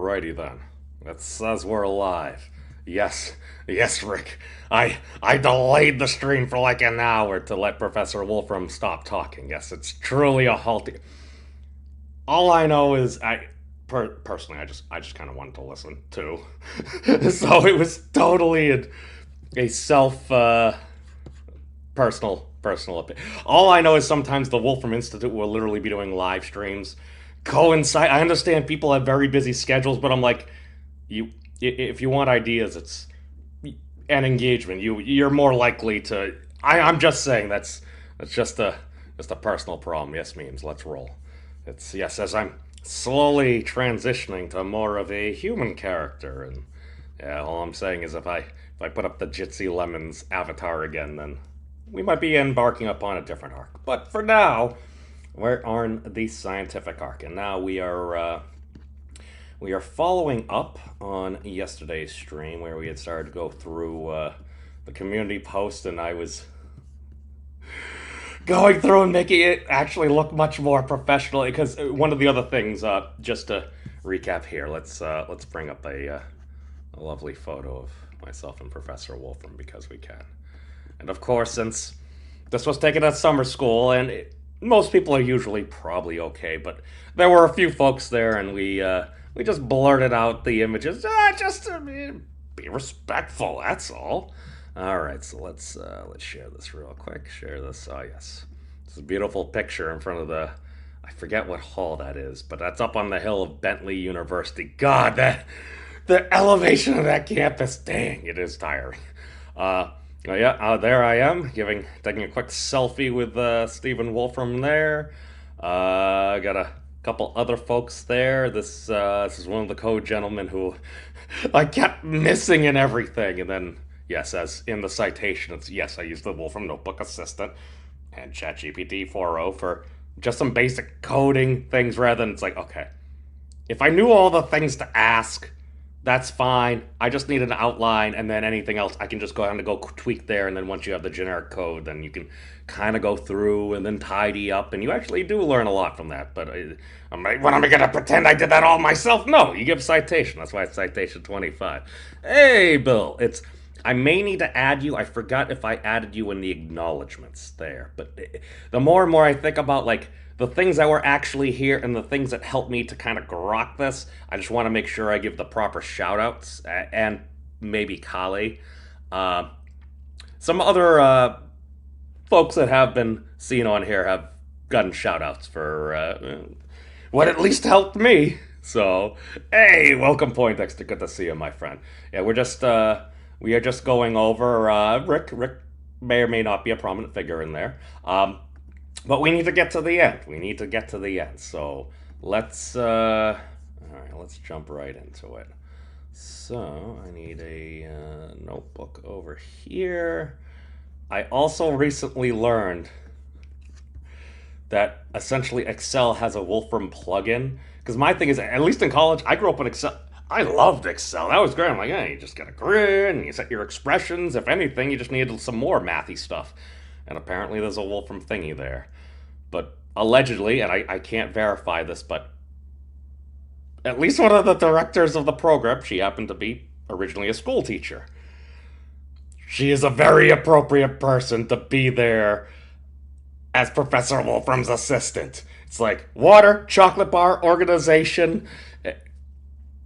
Alrighty then. It says we're live. Yes, yes, Rick. I delayed the stream for like an hour to let Professor Wolfram stop talking. Yes, it's truly a halting. All I know is personally I just kind of wanted to listen too, so it was totally a self personal opinion. All I know is sometimes the Wolfram Institute will literally be doing live streams. Coincide. I understand people have very busy schedules, but I'm like, you if you want ideas, it's and engagement. You're more likely to. I'm just saying that's just a personal problem. Yes, memes. Let's roll. It's yes as I'm slowly transitioning to more of a human character, and yeah, all I'm saying is if I put up the Jitsi Lemons avatar again, then we might be embarking upon a different arc. But for now, we're on the scientific arc, and now we are following up on yesterday's stream where we had started to go through the community post, and I was going through and making it actually look much more professional. Because one of the other things, just to recap here, let's bring up a lovely photo of myself and Professor Wolfram because we can. And of course, since this was taken at summer school, and most people are usually probably okay, but there were a few folks there, and we just blurted out the images, just to be respectful. That's all. All right, so let's share this real quick. Share this. Oh yes, it's a beautiful picture in front of the. I forget what hall that is, but that's up on the hill of Bentley University. God, that the elevation of that campus. Dang, it is tiring. There I am, taking a quick selfie with Stephen Wolfram there. Got a couple other folks there. This is one of the co-gentlemen who I kept missing in everything. And then, yes, as in the citation, it's yes, I used the Wolfram Notebook Assistant and ChatGPT 4.0 for just some basic coding things rather than it's like, okay, if I knew all the things to ask, that's fine. I just need an outline, and then anything else I can just go ahead and go tweak there. And then once you have the generic code, then you can kind of go through and then tidy up, and you actually do learn a lot from that. But I'm like, what am I gonna pretend I did that all myself? No, you give citation. That's why it's citation 25. Hey, Bill, I may need to add you. I forgot if I added you in the acknowledgments there. But the more and more I think about like the things that were actually here and the things that helped me to kind of grok this, I just want to make sure I give the proper shoutouts and maybe Kali. Some other folks that have been seen on here have gotten shoutouts for what at least helped me. So, hey, welcome Poindexter. Good to see you, my friend. Yeah, we are just going over Rick. Rick may or may not be a prominent figure in there. But we need to get to the end. We need to get to the end. So let's all right, let's jump right into it. So I need a notebook over here. I also recently learned that essentially Excel has a Wolfram plugin. Because my thing is, at least in college, I grew up with Excel. I loved Excel. That was great. I'm like, hey, you just got a grid and you set your expressions. If anything, you just needed some more mathy stuff. And apparently there's a Wolfram thingy there. But allegedly, and I can't verify this, but at least one of the directors of the program, she happened to be originally a school teacher. She is a very appropriate person to be there as Professor Wolfram's assistant. It's like water, chocolate bar, organization.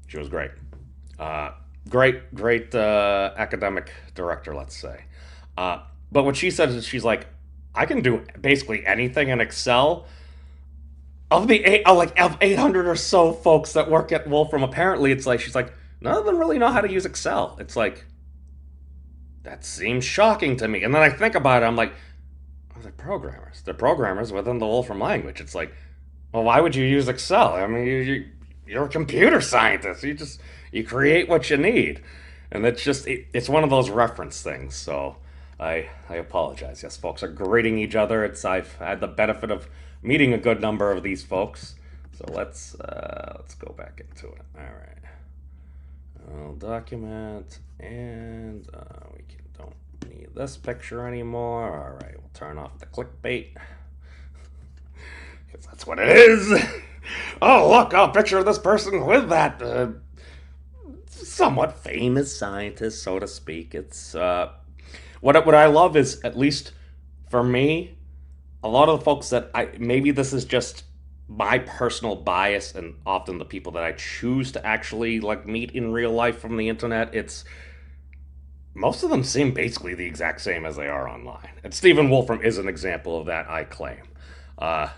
She was great. Great academic director, let's say. But what she said is she's like, I can do basically anything in Excel. Of the 800 or so folks that work at Wolfram, apparently it's like she's like none of them really know how to use Excel. It's like that seems shocking to me. And then I think about it, I'm like, oh, they're programmers. They're programmers within the Wolfram language. It's like, well, why would you use Excel? I mean, you're a computer scientist. You create what you need, and it's one of those reference things. So. I apologize. Yes, folks are greeting each other. I've had the benefit of meeting a good number of these folks. So let's go back into it. All right. I'll document, and don't need this picture anymore. All right, we'll turn off the clickbait because that's what it is. Oh, look, a picture of this person with that somewhat famous scientist, so to speak. It's what I love is, at least for me, a lot of the folks that I, maybe this is just my personal bias, and often the people that I choose to actually like meet in real life from the internet, it's most of them seem basically the exact same as they are online. And Stephen Wolfram is an example of that, I claim. Uh,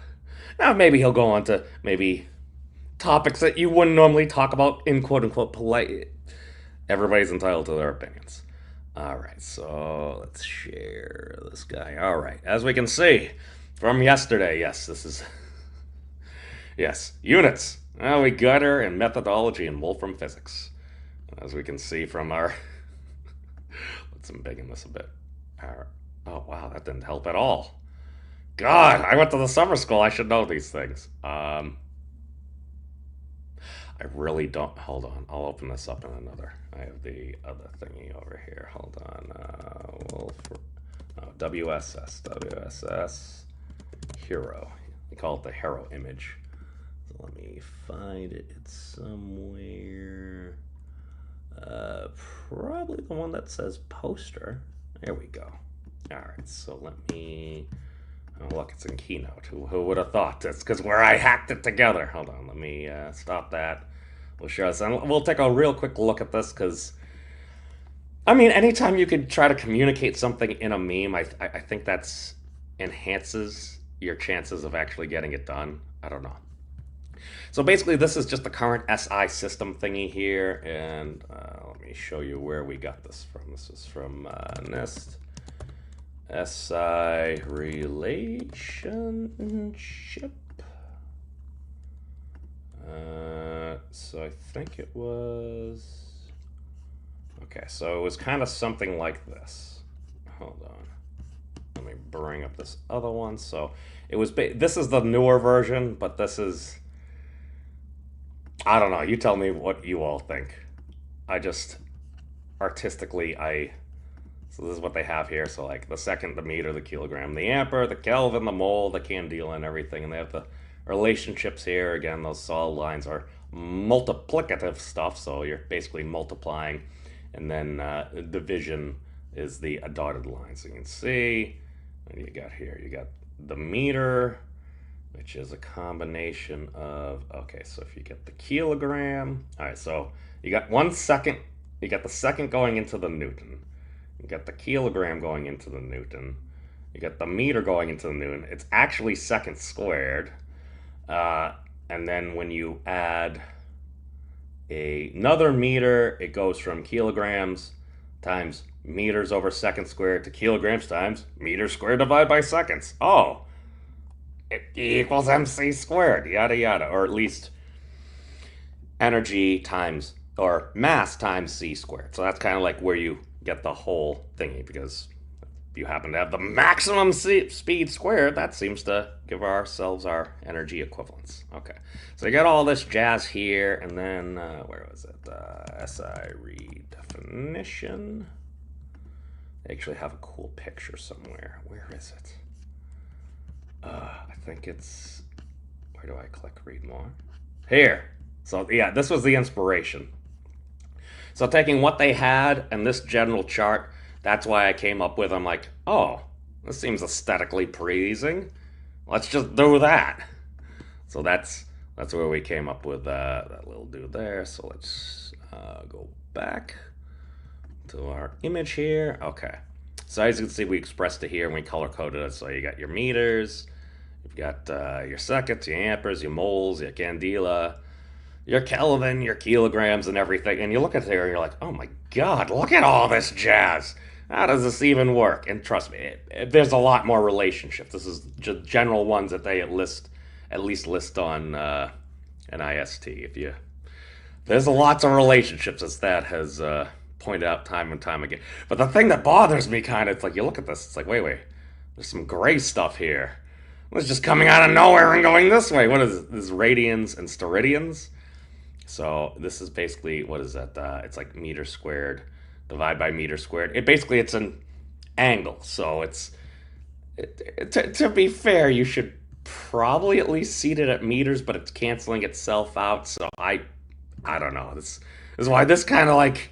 Now maybe he'll go on to maybe topics that you wouldn't normally talk about in quote unquote polite. Everybody's entitled to their opinions. All right, so let's share this guy. All right, as we can see from yesterday, yes, this is yes, units. Well, we got her in methodology in Wolfram physics. As we can see from our let's embiggen this a bit. Oh wow, that didn't help at all. God, I went to the summer school. I should know these things. I really don't. Hold on. I'll open this up in another. I have the other thingy over here. Hold on. WSS. Hero. We call it the hero image. So let me find it. It's somewhere. Probably the one that says poster. There we go. All right. So let me. Oh, look, it's in Keynote. Who would have thought? That's because where I hacked it together. Hold on, let me stop that. We'll show us, and we'll take a real quick look at this, because, I mean, anytime you could try to communicate something in a meme, I think that's enhances your chances of actually getting it done. I don't know. So basically, this is just the current SI system thingy here, and let me show you where we got this from. This is from NIST. SI relationship. So I think it was. Okay, so it was kind of something like this. Hold on. Let me bring up this other one. So it was. This is the newer version, but this is. I don't know. You tell me what you all think. I just artistically, So this is what they have here. So like the second, the meter, the kilogram, the ampere, the Kelvin, the mole, the candela, and everything. And they have the relationships here. Again, those solid lines are multiplicative stuff. So you're basically multiplying. And then division is the dotted line. So you can see, what do you got here? You got the meter, which is a combination of, okay, so if you get the kilogram. All right, so you got 1 second. You got the second going into the Newton. You got the kilogram going into the Newton. You got the meter going into the Newton. It's actually seconds squared. And then when you add another meter, it goes from kilograms times meters over seconds squared to kilograms times meters squared divided by seconds. Oh, it equals mc squared, yada yada. Or at least energy times, or mass times c squared. So that's kind of like where you get the whole thingy, because if you happen to have the maximum speed squared, that seems to give ourselves our energy equivalence. Okay, so you got all this jazz here, and then where was it? SI redefinition. They actually have a cool picture somewhere. Where is it? I think it's, where do I click read more? Here. So yeah, this was the inspiration. So taking what they had and this general chart, that's why I came up with, I'm like, oh, this seems aesthetically pleasing. Let's just do that. So that's where we came up with that little dude there. So let's go back to our image here. Okay. So as you can see, we expressed it here and we color coded it. So you got your meters, you've got your seconds, your amperes, your moles, your candela, your Kelvin, your kilograms, and everything. And you look at it here and you're like, oh my God, look at all this jazz. How does this even work? And trust me, there's a lot more relationships. This is just general ones that they at least list on an IST. There's lots of relationships, as that has pointed out time and time again. But the thing that bothers me kind of, it's like you look at this, it's like, wait, there's some gray stuff here. It's just coming out of nowhere and going this way. What is it? This is radians and steradians. So this is basically, what is that? It's like meter squared divided by meter squared. It's an angle. So to be fair, you should probably at least seed it at meters, but it's canceling itself out. So I I don't know. This is why this kind of like,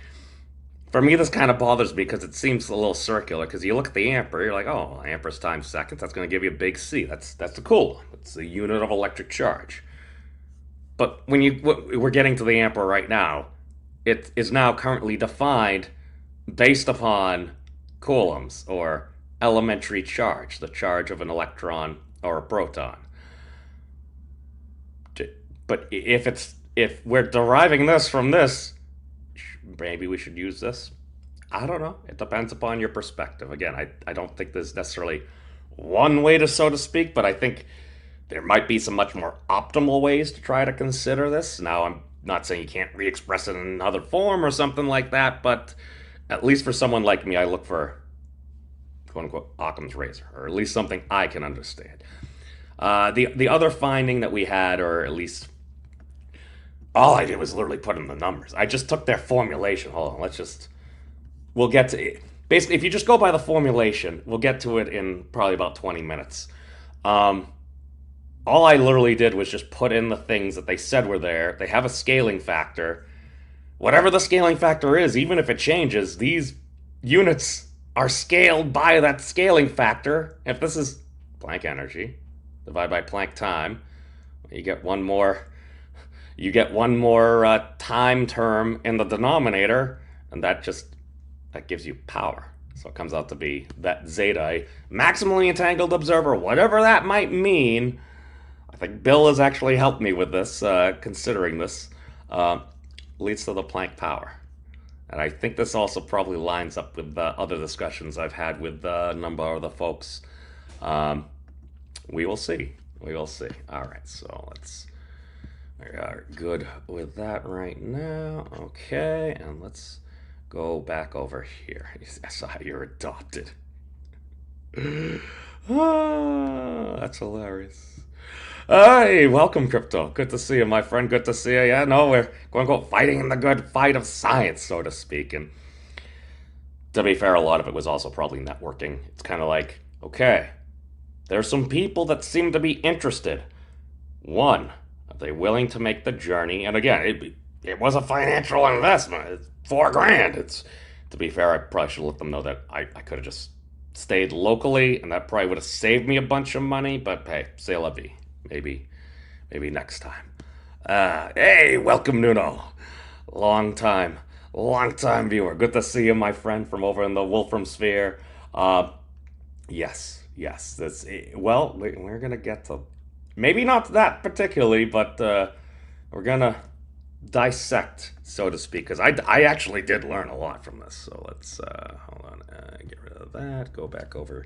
for me, this kind of bothers me because it seems a little circular. Because you look at the ampere, you're like, oh, amperes times seconds, that's going to give you a big C. That's the cool. It's the unit of electric charge. But when we're getting to the ampere right now, it is now currently defined based upon coulombs or elementary charge, the charge of an electron or a proton. But if we're deriving this from this, maybe we should use this. I don't know. It depends upon your perspective. Again, I don't think there's necessarily one way to, so to speak, but I think there might be some much more optimal ways to try to consider this. Now, I'm not saying you can't re-express it in another form or something like that, but at least for someone like me, I look for, quote-unquote, Occam's razor, or at least something I can understand. The other finding that we had, or at least all I did was literally put in the numbers. I just took their formulation. Hold on, we'll get to it. Basically, if you just go by the formulation, we'll get to it in probably about 20 minutes. All I literally did was just put in the things that they said were there. They have a scaling factor. Whatever the scaling factor is, even if it changes, these units are scaled by that scaling factor. If this is Planck energy, divided by Planck time, you get one more time term in the denominator, and that gives you power. So it comes out to be that zeta, a maximally entangled observer, whatever that might mean. I think Bill has actually helped me with this, considering this, leads to the Planck power. And I think this also probably lines up with other discussions I've had with a number of the folks. We will see. We will see. All right, so we are good with that right now. Okay, and let's go back over here. That's how you're adopted. That's hilarious. Hey, welcome, Crypto. Good to see you, my friend. Good to see you. Yeah, no, we're quote-unquote fighting in the good fight of science, so to speak. And to be fair, a lot of it was also probably networking. It's kind of like, okay, there's some people that seem to be interested. One, are they willing to make the journey? And again, it was a financial investment. It's $4,000. It's, to be fair, I probably should let them know that I could have just stayed locally, and that probably would have saved me a bunch of money. But hey, c'est la vie. Maybe next time. Hey, welcome, Nuno. Long time viewer. Good to see you, my friend, from over in the Wolfram sphere. Yes. Well, we're gonna get to, maybe not that particularly, but we're gonna dissect, so to speak, because I actually did learn a lot from this. So let's hold on, get rid of that. Go back over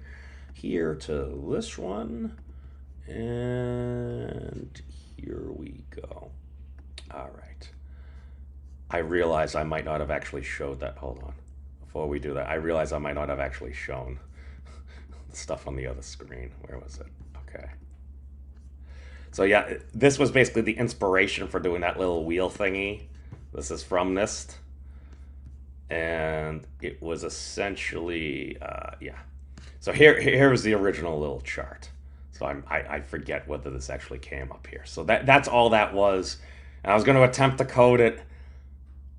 here to this one. And here we go. All right. I realize I might not have actually showed that. Hold on. Before we do that, I realize I might not have actually shown the stuff on the other screen. Where was it? Okay. So yeah, this was basically the inspiration for doing that little wheel thingy. This is from NIST. And it was essentially, yeah. So here was the original little chart. So I forget whether this actually came up here. So that's all that was. And I was going to attempt to code it.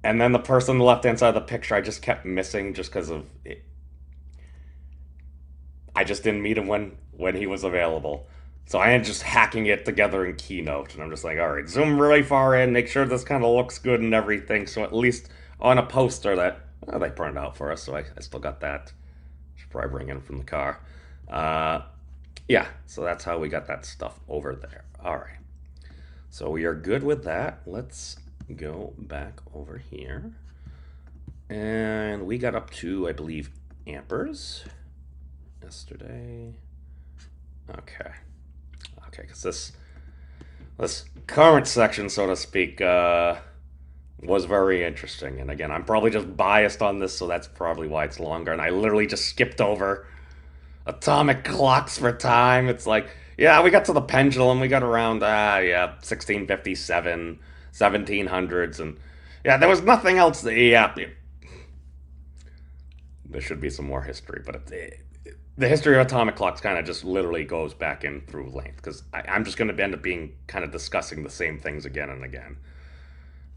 And then the person on the left-hand side of the picture, I just kept missing just because of it. I just didn't meet him when he was available. So I ended just hacking it together in Keynote. And I'm just like, all right, zoom really far in, make sure this kind of looks good and everything. So at least on a poster that they printed out for us. So I still got that. Should probably bring in from the car. Yeah, so that's how we got that stuff over there. All right. So we are good with that. Let's go back over here. And we got up to, I believe, amperes yesterday. Okay, because this current section, so to speak, was very interesting. And again, I'm probably just biased on this, so that's probably why it's longer. And I literally just skipped over atomic clocks for time. It's like, yeah, we got to the pendulum. We got around, 1657, 1700s. And yeah, there was nothing else. Yeah, there should be some more history. But the history of atomic clocks kind of just literally goes back in through length. Because I'm just going to end up being kind of discussing the same things again and again.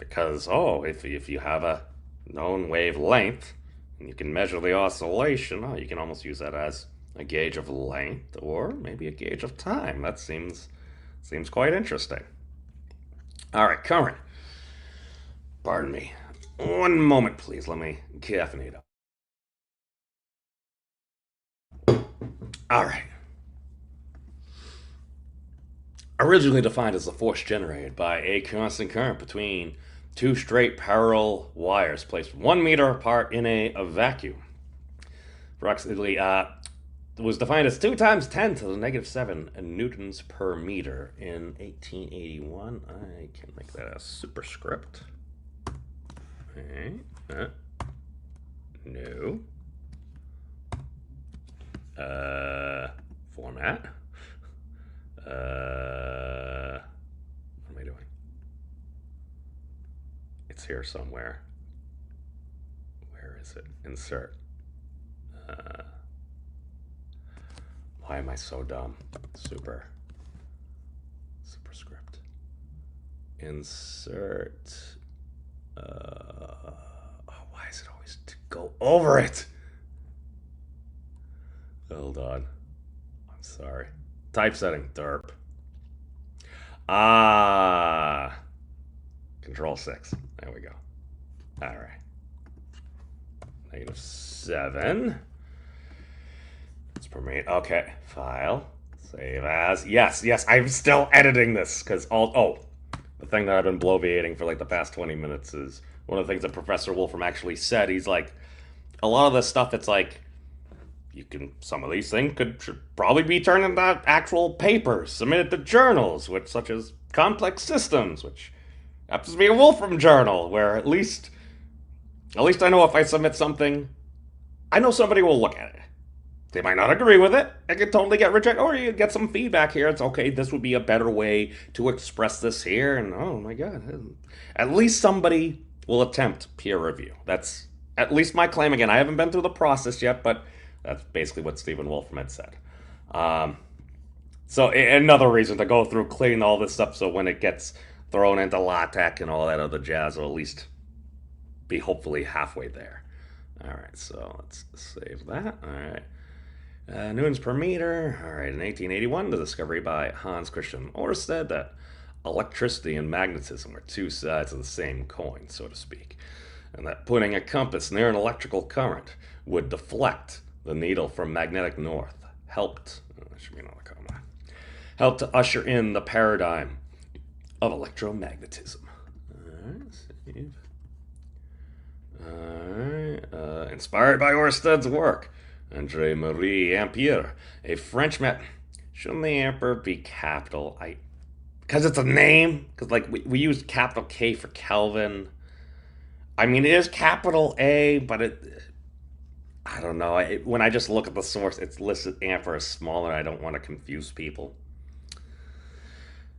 Because, oh, if you have a known wavelength and you can measure the oscillation, oh, you can almost use that as a gauge of length or maybe a gauge of time. That seems quite interesting. All right, current. Pardon me. One moment, please. Let me caffeinate up. All right. Originally defined as the force generated by a constant current between two straight parallel wires placed 1 meter apart in a vacuum. Approximately, it was defined as 2 times 10 to the negative 7 newtons per meter in 1881. I can make that a superscript. Okay. No. Format. What am I doing? It's here somewhere. Where is it? Insert. Why am I so dumb? Superscript. Insert. Why is it always to go over it? Hold on. I'm sorry. Typesetting. Derp. Control 6. There we go. All right. Negative 7. It's per meter. Okay. File. Save as. Yes. I'm still editing this because the thing that I've been bloviating for like the past 20 minutes is one of the things that Professor Wolfram actually said. He's like, a lot of this stuff, it's like, some of these things should probably be turned into actual papers, submitted to journals, such as complex systems, which happens to be a Wolfram journal, where at least I know if I submit something, I know somebody will look at it. They might not agree with it. It could totally get rejected, or you get some feedback here. It's okay. This would be a better way to express this here, and oh my god, at least somebody will attempt peer review. That's at least my claim. Again, I haven't been through the process yet, but that's basically what Stephen Wolfram had said. So another reason to go through clean all this stuff so when it gets thrown into LaTeX and all that other jazz, will at least be hopefully halfway there. All right, so let's save that. All right. Newtons per meter. All right, in 1881, the discovery by Hans Christian Ørsted that electricity and magnetism were two sides of the same coin, so to speak, and that putting a compass near an electrical current would deflect the needle from magnetic north helped to usher in the paradigm of electromagnetism. Inspired by Ørsted's work, André Marie Ampère, a Frenchman. Shouldn't the Ampere be capital? Because it's a name. Because like we use capital K for Kelvin. I mean, it is capital A, but I don't know. When I just look at the source, it's listed Ampere as smaller. I don't want to confuse people.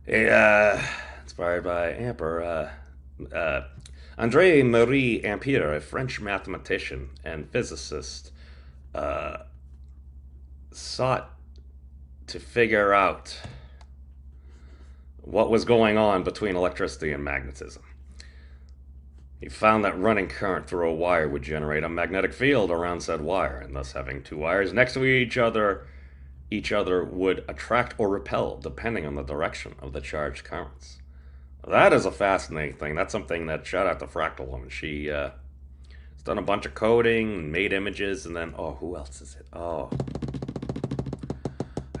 Inspired by Ampere, André Marie Ampère, a French mathematician and physicist, sought to figure out what was going on between electricity and magnetism. He found that running current through a wire would generate a magnetic field around said wire, and thus having two wires next to each other would attract or repel depending on the direction of the charged currents. That is a fascinating thing. That's something that, shout out to Fractal Woman. She has done a bunch of coding and made images, and then, who else is it? I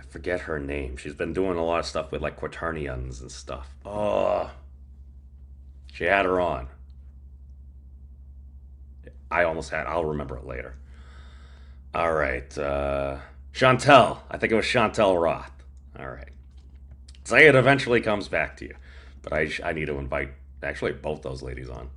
forget her name. She's been doing a lot of stuff with like quaternions and stuff. She had her on. I'll remember it later. All right. Chantel. I think it was Chantel Roth. All right. Say it eventually comes back to you. But I need to invite actually both those ladies on.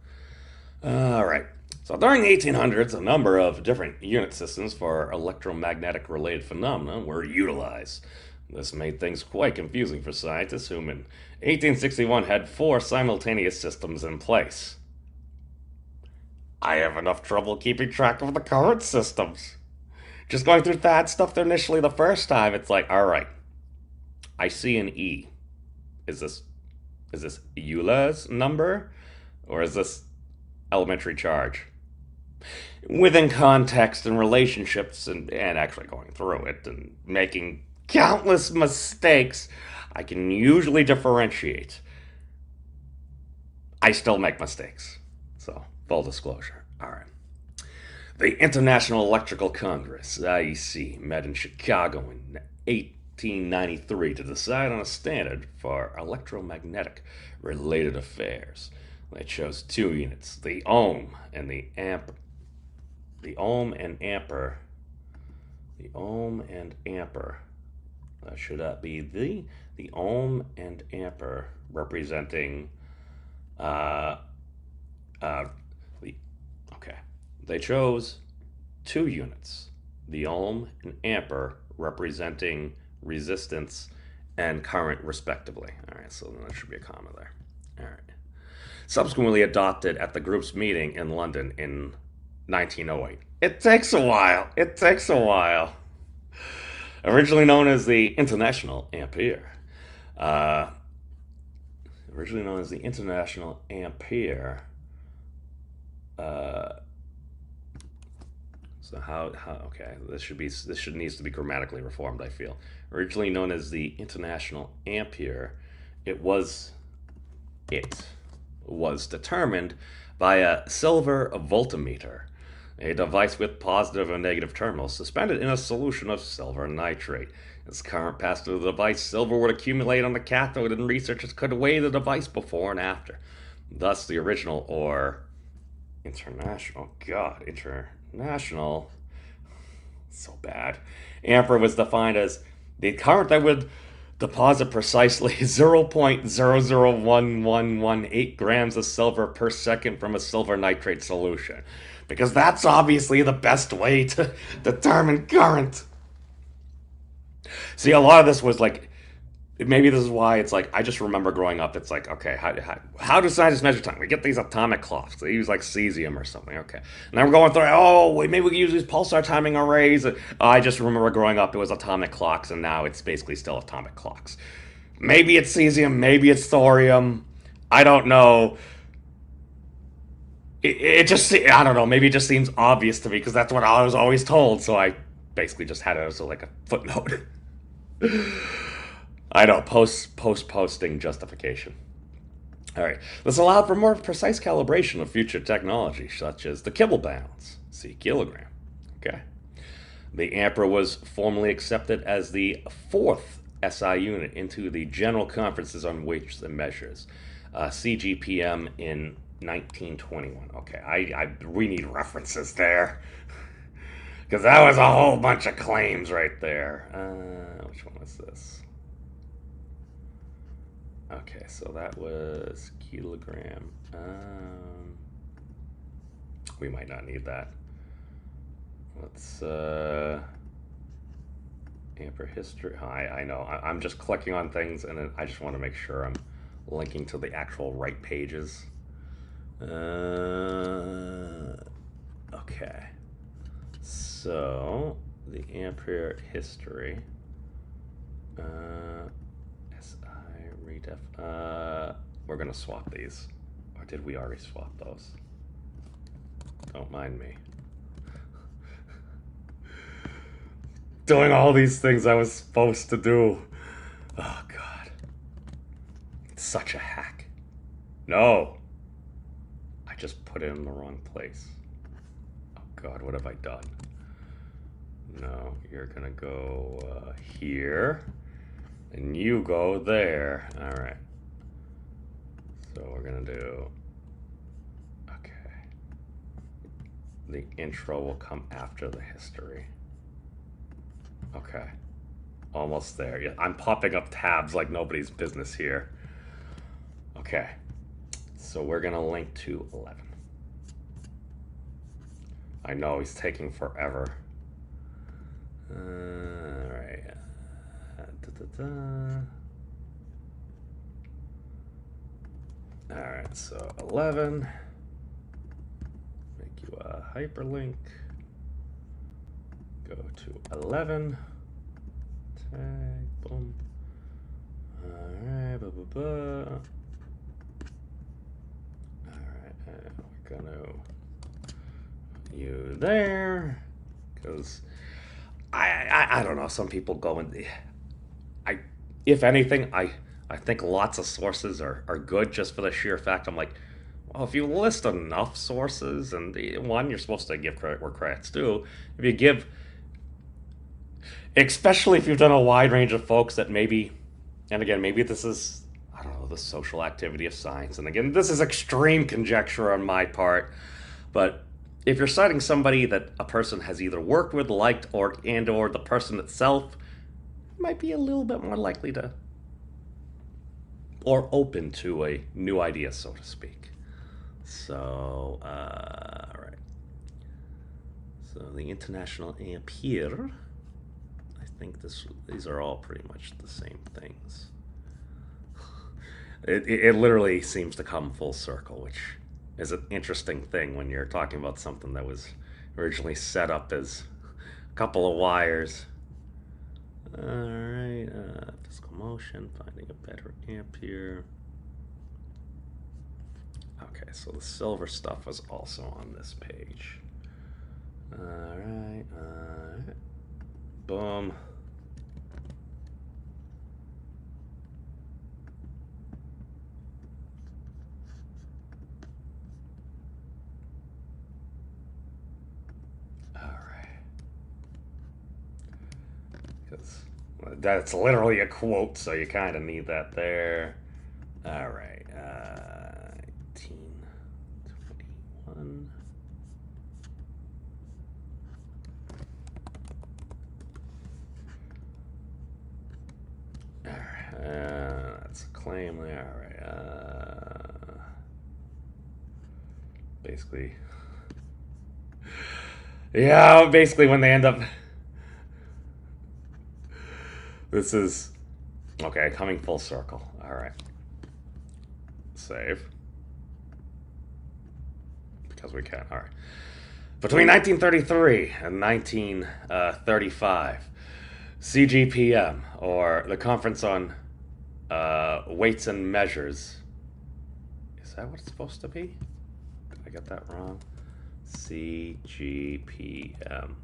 All right. So during the 1800s, a number of different unit systems for electromagnetic related phenomena were utilized. This made things quite confusing for scientists who in 1861 had 4 simultaneous systems in place. I have enough trouble keeping track of the current systems. Just going through that stuff initially the first time, it's like, all right, I see an E. Is this Euler's number? Or is this elementary charge? Within context and relationships and actually going through it and making countless mistakes, I can usually differentiate. I still make mistakes. So, full disclosure. All right. The International Electrical Congress, IEC, met in Chicago in 1893 to decide on a standard for electromagnetic related affairs. They chose two units, the ohm and the amp. The ohm and ampere. The ohm and ampere. Should that be the ohm and ampere representing the okay. They chose two units, the ohm and ampere representing resistance and current respectively. All right, so then there should be a comma there. All right. Subsequently adopted at the group's meeting in London in 1908. It takes a while. It takes a while. Originally known as the International Ampere. Uh, Originally known as the International Ampere. So how okay, this should needs to be grammatically reformed, I feel. Originally known as the International Ampere, it was determined by a silver voltmeter, a device with positive and negative terminals suspended in a solution of silver nitrate. As current passed through the device, silver would accumulate on the cathode, and researchers could weigh the device before and after. Thus, the original or international so bad ampere was defined as the current that would deposit precisely 0.001118 grams of silver per second from a silver nitrate solution, because that's obviously the best way to determine current. See, a lot of this was like, maybe this is why it's like, I just remember growing up, it's like, okay, how do scientists measure time? We get these atomic clocks. They use like cesium or something. Okay. And then we're going through, maybe we can use these pulsar timing arrays. I just remember growing up, it was atomic clocks, and now it's basically still atomic clocks. Maybe it's cesium, maybe it's thorium. I don't know. I don't know, maybe it just seems obvious to me because that's what I was always told. So I basically just had it as like a footnote. I know, posting justification. All right, this allowed for more precise calibration of future technology, such as the kibble balance, see kilogram. Okay, the ampere was formally accepted as the fourth SI unit into the General Conferences on Weights and Measures, CGPM, in 1921. Okay, we need references there because that was a whole bunch of claims right there. Which one was this? Okay, so that was kilogram. We might not need that. Let's ampere history. I know. I'm just clicking on things, and then I just want to make sure I'm linking to the actual right pages. Okay. So the ampere history. We're gonna swap these. Or did we already swap those? Don't mind me. Doing all these things I was supposed to do. Oh, God. It's such a hack. No. I just put it in the wrong place. Oh, God, what have I done? No, you're gonna go here. And you go there. All right. So we're gonna do, okay. The intro will come after the history. Okay. Almost there. Yeah, I'm popping up tabs like nobody's business here. Okay. So we're gonna link to 11. I know he's taking forever. All right. Alright, so 11. Make you a hyperlink. Go to 11. Tag, boom. Alright, Alright, we're gonna you there, because I don't know. Some people go in. If anything, I think lots of sources are good just for the sheer fact. I'm like, well, if you list enough sources, and one, you're supposed to give credit where credit's due. If you give, especially if you've done a wide range of folks that maybe, and again, maybe this is, I don't know, the social activity of science. And again, this is extreme conjecture on my part, but if you're citing somebody that a person has either worked with, liked, or the person itself might be a little bit more likely to, or open to a new idea, so to speak. So, all right. So the international ampere, I think these are all pretty much the same things. It literally seems to come full circle, which is an interesting thing when you're talking about something that was originally set up as a couple of wires. All right, physical motion, finding a better ampere. Okay, so the silver stuff was also on this page. All right, boom. All right, because that's literally a quote, so you kind of need that there. All right, 1921. All right, that's a claim there. All right, basically, yeah, basically when they end up. This is, okay, coming full circle. All right. Save. Because we can. All right. Between 1933 and 1935, CGPM, or the Conference on Weights and Measures. Is that what it's supposed to be? Did I get that wrong? CGPM.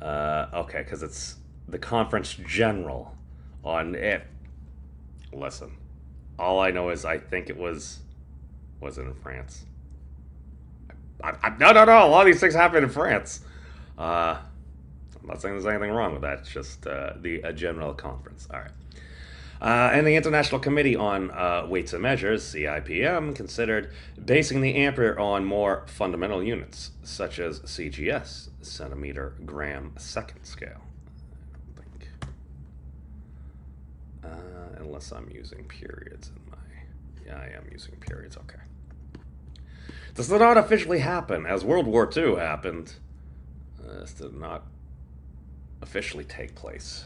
Okay, because it's the Conference General on it. Listen, all I know is I think it was it in France? No. A lot of these things happen in France. I'm not saying there's anything wrong with that. It's just the general conference. All right. And the International Committee on Weights and Measures, CIPM, considered basing the ampere on more fundamental units, such as CGS, centimeter, gram, second scale. Unless I'm using periods in my... Yeah, I am using periods, okay. This did not officially happen, as World War II happened. This did not officially take place.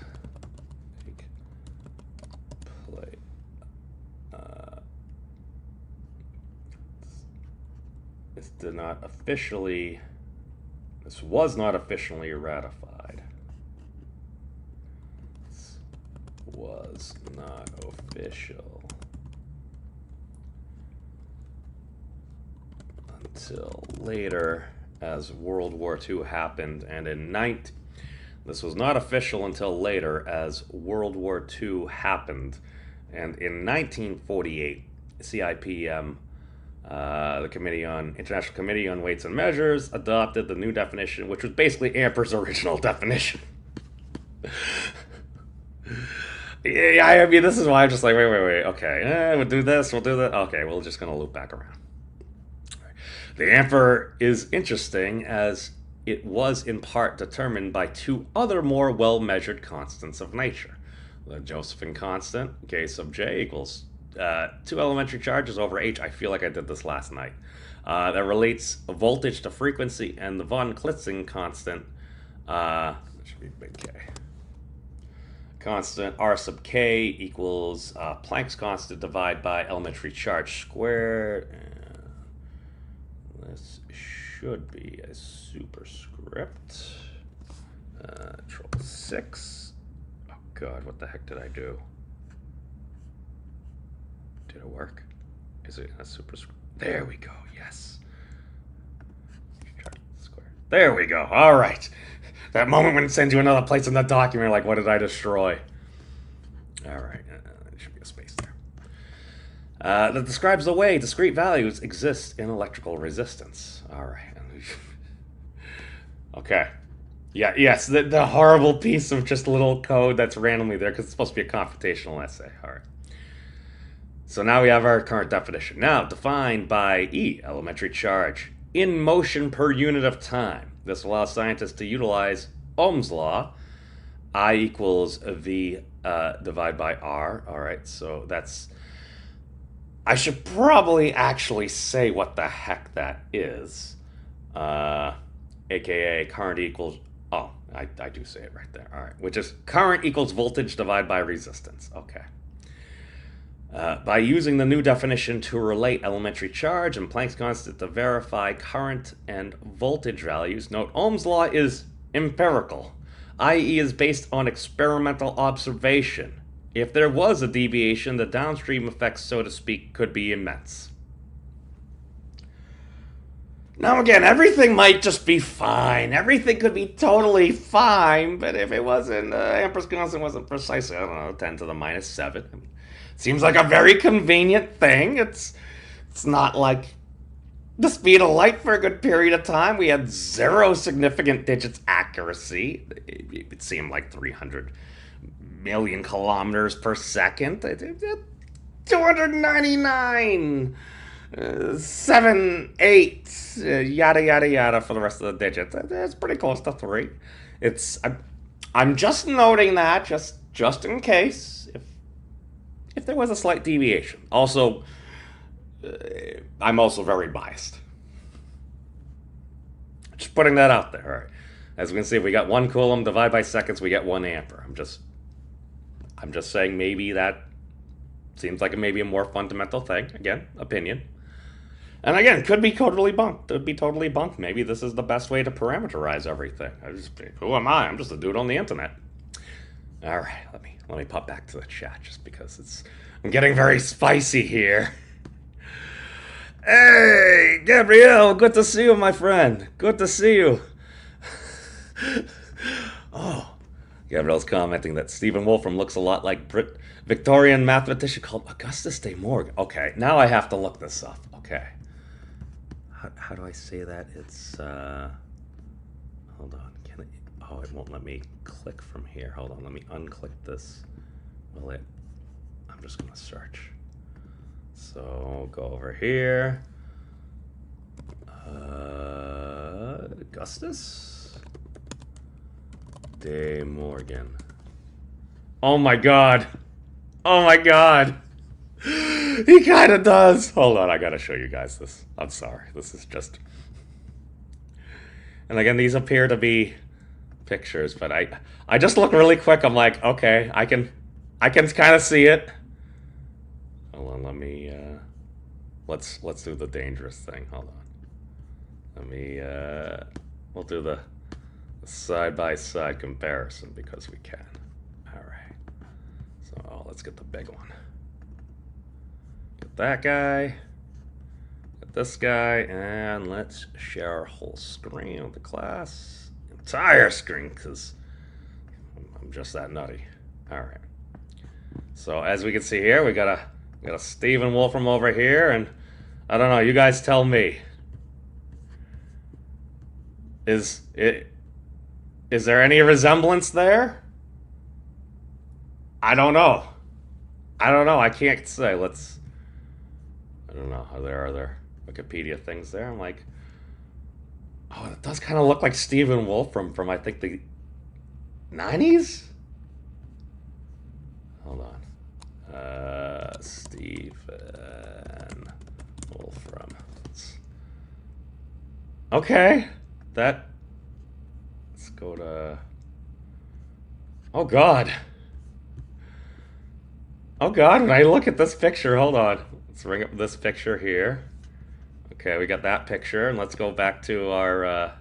This was not officially ratified. This was not official until later, as World War II happened, and this was not official until later, as World War II happened, and in 1948, CIPM, the International Committee on Weights and Measures, adopted the new definition, which was basically Ampere's original definition. Yeah, I mean, this is why I'm just like, wait, okay, we'll do this, we'll do that, okay, we're just going to loop back around. The ampere is interesting as it was in part determined by two other more well-measured constants of nature. The Josephson constant, K sub j, equals 2 elementary charges over h. I feel like I did this last night. That relates voltage to frequency, and the von Klitzing constant, that should be big K. Constant R sub k equals Planck's constant divided by elementary charge squared. This should be a superscript. Control 6. Oh god, what the heck did I do? Did it work? Is it a superscript? There we go. Yes. There we go. All right. That moment when it sends you another place in the document, like, what did I destroy? All right. There should be a space there. That describes the way discrete values exist in electrical resistance. All right. Okay. Yeah, yes, the horrible piece of just little code that's randomly there because it's supposed to be a computational essay. All right. So now we have our current definition. Now, defined by E, elementary charge, in motion per unit of time. This allows scientists to utilize Ohm's law, I equals V divided by R. All right, so that's... I should probably actually say what the heck that is. AKA current equals... Oh, I do say it right there. All right, which is current equals voltage divided by resistance. Okay. By using the new definition to relate elementary charge and Planck's constant to verify current and voltage values, note Ohm's law is empirical, i.e. is based on experimental observation. If there was a deviation, the downstream effects, so to speak, could be immense. Now again, everything might just be fine. Everything could be totally fine, but if it wasn't, Ampere's constant wasn't precisely, I don't know, 10 to the minus 7. Seems like a very convenient thing. It's not like the speed of light for a good period of time. We had 0 significant digits accuracy. It seemed like 300 million kilometers per second. 299, 7, 8, yada yada yada for the rest of the digits. It's pretty close to 3. I'm just noting that just in case if there was a slight deviation. Also, I'm also very biased. Just putting that out there. All right. As we can see, if we got 1 coulomb divided by seconds, we get 1 ampere. I'm just saying maybe that seems like maybe a more fundamental thing. Again, opinion. And again, could be totally bunked. Could be totally bunked. Maybe this is the best way to parameterize everything. Who am I? I'm just a dude on the internet. All right, let me pop back to the chat just because I'm getting very spicy here. Hey, Gabrielle, good to see you, my friend. Good to see you. Oh, Gabrielle's commenting that Stephen Wolfram looks a lot like Victorian mathematician called Augustus de Morgan. Okay, now I have to look this up. Okay. How do I say that? It's, hold on. Oh, it won't let me click from here. Hold on, let me unclick this. I'm just gonna search. So go over here. Augustus de Morgan. Oh my god. Oh my god. He kind of does. Hold on, I gotta show you guys this. I'm sorry. This is just... And again, these appear to be pictures, but I just look really quick. I'm like, okay, I can kind of see it. Hold on, let me let's do the dangerous thing. Hold on. We'll do the side-by-side comparison because we can. All right. So let's get the big one. Get that guy. Get this guy, and let's share our whole screen with the class. Entire screen, because I'm just that nutty. All right. So as we can see here, we got a Stephen Wolfram over here, and I don't know. You guys tell me. Is there any resemblance there? I don't know. I can't say. I don't know. Are there Wikipedia things there? I'm like, oh, it does kind of look like Stephen Wolfram from I think the 90s? Hold on. Stephen Wolfram. Okay. Let's go to... Oh, God. Oh, God, when I look at this picture, hold on. Let's bring up this picture here. Okay, we got that picture, and let's go back to our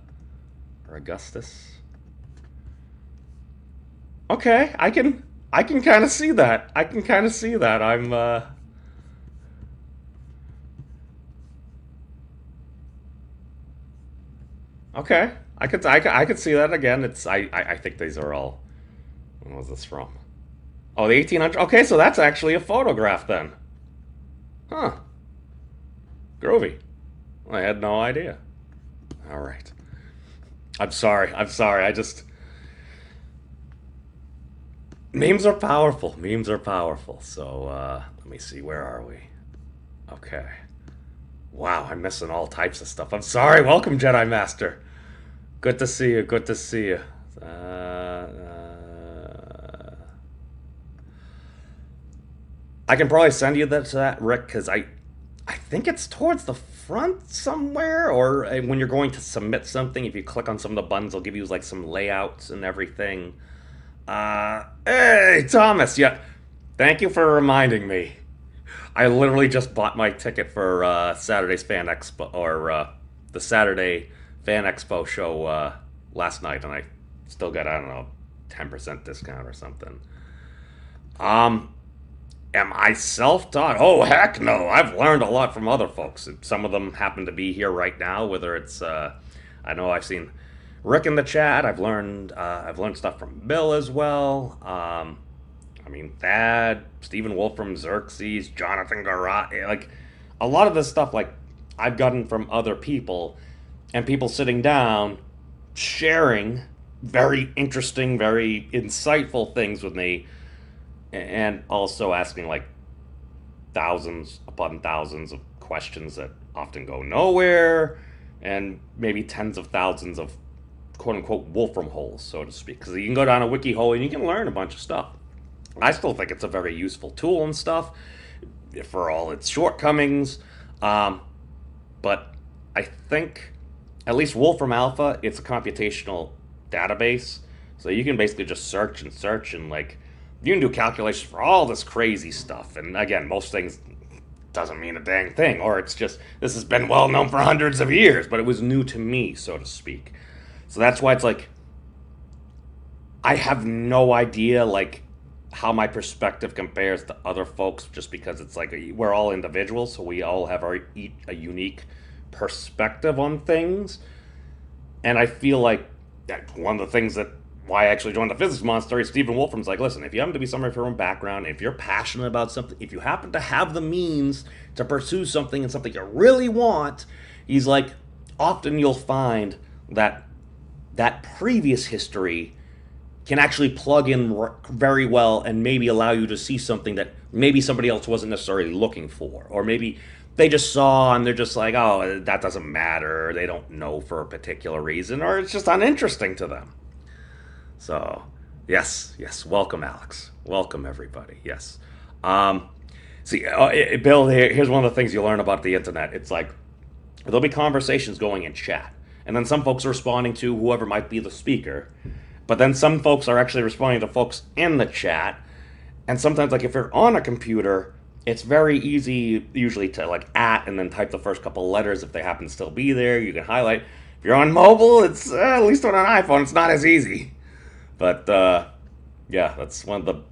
Augustus. Okay, I can kind of see that. I'm Okay, I could see that again. I think these are all. When was this from? Oh, the 1800s. Okay, so that's actually a photograph then. Huh. Groovy. I had no idea. All right. I'm sorry. I'm sorry. I just memes are powerful. Memes are powerful. So let me see. Where are we? Okay. Wow, I'm missing all types of stuff. I'm sorry. Welcome, Jedi Master. Good to see you. Good to see you. I can probably send you that Rick, because I think it's towards the front somewhere, or when you're going to submit something, if you click on some of the buttons, they'll give you like some layouts and everything. Hey, Thomas, yeah, thank you for reminding me. I literally just bought my ticket for Saturday's Fan Expo, or the Saturday Fan Expo show last night, and I still got, I don't know, 10% discount or something. Um, Am I self taught? Oh, heck no. I've learned a lot from other folks. Some of them happen to be here right now, whether it's, I know I've seen Rick in the chat. I've learned stuff from Bill as well. I mean, Thad, Stephen Wolfram, Xerxes, Jonathan Garat. Like, a lot of this stuff, like, I've gotten from other people, and people sitting down, sharing very interesting, very insightful things with me, and also asking like thousands upon thousands of questions that often go nowhere, and maybe tens of thousands of quote unquote Wolfram holes, so to speak. Because you can go down a wiki hole and you can learn a bunch of stuff. I still think it's a very useful tool and stuff for all its shortcomings. Um, but I think, at least Wolfram Alpha, it's a computational database. So you can basically just search and search, and like you can do calculations for all this crazy stuff. And again, most things doesn't mean a dang thing, or it's just this has been well known for hundreds of years, but it was new to me, so to speak. So that's why it's like I have no idea like how my perspective compares to other folks, just because it's like we're all individuals, so we all have a unique perspective on things. And I feel like that one of the things that why I actually joined the Physics Monastery, Stephen Wolfram's like, listen, if you happen to be somebody from your own background, if you're passionate about something, if you happen to have the means to pursue something and something you really want, he's like, often you'll find that that previous history can actually plug in very well and maybe allow you to see something that maybe somebody else wasn't necessarily looking for, or maybe they just saw and they're just like, oh, that doesn't matter, they don't know for a particular reason, or it's just uninteresting to them. So yes, yes, welcome Alex, welcome everybody. Yes. See, Bill, here's one of the things you learn about the internet. It's like there'll be conversations going in chat, and then some folks are responding to whoever might be the speaker, but then some folks are actually responding to folks in the chat. And sometimes, like if you're on a computer, it's very easy usually to like at and then type the first couple letters if they happen to still be there. You can highlight. If you're on mobile, it's at least on an iPhone, it's not as easy. But yeah, that's one of the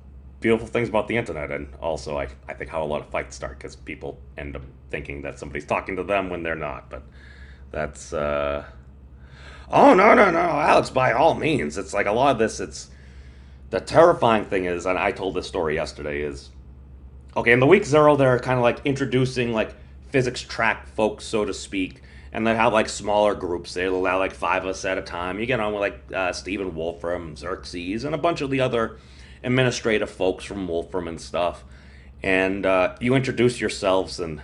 beautiful things about the internet, and also I think how a lot of fights start, because people end up thinking that somebody's talking to them when they're not. But that's oh, no, no, no, Alex, by all means. It's like a lot of this, it's the terrifying thing is, and I told this story yesterday, is okay, in the week zero, they're kind of like introducing like physics track folks, so to speak, and they have like smaller groups. They'll allow like five of us at a time. You get on with like Stephen Wolfram, Xerxes, and a bunch of the other administrative folks from Wolfram and stuff. And you introduce yourselves, and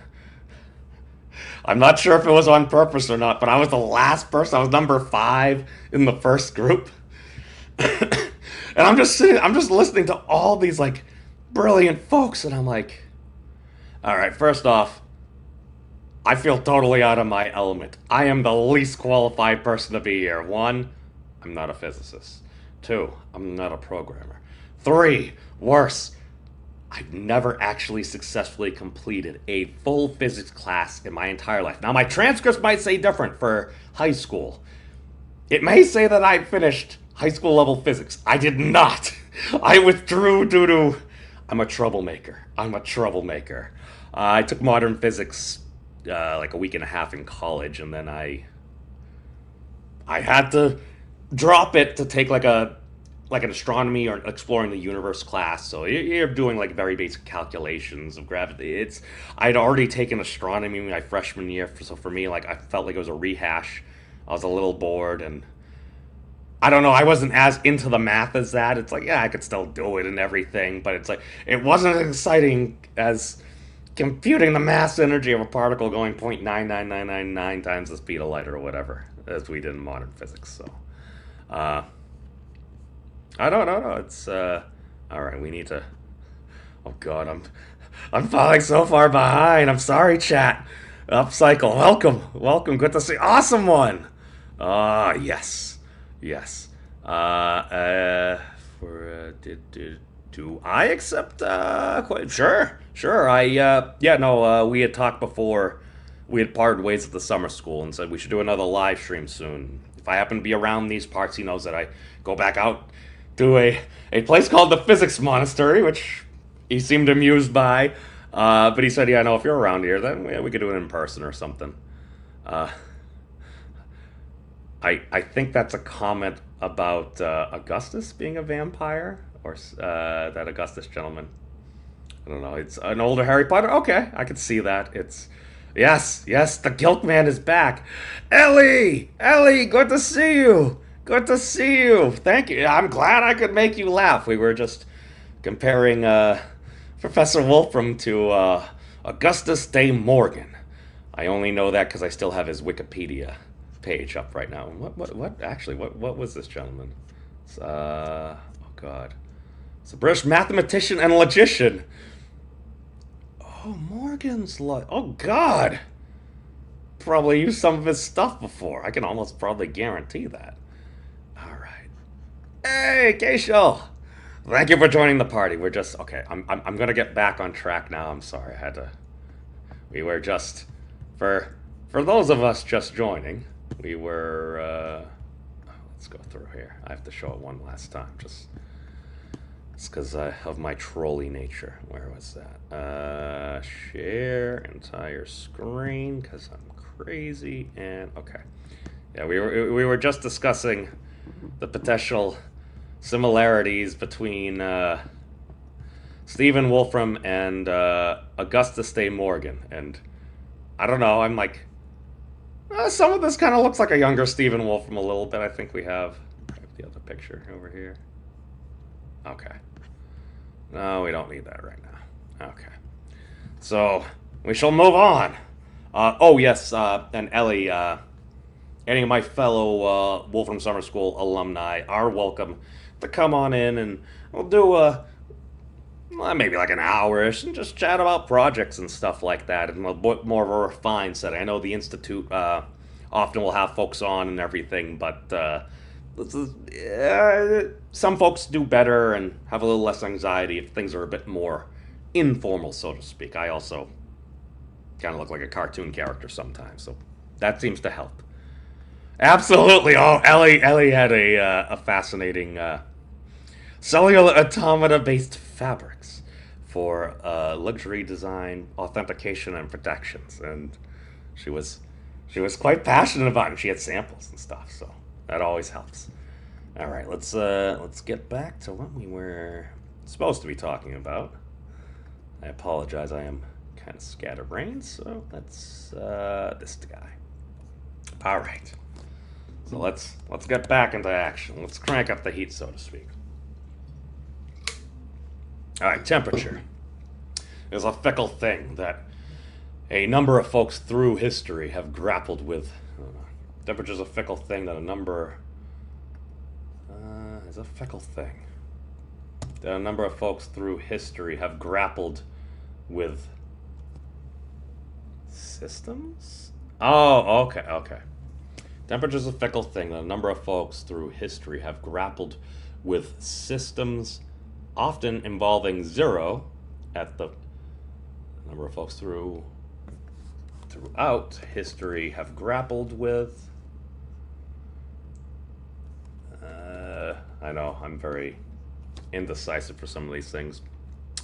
I'm not sure if it was on purpose or not, but I was the last person. I was number 5 in the first group. And I'm just sitting, I'm just listening to all these like brilliant folks, and I'm like, all right, first off, I feel totally out of my element. I am the least qualified person to be here. 1, I'm not a physicist. 2, I'm not a programmer. 3, worse, I've never actually successfully completed a full physics class in my entire life. Now, my transcripts might say different for high school. It may say that I finished high school level physics. I did not. I withdrew due to... I'm a troublemaker. I'm a troublemaker. I took modern physics like a week and a half in college, and then I I had to drop it to take like an astronomy or exploring the universe class. So you're doing like very basic calculations of gravity. I'd already taken astronomy my freshman year, so for me, like I felt like it was a rehash. I was a little bored, and I don't know. I wasn't as into the math as that. It's like, yeah, I could still do it and everything, but it's like it wasn't as exciting as computing the mass energy of a particle going 0.99999 times the speed of light or whatever, as we did in modern physics. So, uh, I don't know. No, it's all right. We need to. Oh God, I'm falling so far behind. I'm sorry, chat. Upcycle, welcome. Good to see. Awesome one. Yes, yes. For do I accept? Sure. Yeah, no. We had talked before. We had parted ways at the summer school and said we should do another live stream soon. If I happen to be around these parts, he knows that I go back out to a place called the Physics Monastery, which he seemed amused by. But he said, yeah, no, if you're around here, then yeah, we could do it in person or something. Uh, I think that's a comment about Augustus being a vampire, or that Augustus gentleman. I don't know. It's an older Harry Potter. Okay, I can see that. It's yes, the Guilt Man is back. Ellie, good to see you. Good to see you. Thank you. I'm glad I could make you laugh. We were just comparing Professor Wolfram to Augustus de Morgan. I only know that because I still have his Wikipedia page up right now. What was this gentleman? It's, oh God. It's a British mathematician and logician. Oh, Morgan's oh God. Probably used some of his stuff before. I can almost probably guarantee that. All right. Hey, Keishel. Thank you for joining the party. We're just okay. I'm gonna get back on track now. I'm sorry. I had to. We were just for those of us just joining. We were. Let's go through here. I have to show it one last time. Just. It's because of my trolly nature. Where was that? Share entire screen because I'm crazy. And okay, yeah, we were just discussing the potential similarities between Stephen Wolfram and Augustus de Morgan, and I don't know. I'm like, some of this kind of looks like a younger Stephen Wolfram a little bit. I think we have the other picture over here. Okay. No, we don't need that right now. Okay. So, we shall move on. Oh, yes, and Ellie, any of my fellow Wolfram Summer School alumni are welcome to come on in, and we'll do maybe like an hour-ish and just chat about projects and stuff like that, and a bit more of a refined setting. I know the Institute often will have folks on and everything, but some folks do better and have a little less anxiety if things are a bit more informal, so to speak. I also kind of look like a cartoon character sometimes, so that seems to help. Absolutely. Oh, Ellie had a fascinating cellular automata-based fabrics for luxury design, authentication, and protections, and she was quite passionate about it. She had samples and stuff, so that always helps. All right, let's get back to what we were supposed to be talking about. I apologize, I am kind of scatterbrained, so that's this guy. All right, so let's get back into action. Let's crank up the heat, so to speak. All right, temperature is a fickle thing that a number of folks through history have grappled with. Temperature is a fickle thing that a number is a fickle thing that a number of folks through history have grappled with. Systems? Oh, okay. Temperature is a fickle thing that a number of folks through history have grappled with systems, often involving zero at the number of folks throughout history have grappled with. I know I'm very indecisive for some of these things.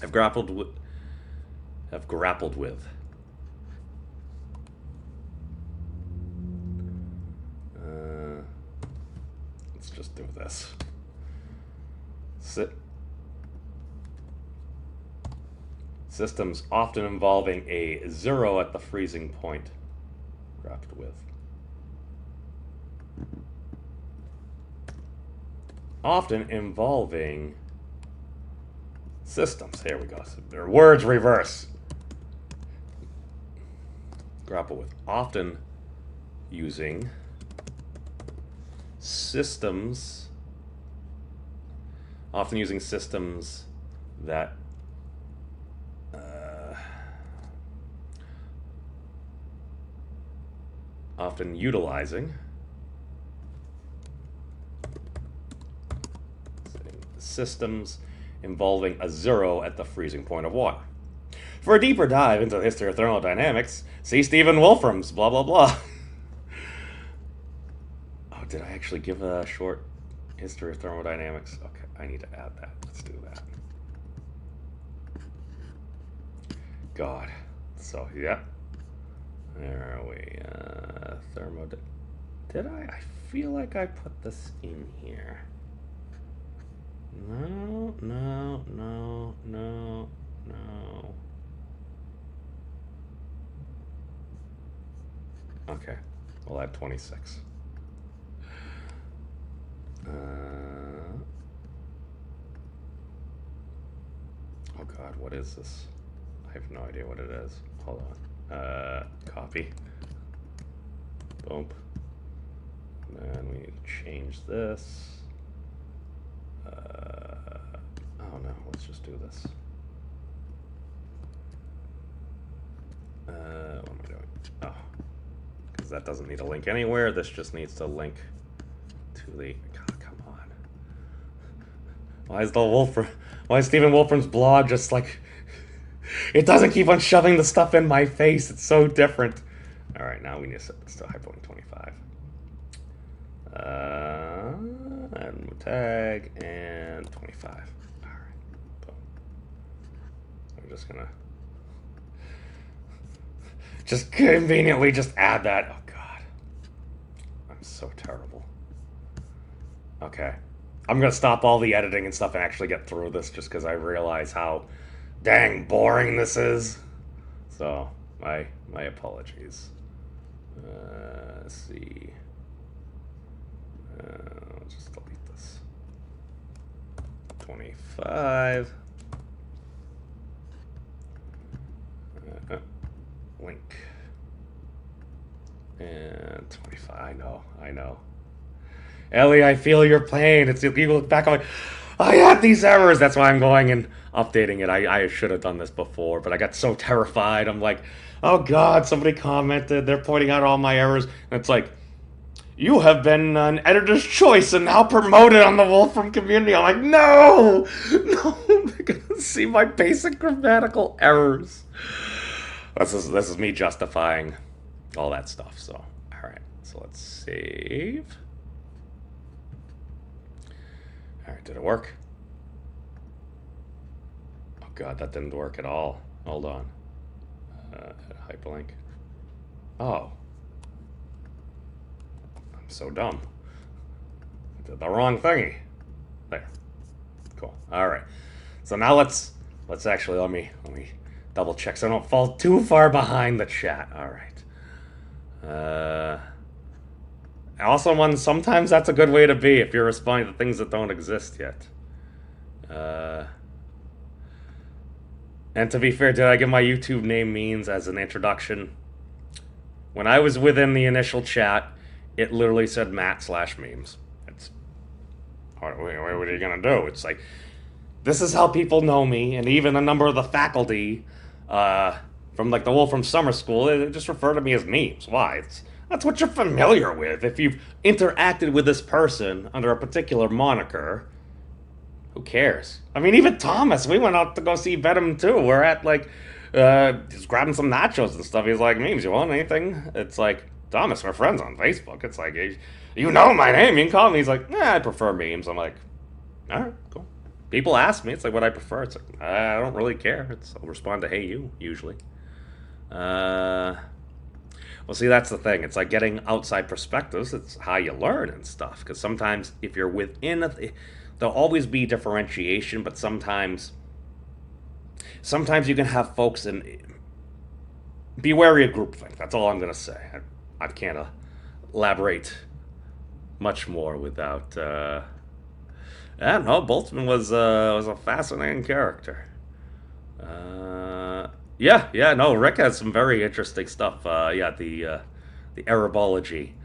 Have grappled with. Let's just do this. Systems often involving a zero at the freezing point. Graphed with. Often involving systems. Here we go. Their words reverse. Grapple with. Often using systems. Often using systems that often utilizing systems involving a zero at the freezing point of water. For a deeper dive into the history of thermodynamics, see Stephen Wolfram's blah blah blah. Oh, did I actually give a short history of thermodynamics? Okay, I need to add that. Let's do that. God. So, yeah. There are we. Did I? I feel like I put this in here. No. Okay, we'll add 26. Oh God, what is this? I have no idea what it is. Hold on. Copy. Boom. And then we need to change this. Oh no, let's just do this. What am I doing? Oh, because that doesn't need a link anywhere. This just needs to link to the. God, come on. Why is why is Stephen Wolfram's blog just like? It doesn't keep on shoving the stuff in my face. It's so different. All right, now we need to set this to hyperlink 25. And tag and 25. All right, boom. I'm just gonna just conveniently just add that. Oh God, I'm so terrible. Okay, I'm gonna stop all the editing and stuff and actually get through this just because I realize how dang boring this is. So my apologies. Let's see. I'll just delete this. 25. Link. And 25. I know. Ellie, I feel your pain. You look back on, I had these errors. That's why I'm going and updating it. I should have done this before, but I got so terrified. I'm like, oh God, somebody commented. They're pointing out all my errors. And it's like, you have been an editor's choice and now promoted on the Wolfram community. I'm like, no, they're gonna see my basic grammatical errors. This is me justifying all that stuff. So, all right, so let's save. All right, did it work? Oh God, that didn't work at all. Hold on. Hyperlink. Oh. So dumb. I did the wrong thingy. There. Cool. All right. So now let's actually let me double check so I don't fall too far behind the chat. All right. Also, sometimes that's a good way to be if you're responding to things that don't exist yet. And to be fair, did I give my YouTube name means as an introduction? When I was within the initial chat, it literally said Matt/memes. It's what are you gonna do? It's like, this is how people know me, and even a number of the faculty from like the Wolfram Summer School, they just refer to me as memes. Why? That's what you're familiar with. If you've interacted with this person under a particular moniker, who cares? I mean, even Thomas, we went out to go see Venom 2. We're at like just grabbing some nachos and stuff. He's like, memes, you want anything? It's like, Thomas, we're friends on Facebook. It's like, you know my name, you can call me. He's like, I prefer memes. I'm like, all right, cool. People ask me, it's like what I prefer. It's like, I don't really care. I'll respond to hey you, usually. Well, Well, see, that's the thing. It's like getting outside perspectives. It's how you learn and stuff. Because sometimes if you're within there'll always be differentiation, but sometimes you can have folks and be wary of groupthink. That's all I'm gonna say. I can't elaborate much more without. Yeah, no, Boltzmann was a fascinating character. Yeah, no, Rick has some very interesting stuff. Yeah, the Arabology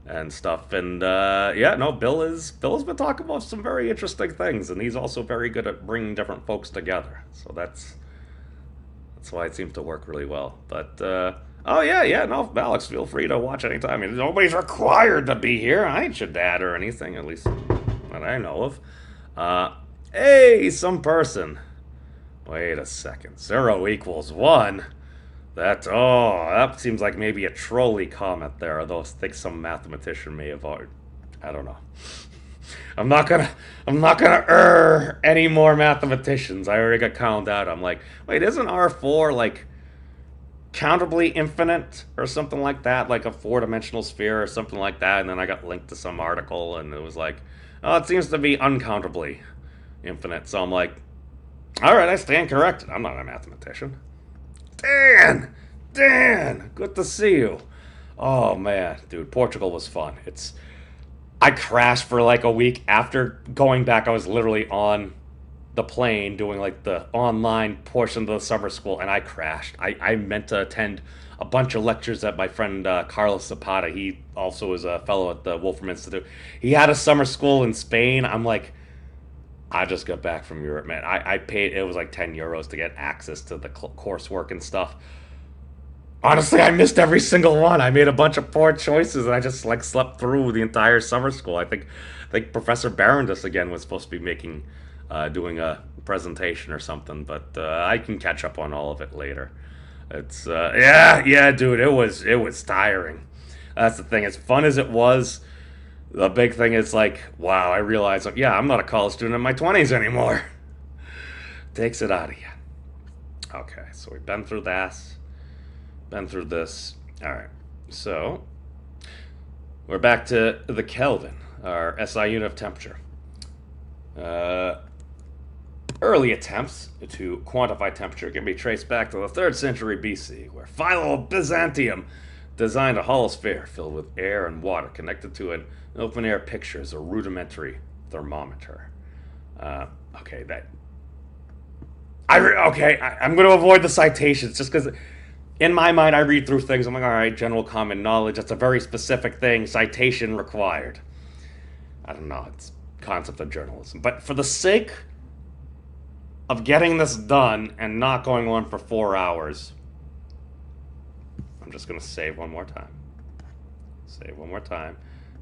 and stuff, and yeah, no, Bill's been talking about some very interesting things, and he's also very good at bringing different folks together. So that's why it seems to work really well. But oh yeah, no, Alex, feel free to watch anytime. I mean, nobody's required to be here. I ain't your dad or anything, at least that I know of. Hey, some person. Wait a second. 0 equals 1? That seems like maybe a trolley comment there, although I think some mathematician may have already, I don't know. I'm not gonna any more mathematicians. I already got counted out. I'm like, wait, isn't R4 like countably infinite or something like that? Like a 4-dimensional sphere or something like that, and then I got linked to some article and it was like, oh, it seems to be uncountably infinite. So I'm like, all right, I stand corrected. I'm not a mathematician. Dan, good to see you. Oh man, dude, Portugal was fun. I crashed for like a week after going back. I was literally on the plane doing like the online portion of the summer school, and I crashed. I meant to attend a bunch of lectures at my friend Carlos Zapata. He also is a fellow at the Wolfram Institute. He had a summer school in Spain. I'm like, I just got back from Europe, man. I paid, it was like €10 to get access to the coursework and stuff. Honestly, I missed every single one. I made a bunch of poor choices, and I just like slept through the entire summer school. I think Professor Barondus again was supposed to be doing a presentation or something, but I can catch up on all of it later. It's yeah, dude, it was tiring. That's the thing. As fun as it was, the big thing is like, wow, I realized, yeah, I'm not a college student in my 20s anymore. Takes it out of you. Okay, so we've been through that. Been through this. All right, so we're back to the Kelvin, our SI unit of temperature. Early attempts to quantify temperature can be traced back to the 3rd century BC, where Philo of Byzantium designed a hollow sphere filled with air and water connected to an open-air picture as a rudimentary thermometer. Okay, I'm going to avoid the citations just because in my mind I read through things. I'm like, all right, general common knowledge. That's a very specific thing. Citation required. I don't know. It's concept of journalism. But for the sake of getting this done and not going on for 4 hours, I'm just going to save one more time.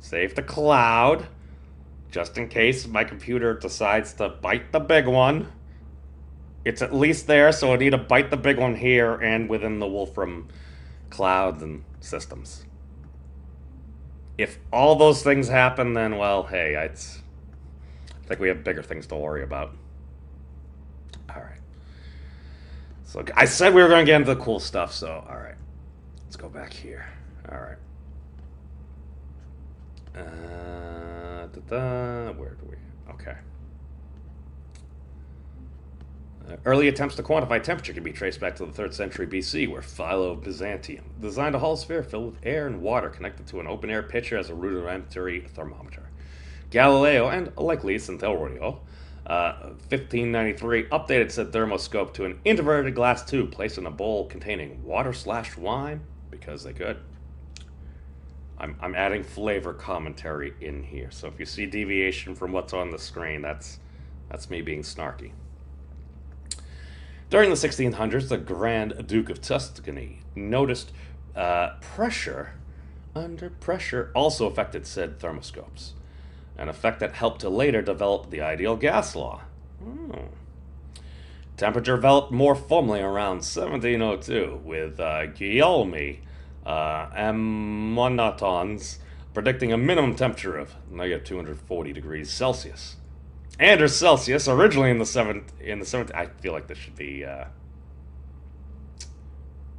Save the cloud, just in case my computer decides to bite the big one. It's at least there, so I need to bite the big one here and within the Wolfram clouds and systems. If all those things happen, then, well, hey, I think we have bigger things to worry about. All right. So I said we were going to get into the cool stuff, so all right. Let's go back here. All right. Where do we? Okay. Early attempts to quantify temperature can be traced back to the 3rd century BC, where Philo of Byzantium designed a hollow sphere filled with air and water connected to an open-air pitcher as a rudimentary thermometer. Galileo and likely Centaurio, 1593, updated said thermoscope to an inverted glass tube placed in a bowl containing water/wine because they could. I'm adding flavor commentary in here, so if you see deviation from what's on the screen, that's me being snarky. During the 1600s, the Grand Duke of Tuscany noticed pressure under pressure also affected said thermoscopes, an effect that helped to later develop the ideal gas law. Temperature developed more formally around 1702 with Guillaume Monotons predicting a minimum temperature of -240 degrees Celsius. Anders Celsius, originally in the 7th, I feel like this should be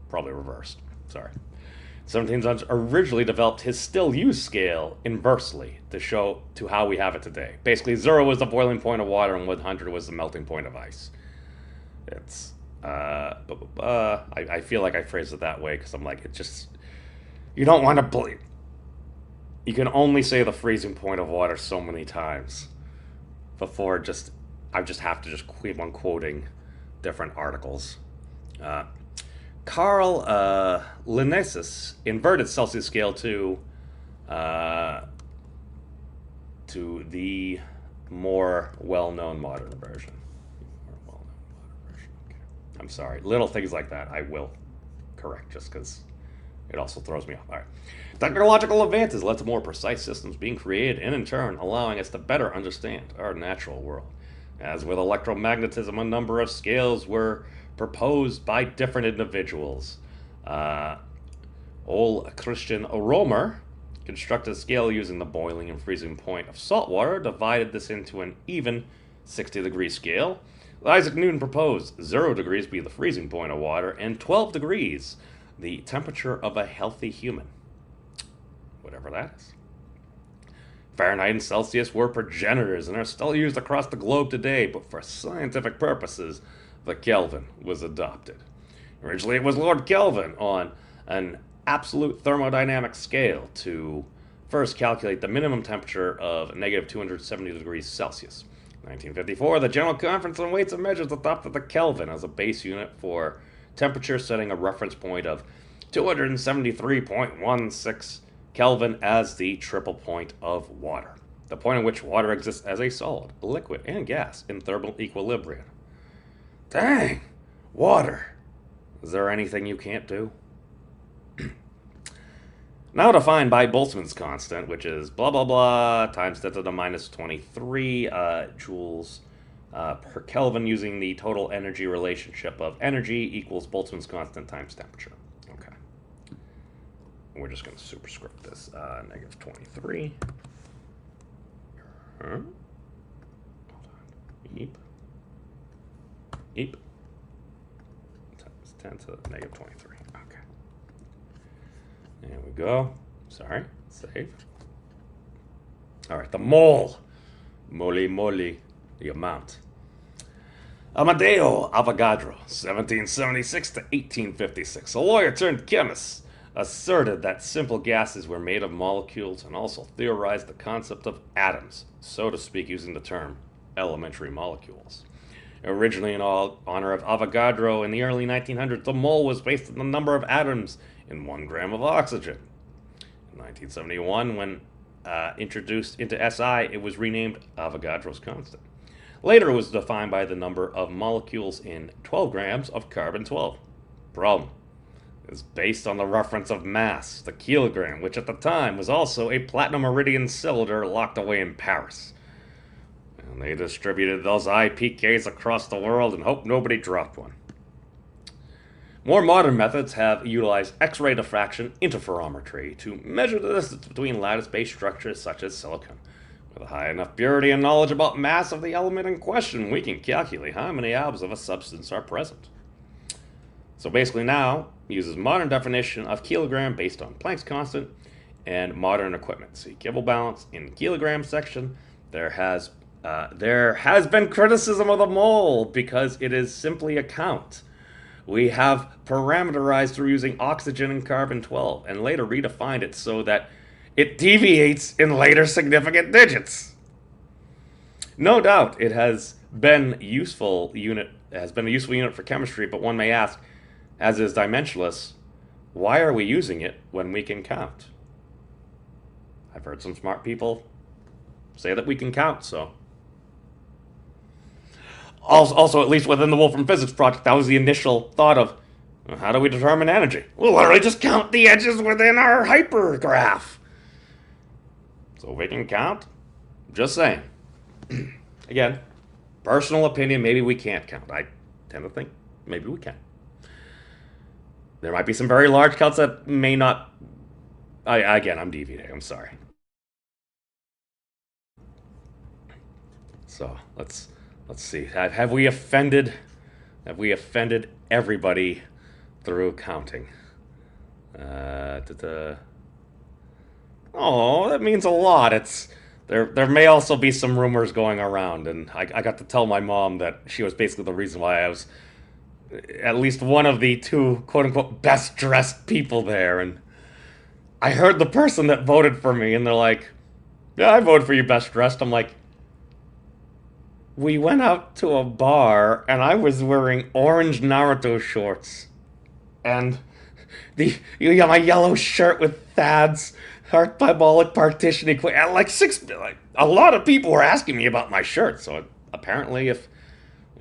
probably reversed. Sorry. 1700s originally developed his still used scale inversely to show to how we have it today. Basically, 0 was the boiling point of water and 100 was the melting point of ice. It's I feel like I phrased it that way because I'm like, it just, you don't want to believe. You can only say the freezing point of water so many times before I just have to just keep on quoting different articles. Carl Linnaeus inverted Celsius scale to the more well-known modern version. Okay. I'm sorry. Little things like that I will correct just because it also throws me off. All right. Technological advances led to more precise systems being created and in turn allowing us to better understand our natural world. As with electromagnetism, a number of scales were proposed by different individuals. Old Christian Romer constructed a scale using the boiling and freezing point of salt water, divided this into an even 60-degree scale. Isaac Newton proposed 0 degrees be the freezing point of water and 12 degrees the temperature of a healthy human. Whatever that is. Fahrenheit and Celsius were progenitors and are still used across the globe today, but for scientific purposes, the Kelvin was adopted. Originally, it was Lord Kelvin on an absolute thermodynamic scale to first calculate the minimum temperature of negative 270 degrees Celsius. In 1954, the General Conference on Weights and Measures adopted the Kelvin as a base unit for temperature, setting a reference point of 273.16 Kelvin as the triple point of water, the point at which water exists as a solid, liquid, and gas in thermal equilibrium. Dang! Water! Is there anything you can't do? Now defined by Boltzmann's constant, which is blah blah blah times 10 to the minus 23 joules per Kelvin, using the total energy relationship of energy equals Boltzmann's constant times temperature. Okay. We're just going to superscript this. Negative 23. Hold on. Eep. Times 10 to the negative 23. Okay. There we go. Sorry. Save. All right. The mole. Mole. The amount. Amadeo Avogadro, 1776 to 1856, a lawyer turned chemist, asserted that simple gases were made of molecules and also theorized the concept of atoms, so to speak, using the term elementary molecules. Originally in honor of Avogadro in the early 1900s, the mole was based on the number of atoms in 1 gram of oxygen. In 1971, when introduced into SI, it was renamed Avogadro's constant. Later, it was defined by the number of molecules in 12 grams of carbon-12. Problem is based on the reference of mass, the kilogram, which at the time was also a platinum iridium cylinder locked away in Paris. And they distributed those IPKs across the world and hoped nobody dropped one. More modern methods have utilized X-ray diffraction interferometry to measure the distance between lattice-based structures such as silicon. With a high enough purity and knowledge about mass of the element in question, we can calculate how many atoms of a substance are present. So basically now, uses modern definition of kilogram based on Planck's constant and modern equipment. See Kibble balance in kilogram section. There has been criticism of the mole because it is simply a count. We have parameterized through using oxygen and carbon-12 and later redefined it so that it deviates in later significant digits. No doubt it has been a useful unit for chemistry, but one may ask, as is dimensionless, why are we using it when we can count? I've heard some smart people say that we can count, so. Also, at least within the Wolfram Physics project, that was the initial thought of, how do we determine energy? We'll literally just count the edges within our hypergraph. So we can count? Just saying. Again, personal opinion, maybe we can't count. I tend to think maybe we can. There might be some very large counts that may not. Again, I'm deviating. I'm sorry. So let's see. Have we offended everybody through counting? Oh, that means a lot. There may also be some rumors going around, and I got to tell my mom that she was basically the reason why I was at least one of the two quote unquote best dressed people there. And I heard the person that voted for me, and they're like, "Yeah, I voted for you best dressed." I'm like, we went out to a bar, and I was wearing orange Naruto shorts, and you got my yellow shirt with Thad's parabolic partition equation. Like a lot of people were asking me about my shirt. So apparently, if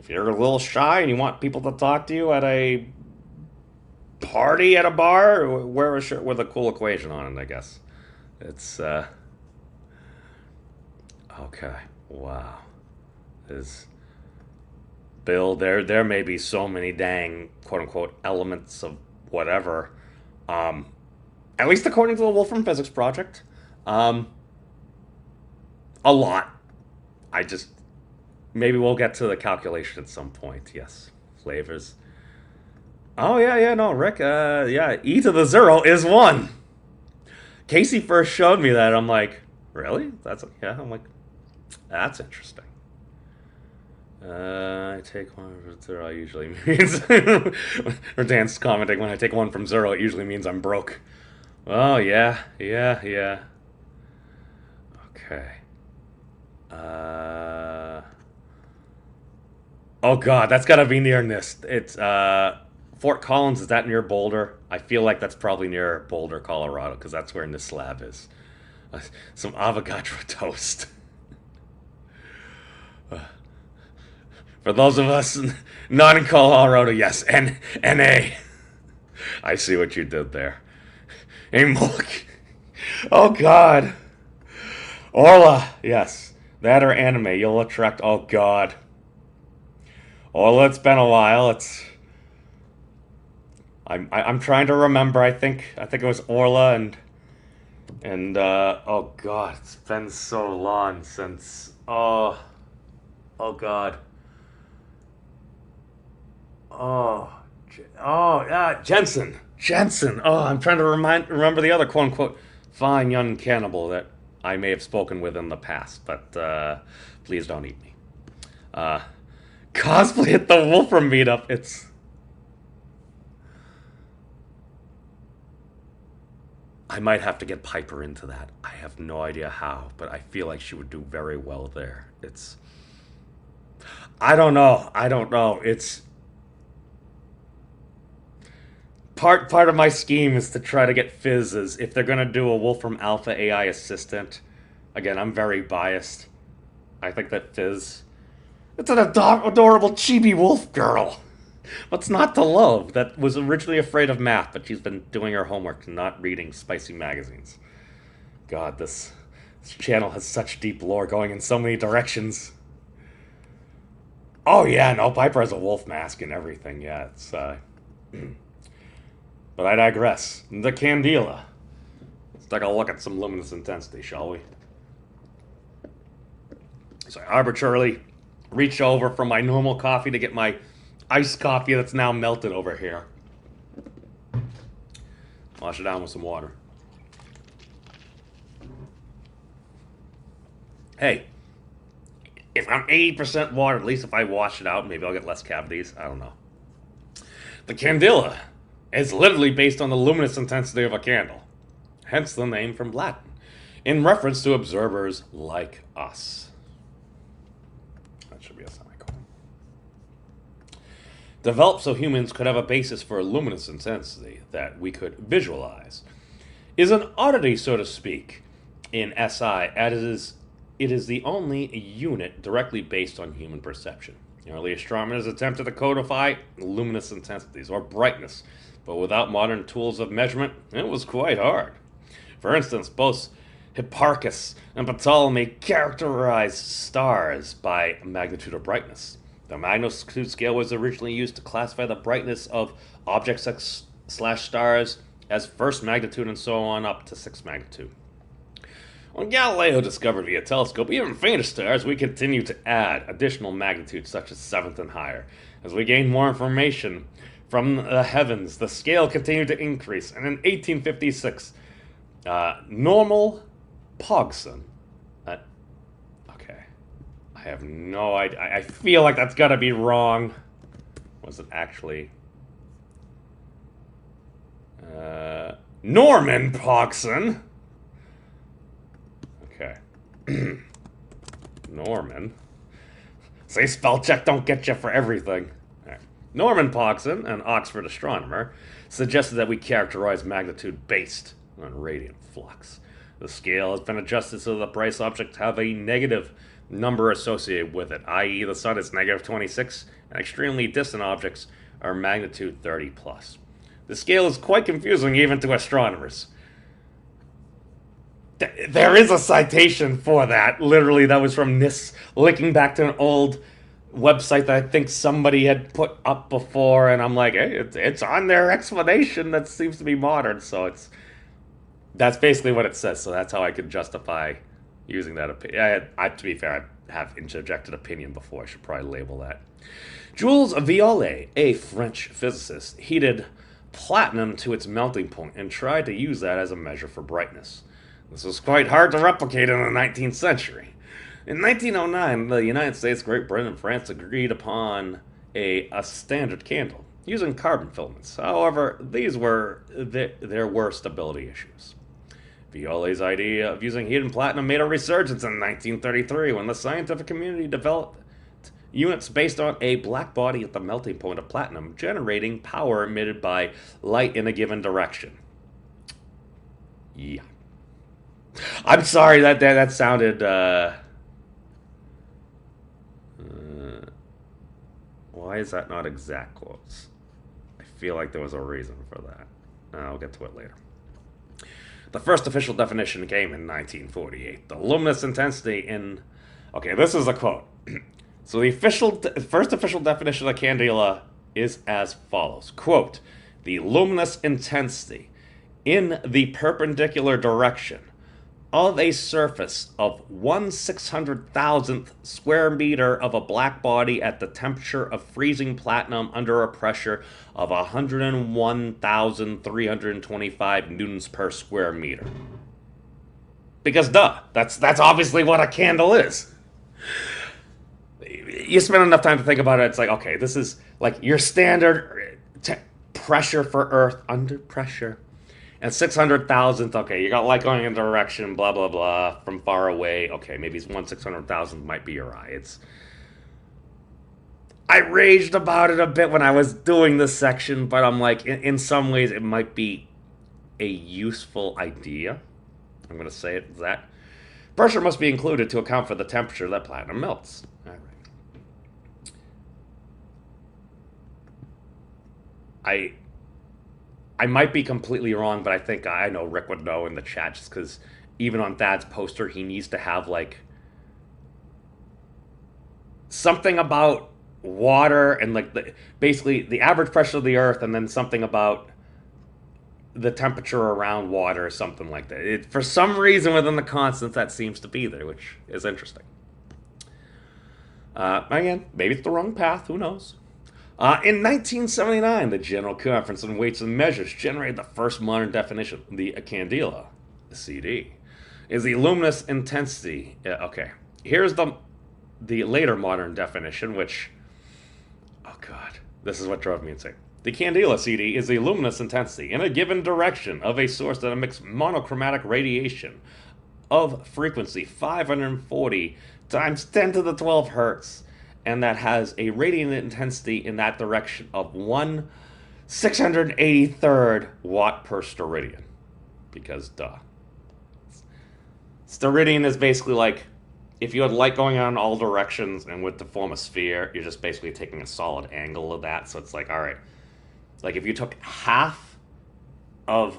you're a little shy and you want people to talk to you at a party at a bar, wear a shirt with a cool equation on it. I guess it's okay. Wow, is Bill? There may be so many dang quote unquote elements of whatever. At least according to the Wolfram Physics Project. A lot. I just maybe we'll get to the calculation at some point. Yes, flavors. Oh yeah, no, Rick. Yeah, e to the 0 is 1. Casey first showed me that. I'm like, really? Yeah. I'm like, that's interesting. I take 1 from 0 usually means. Or Dan's commenting, when I take 1 from 0, it usually means I'm broke. Oh yeah. Okay. Oh god, that's gotta be near NIST. It's Fort Collins. Is that near Boulder? I feel like that's probably near Boulder, Colorado, because that's where NIST lab is. Some Avogadro toast. For those of us not in Colorado, yes, NA. I see what you did there. Hey, Mulk. Oh, God. Orla, yes. That or anime, you'll attract. Oh, God. Orla, it's been a while. I'm trying to remember. I think it was Orla and oh, God, it's been so long since. Oh, God. Yeah, Jensen. Oh, I'm trying to remember the other quote unquote fine young cannibal that I may have spoken with in the past, but please don't eat me. Cosplay at the Wolfram meetup. I might have to get Piper into that. I have no idea how, but I feel like she would do very well there. I don't know. It's part of my scheme is to try to get Fizz if they're gonna do a Wolfram Alpha AI assistant. Again, I'm very biased. I think that Fizz, it's an adorable chibi wolf girl. What's not to love? That was originally afraid of math, but she's been doing her homework and not reading spicy magazines. God, this channel has such deep lore going in so many directions. Oh yeah, no, Piper has a wolf mask and everything. Yeah, it's But I digress. The Candela. Let's take a look at some luminous intensity, shall we? So I arbitrarily reach over from my normal coffee to get my iced coffee that's now melted over here. Wash it down with some water. Hey, if I'm 80% water, at least if I wash it out, maybe I'll get less cavities. I don't know. The Candela is literally based on the luminous intensity of a candle, hence the name from Latin, in reference to observers like us. That should be a semicolon. Developed so humans could have a basis for a luminous intensity that we could visualize, is an oddity, so to speak, in SI, as it is the only unit directly based on human perception. Early astronomers attempted to codify luminous intensities, or brightness, but without modern tools of measurement, it was quite hard. For instance, both Hipparchus and Ptolemy characterized stars by magnitude of brightness. The magnitude scale was originally used to classify the brightness of objects / stars as first magnitude and so on up to sixth magnitude. When Galileo discovered via telescope even fainter stars, we continued to add additional magnitudes such as seventh and higher. As we gained more information from the heavens. The scale continued to increase, and in 1856, normal Pogson. Okay, I have no idea. I feel like that's gotta be wrong. Was it actually Norman Pogson? Okay. Norman. Say spell check don't get you for everything. All right. Norman Pogson, an Oxford astronomer, suggested that we characterize magnitude based on radiant flux. The scale has been adjusted so that the bright objects have a negative number associated with it, i.e. the sun is negative 26, and extremely distant objects are magnitude 30 plus. The scale is quite confusing even to astronomers. There is a citation for that. Literally, that was from NIST, linking back to an old website that I think somebody had put up before, and I'm like, hey, it's on their explanation that seems to be modern, so that's basically what it says, so that's how I could justify using that opinion. To be fair, I have interjected opinion before. I should probably label that. Jules Violet, a French physicist, heated platinum to its melting point and tried to use that as a measure for brightness. This was quite hard to replicate in the 19th century. In 1909, the United States, Great Britain, and France agreed upon a standard candle using carbon filaments. However, there were stability issues. Violet's idea of using heated platinum made a resurgence in 1933 when the scientific community developed units based on a black body at the melting point of platinum, generating power emitted by light in a given direction. Yeah. I'm sorry that sounded why is that not exact quotes? I feel like there was a reason for that. I'll get to it later. The first official definition came in 1948. The luminous intensity in... Okay, this is a quote. So the first official definition of candela is as follows. Quote, the luminous intensity in the perpendicular direction of a surface of 1/600,000th square meter of a black body at the temperature of freezing platinum under a pressure of 101,325 newtons per square meter. Because that's obviously what a candle is. You spend enough time to think about it, it's like, okay, this is like your standard pressure for Earth under pressure. And 600,000th, okay, you got light going in a direction, blah, blah, blah, from far away. Okay, maybe it's 1/600,000th might be your eye. I raged about it a bit when I was doing this section, but I'm like, in some ways, it might be a useful idea. I'm going to say it that. Pressure must be included to account for the temperature that platinum melts. All right. I might be completely wrong, but I think I know Rick would know in the chat, just because even on Thad's poster, he needs to have, like, something about water and, like, basically the average pressure of the Earth, and then something about the temperature around water or something like that. For some reason within the constants, that seems to be there, which is interesting. Again, maybe it's the wrong path, who knows? In 1979, the General Conference on Weights and Measures generated the first modern definition. The candela, CD, is the luminous intensity. Okay, here's the later modern definition, which, oh god, this is what drove me insane. The candela, CD, is the luminous intensity in a given direction of a source that emits monochromatic radiation of frequency 540 times 10 to the 12 hertz. And that has a radiant intensity in that direction of 1/683rd watt per steradian. Because, duh. Steradian is basically like, if you had light going on in all directions and to form a sphere, you're just basically taking a solid angle of that. So it's like, all right. Like, if you took half of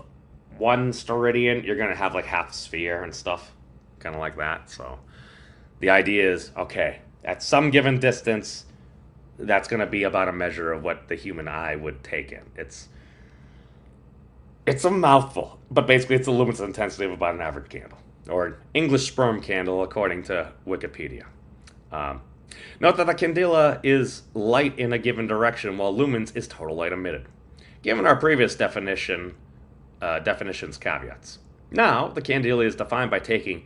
one steradian, you're going to have, like, half a sphere and stuff. Kind of like that. So the idea is, okay, at some given distance, that's going to be about a measure of what the human eye would take in. It's a mouthful, but basically it's the luminous intensity of about an average candle, or an English sperm candle, according to Wikipedia. Note that the candela is light in a given direction, while lumens is total light emitted. Given our previous definition's caveats. Now, the candela is defined by taking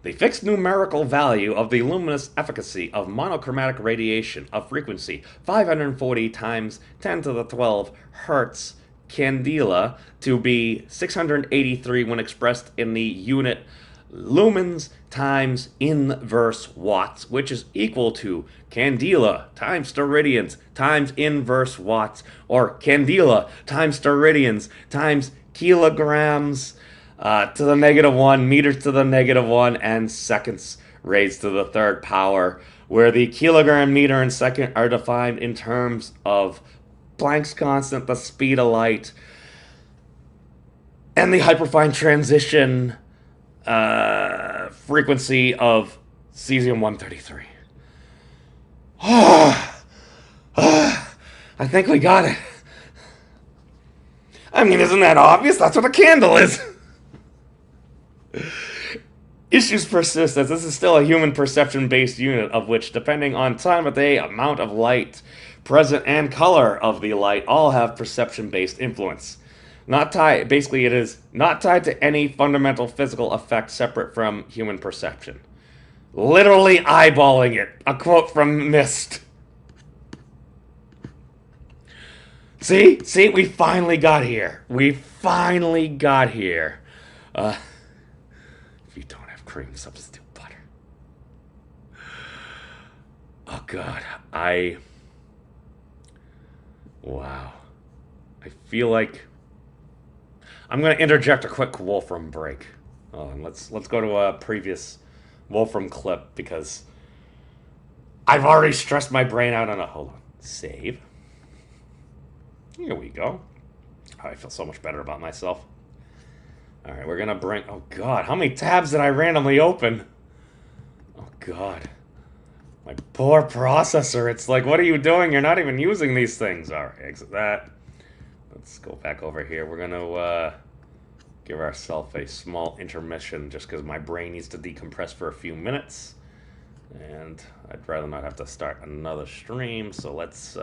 the fixed numerical value of the luminous efficacy of monochromatic radiation of frequency 540 times 10 to the 12 hertz candela to be 683 when expressed in the unit lumens times inverse watts, which is equal to candela times steradians times inverse watts, or candela times steradians times kilograms to the -1, meters to the -1, and seconds raised to the third power, where the kilogram, meter, and second are defined in terms of Planck's constant, the speed of light, and the hyperfine transition frequency of cesium-133. I think we got it. I mean, isn't that obvious? That's what a candle is. Issues persist, as this is still a human perception-based unit, of which, depending on time of day, amount of light present, and color of the light, all have perception-based influence. Not tied. Basically, it is not tied to any fundamental physical effect separate from human perception. Literally eyeballing it. A quote from Mist. See, we finally got here. We finally got here. If you don't have cream, substitute butter. Oh God, wow. I feel like I'm going to interject a quick Wolfram break. And let's go to a previous Wolfram clip, because I've already stressed my brain out on a... Hold on. Save. Here we go. Oh, I feel so much better about myself. Alright, we're going to bring... Oh, God. How many tabs did I randomly open? Oh, God. My poor processor. It's like, what are you doing? You're not even using these things. Alright, exit that. Let's go back over here. We're going to give ourselves a small intermission just because my brain needs to decompress for a few minutes. And I'd rather not have to start another stream. So let's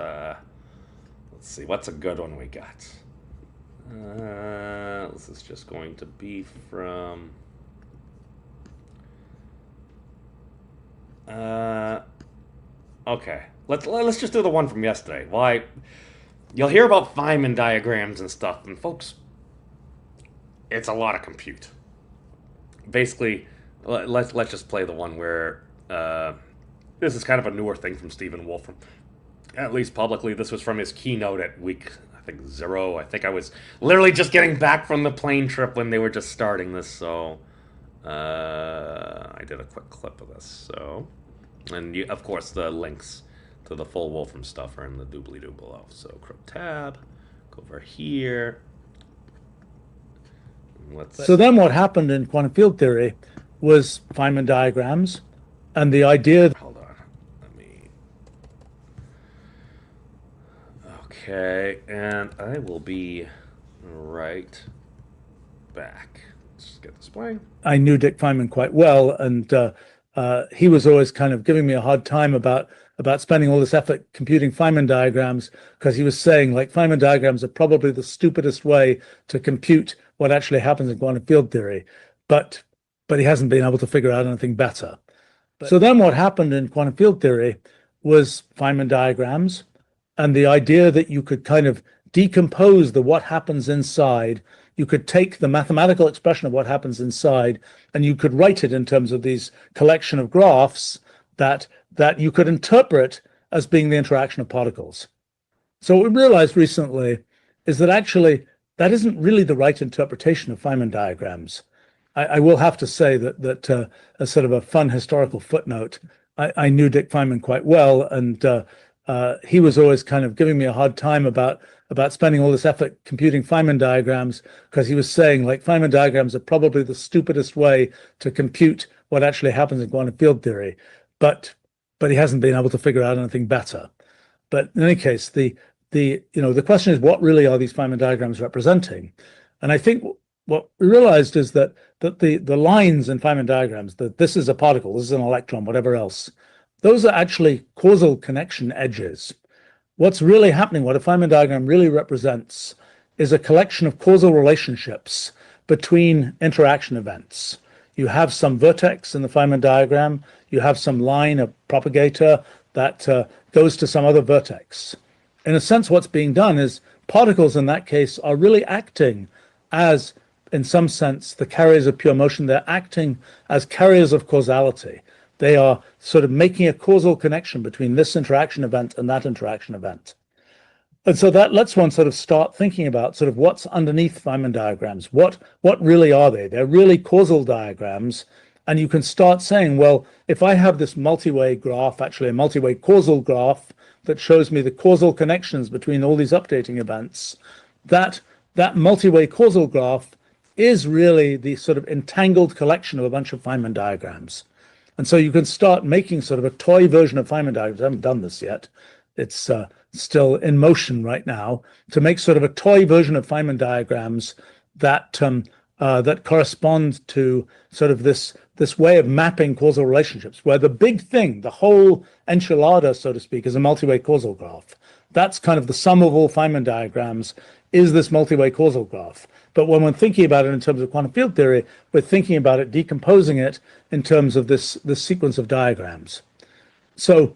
see. What's a good one we got? This is just going to be from... okay. Let's just do the one from yesterday. Why? You'll hear about Feynman diagrams and stuff, and folks, it's a lot of compute. Basically, let's just play the one where this is kind of a newer thing from Stephen Wolfram, at least publicly. This was from his keynote at week, I think, 0. I think I was literally just getting back from the plane trip when they were just starting this, so I did a quick clip of this. So, and of course, the links to the full Wolfram stuff are in the doobly-doo below. So, Crypt tab, go over here. So then what happened in quantum field theory was Feynman diagrams and the idea... Hold on. Let me... Okay, and I will be right back. Let's just get this playing. I knew Dick Feynman quite well, and he was always kind of giving me a hard time about spending all this effort computing Feynman diagrams, because he was saying, like, Feynman diagrams are probably the stupidest way to compute what actually happens in quantum field theory, but he hasn't been able to figure out anything better. So then what happened in quantum field theory was Feynman diagrams and the idea that you could kind of decompose the what happens inside. You could take the mathematical expression of what happens inside and you could write it in terms of these collection of graphs that you could interpret as being the interaction of particles. So what we realized recently is that actually that isn't really the right interpretation of Feynman diagrams. I will have to say that as sort of a fun historical footnote, I knew Dick Feynman quite well, and he was always kind of giving me a hard time about spending all this effort computing Feynman diagrams, because he was saying, like, Feynman diagrams are probably the stupidest way to compute what actually happens in quantum field theory, but he hasn't been able to figure out anything better. But in any case, the question is, what really are these Feynman diagrams representing? And I think what we realized is that the lines in Feynman diagrams, that this is a particle, this is an electron, whatever else, those are actually causal connection edges. What's really happening, what a Feynman diagram really represents, is a collection of causal relationships between interaction events. You have some vertex in the Feynman diagram, you have some line, a propagator that goes to some other vertex. In a sense, what's being done is particles in that case are really acting as, in some sense, the carriers of pure motion. They're acting as carriers of causality. They are sort of making a causal connection between this interaction event and that interaction event. And so that lets one sort of start thinking about sort of what's underneath Feynman diagrams. What really are they? They're really causal diagrams. And you can start saying, well, if I have this multi-way graph, actually a multi-way causal graph that shows me the causal connections between all these updating events, that multi-way causal graph is really the sort of entangled collection of a bunch of Feynman diagrams. And so you can start making sort of a toy version of Feynman diagrams. I haven't done this yet. It's still in motion right now, to make sort of a toy version of Feynman diagrams that that correspond to sort of this way of mapping causal relationships, where the big thing, the whole enchilada, so to speak, is a multi-way causal graph. That's kind of the sum of all Feynman diagrams, is this multi-way causal graph. But when we're thinking about it in terms of quantum field theory, we're thinking about it, decomposing it in terms of this sequence of diagrams. So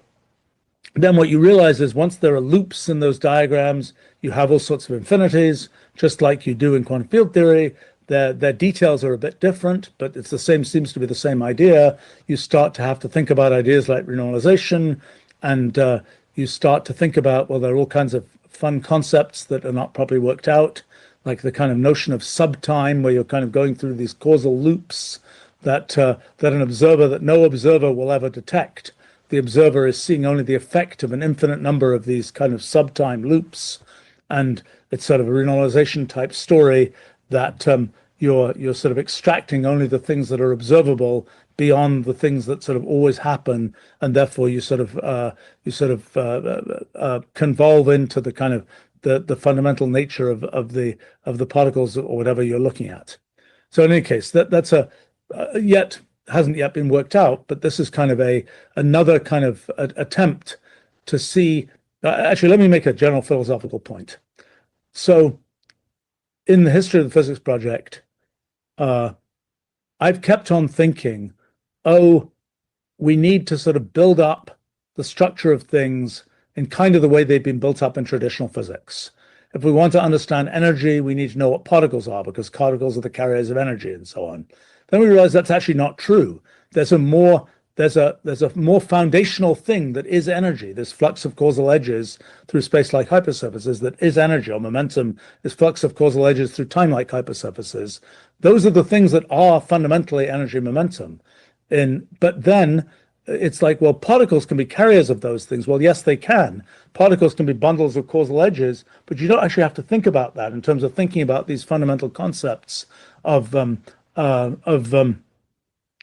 then what you realize is once there are loops in those diagrams, you have all sorts of infinities, just like you do in quantum field theory. Their details are a bit different, but it's the same, seems to be the same idea. You start to have to think about ideas like renormalization, and you start to think about, well, there are all kinds of fun concepts that are not properly worked out, like the kind of notion of subtime, where you're kind of going through these causal loops that an observer, that no observer will ever detect. The observer is seeing only the effect of an infinite number of these kind of subtime loops, and it's sort of a renormalization type story that you're sort of extracting only the things that are observable beyond the things that sort of always happen, and therefore you sort of convolve into the kind of the fundamental nature of the particles or whatever you're looking at. So in any case, that's hasn't yet been worked out, but this is kind of another kind of attempt to see. Actually, let me make a general philosophical point. So in the history of the physics project, I've kept on thinking, oh, we need to sort of build up the structure of things in kind of the way they've been built up in traditional physics. If we want to understand energy, we need to know what particles are, because particles are the carriers of energy and so on. Then we realize that's actually not true. There's a more foundational thing that is energy. This flux of causal edges through space-like hypersurfaces that is energy, or momentum is flux of causal edges through time-like hypersurfaces. Those are the things that are fundamentally energy momentum. But then it's like, well, particles can be carriers of those things. Well, yes, they can. Particles can be bundles of causal edges, but you don't actually have to think about that in terms of thinking about these fundamental concepts of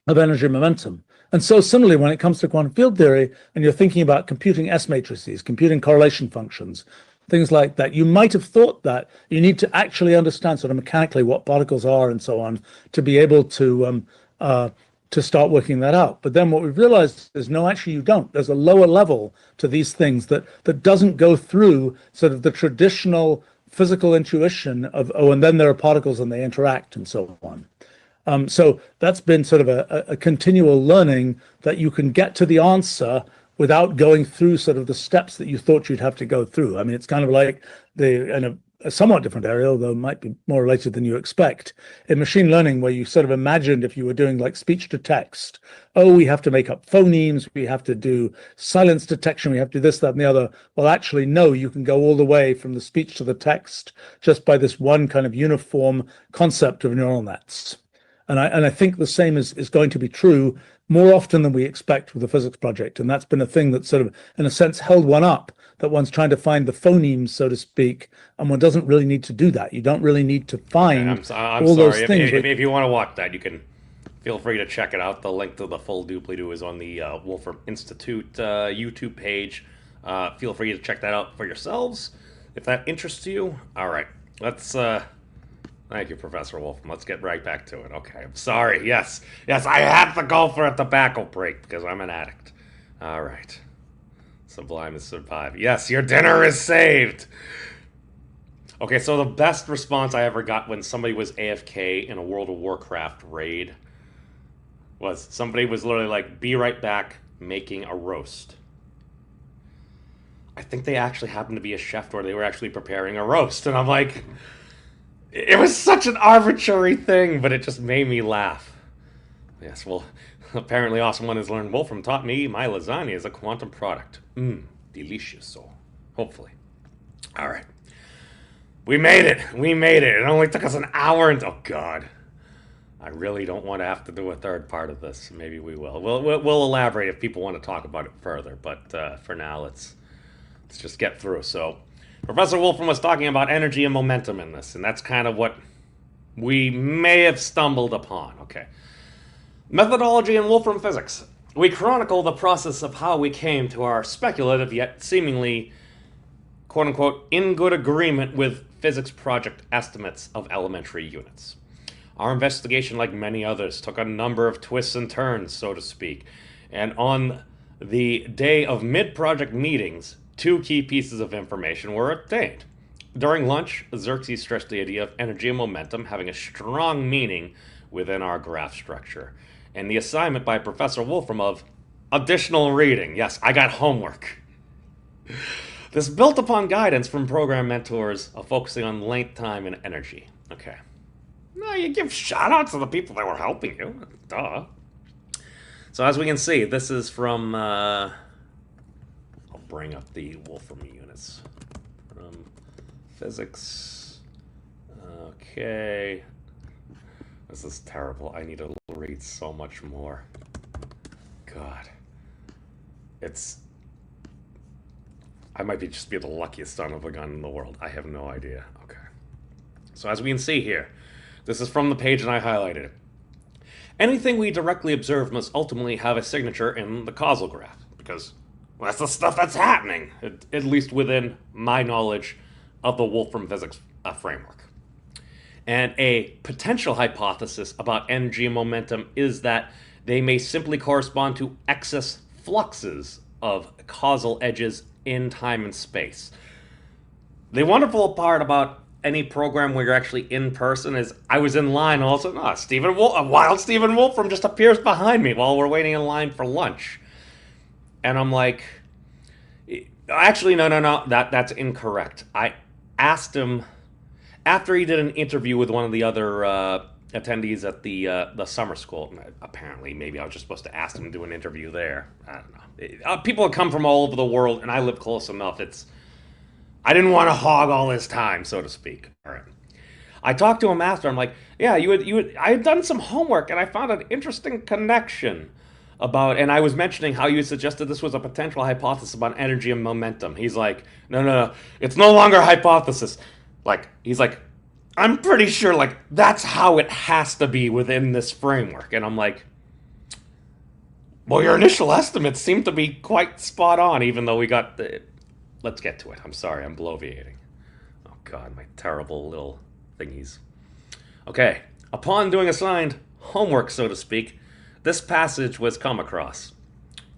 energy momentum. And so similarly, when it comes to quantum field theory, and you're thinking about computing S matrices, computing correlation functions, things like that, you might have thought that you need to actually understand sort of mechanically what particles are and so on to be able to start working that out. But then what we've realized is, no, actually you don't. There's a lower level to these things that doesn't go through sort of the traditional physical intuition of, oh, and then there are particles and they interact and so on. So that's been sort of a continual learning that you can get to the answer without going through sort of the steps that you thought you'd have to go through. I mean, it's kind of like in a somewhat different area, although it might be more related than you expect, in machine learning, where you sort of imagined if you were doing like speech to text, oh, we have to make up phonemes, we have to do silence detection, we have to do this, that, and the other. Well, actually, no, you can go all the way from the speech to the text just by this one kind of uniform concept of neural nets. And I think the same is going to be true more often than we expect with the physics project. And that's been a thing that sort of, in a sense, held one up, that one's trying to find the phonemes, so to speak, and one doesn't really need to do that. You don't really need to find I'm all sorry. those things. If you want to watch that, you can feel free to check it out. The link to the full doobly-doo is on the Wolfram Institute YouTube page. Feel free to check that out for yourselves if that interests you. All right, let's... Thank you, Professor Wolfram. Let's get right back to it. Okay, I'm sorry. Yes, I had to go for a tobacco break because I'm an addict. All right. Sublime is survived. Yes, your dinner is saved. Okay, so the best response I ever got when somebody was AFK in a World of Warcraft raid was somebody was literally like, "Be right back, making a roast." I think they actually happened to be a chef, or they were actually preparing a roast, and I'm like, it was such an arbitrary thing, but it just made me laugh. Yes, well, apparently Awesome One has learned Wolfram taught me my lasagna is a quantum product. Delicious, so hopefully. All right. We made it. We made it. It only took us an hour and, oh God. I really don't want to have to do a third part of this. Maybe we will. We'll elaborate if people want to talk about it further, but for now, let's just get through. So, Professor Wolfram was talking about energy and momentum in this, and that's kind of what we may have stumbled upon. Okay. Methodology in Wolfram physics. We chronicle the process of how we came to our speculative yet seemingly, quote unquote, in good agreement with physics project estimates of elementary units. Our investigation, like many others, took a number of twists and turns, so to speak, and on the day of mid-project meetings, two key pieces of information were obtained. During lunch, Xerxes stressed the idea of energy and momentum having a strong meaning within our graph structure, and the assignment by Professor Wolfram of additional reading. Yes, I got homework. This built upon guidance from program mentors of focusing on length, time, and energy. Okay. No, you give shout-outs to the people that were helping you. Duh. So as we can see, this is from... I'll bring up the Wolfram units. From physics. Okay. This is terrible. I need to read so much more. God. It's... I might just be the luckiest son of a gun in the world. I have no idea. Okay. So as we can see here, this is from the page and I highlighted it. Anything we directly observe must ultimately have a signature in the causal graph, because well, that's the stuff that's happening, at least within my knowledge of the Wolfram physics framework. And a potential hypothesis about energy and momentum is that they may simply correspond to excess fluxes of causal edges in time and space. The wonderful part about any program where you're actually in person is I was in line and all of a sudden, wild Stephen Wolfram just appears behind me while we're waiting in line for lunch. And I'm like, actually, no, that's incorrect. I asked him, after he did an interview with one of the other attendees at the summer school, apparently, maybe I was just supposed to ask him to do an interview there. I don't know. People come from all over the world, and I live close enough. I didn't want to hog all his time, so to speak. All right. I talked to him after. I'm like, yeah, I had done some homework, and I found an interesting connection about, and I was mentioning how you suggested this was a potential hypothesis about energy and momentum. He's like, no, it's no longer a hypothesis. He's like, I'm pretty sure, that's how it has to be within this framework. And I'm like, well, your initial estimates seem to be quite spot on, even though we got the... Let's get to it. I'm sorry, I'm bloviating. Oh God, my terrible little thingies. Okay, upon doing assigned homework, so to speak, this passage was come across.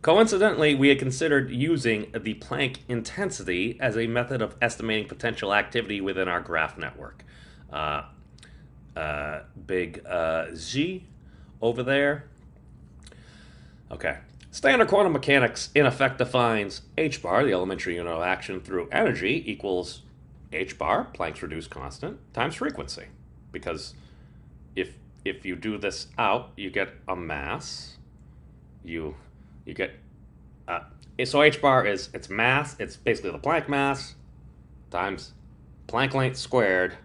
Coincidentally, we had considered using the Planck intensity as a method of estimating potential activity within our graph network. Big Z over there. Okay. Standard quantum mechanics, in effect, defines h bar, the elementary unit of action through energy, equals h bar, Planck's reduced constant, times frequency. Because if you do this out, you get a mass. You get... so h bar is its mass. It's basically the Planck mass times Planck length squared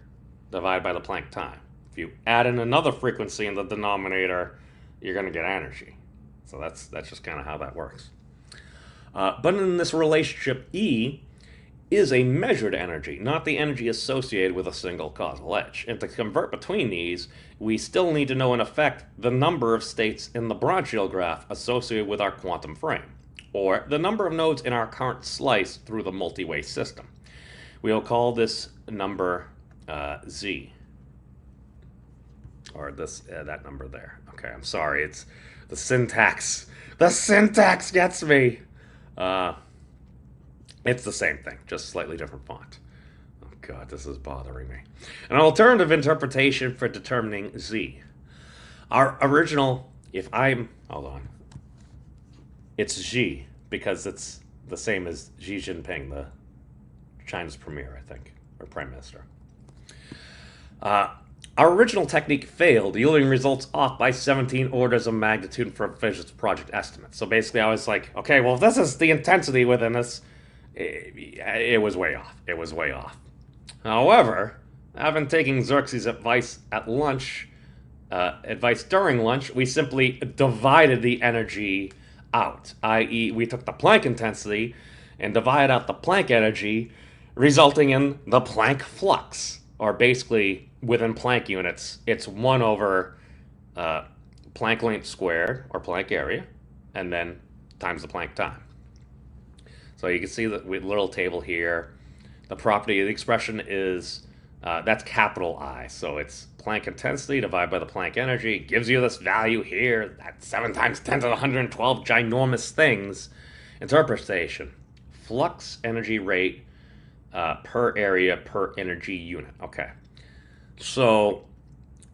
divided by the Planck time. If you add in another frequency in the denominator, you're going to get energy. So that's just kind of how that works. But in this relationship, E is a measured energy, not the energy associated with a single causal edge. And to convert between these, we still need to know, in effect, the number of states in the Bronschild graph associated with our quantum frame, or the number of nodes in our current slice through the multi-way system. We'll call this number Z, or that number there. Okay, I'm sorry, it's the syntax. The syntax gets me. Uh, it's the same thing, just slightly different font. Oh god, this is bothering me. An alternative interpretation for determining Z. Our original, if I'm, hold on, it's Xi because it's the same as Xi Jinping, the China's premier, I think, or prime minister. Uh, our original technique failed, yielding results off by 17 orders of magnitude for physics project estimates. So basically, I was like, okay, well, if this is the intensity within this, it was way off. It was way off. However, having taken Xerxes' advice at lunch, advice during lunch, we simply divided the energy out, i.e., we took the Planck intensity and divided out the Planck energy, resulting in the Planck flux, or basically within Planck units, it's 1 over Planck length squared, or Planck area, and then times the Planck time. So you can see the little table here. The property of the expression is, that's capital I. So it's Planck intensity divided by the Planck energy. It gives you this value here. That's 7 times 10 to the 112 ginormous things. Interpretation. Flux energy rate per area per energy unit. Okay. So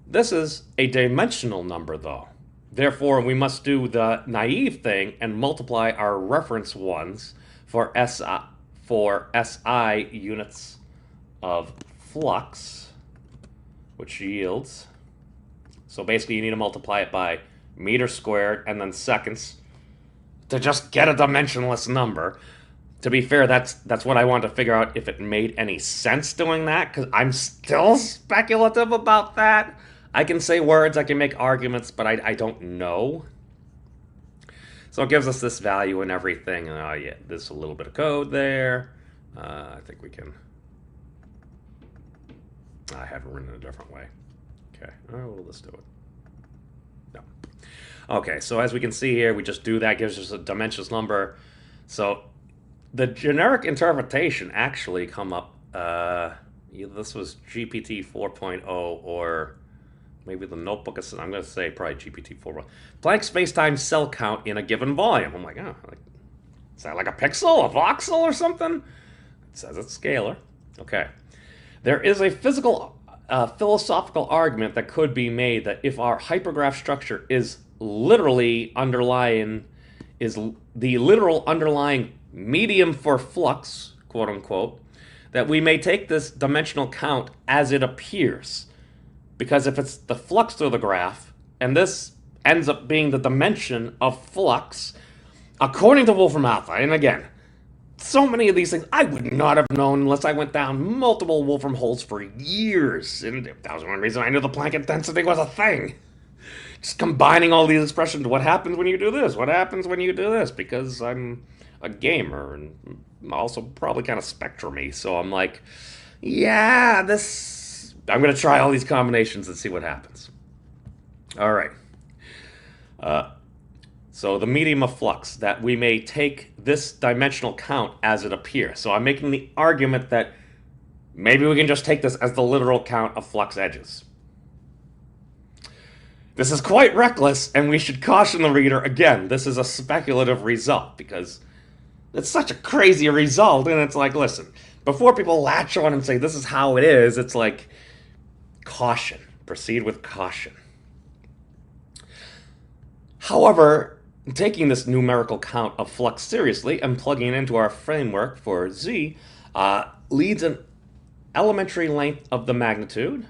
this is a dimensional number, though. Therefore, we must do the naive thing and multiply our reference ones for SI units of flux, which yields. So basically, you need to multiply it by meters squared and then seconds to just get a dimensionless number. To be fair, that's what I wanted to figure out if it made any sense doing that, because I'm still speculative about that. I can say words, I can make arguments, but I don't know. So it gives us this value and everything. Yeah, there's a little bit of code there. I think we can... I have it written in a different way. Okay, well, let's do it. No. Okay, so as we can see here, we just do that, gives us a dimensionless number. So the generic interpretation actually come up, this was GPT 4.0 or maybe the notebook, I'm going to say probably GPT 4.0. Planck space-time cell count in a given volume. I'm like, oh, is that like a pixel, a voxel or something? It says it's scalar. Okay. There is a philosophical argument that could be made that if our hypergraph structure is literally underlying, is the literal underlying medium for flux, quote unquote, that we may take this dimensional count as it appears. Because if it's the flux through the graph, and this ends up being the dimension of flux, according to Wolfram alpha, and again, so many of these things I would not have known unless I went down multiple Wolfram holes for years. And that was one reason I knew the Planck intensity was a thing. Just combining all these expressions. What happens when you do this? What happens when you do this? Because I'm a gamer and also probably kind of spectrum-y. So I'm like, yeah, I'm going to try all these combinations and see what happens. All right. So the medium of flux, that we may take this dimensional count as it appears. So I'm making the argument that maybe we can just take this as the literal count of flux edges. This is quite reckless, and we should caution the reader, again, this is a speculative result, because it's such a crazy result, and it's like, listen, before people latch on and say this is how it is, it's like, caution. Proceed with caution. However, taking this numerical count of flux seriously and plugging it into our framework for Z leads an elementary length of the magnitude.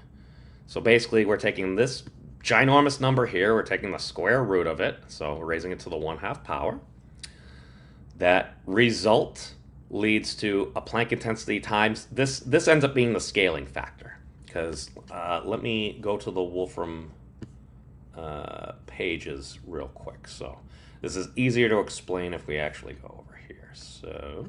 So basically, we're taking this ginormous number here, we're taking the square root of it, so we're raising it to the 1/2 power. That result leads to a Planck intensity times, this ends up being the scaling factor. Because let me go to the Wolfram pages real quick. So this is easier to explain if we actually go over here. So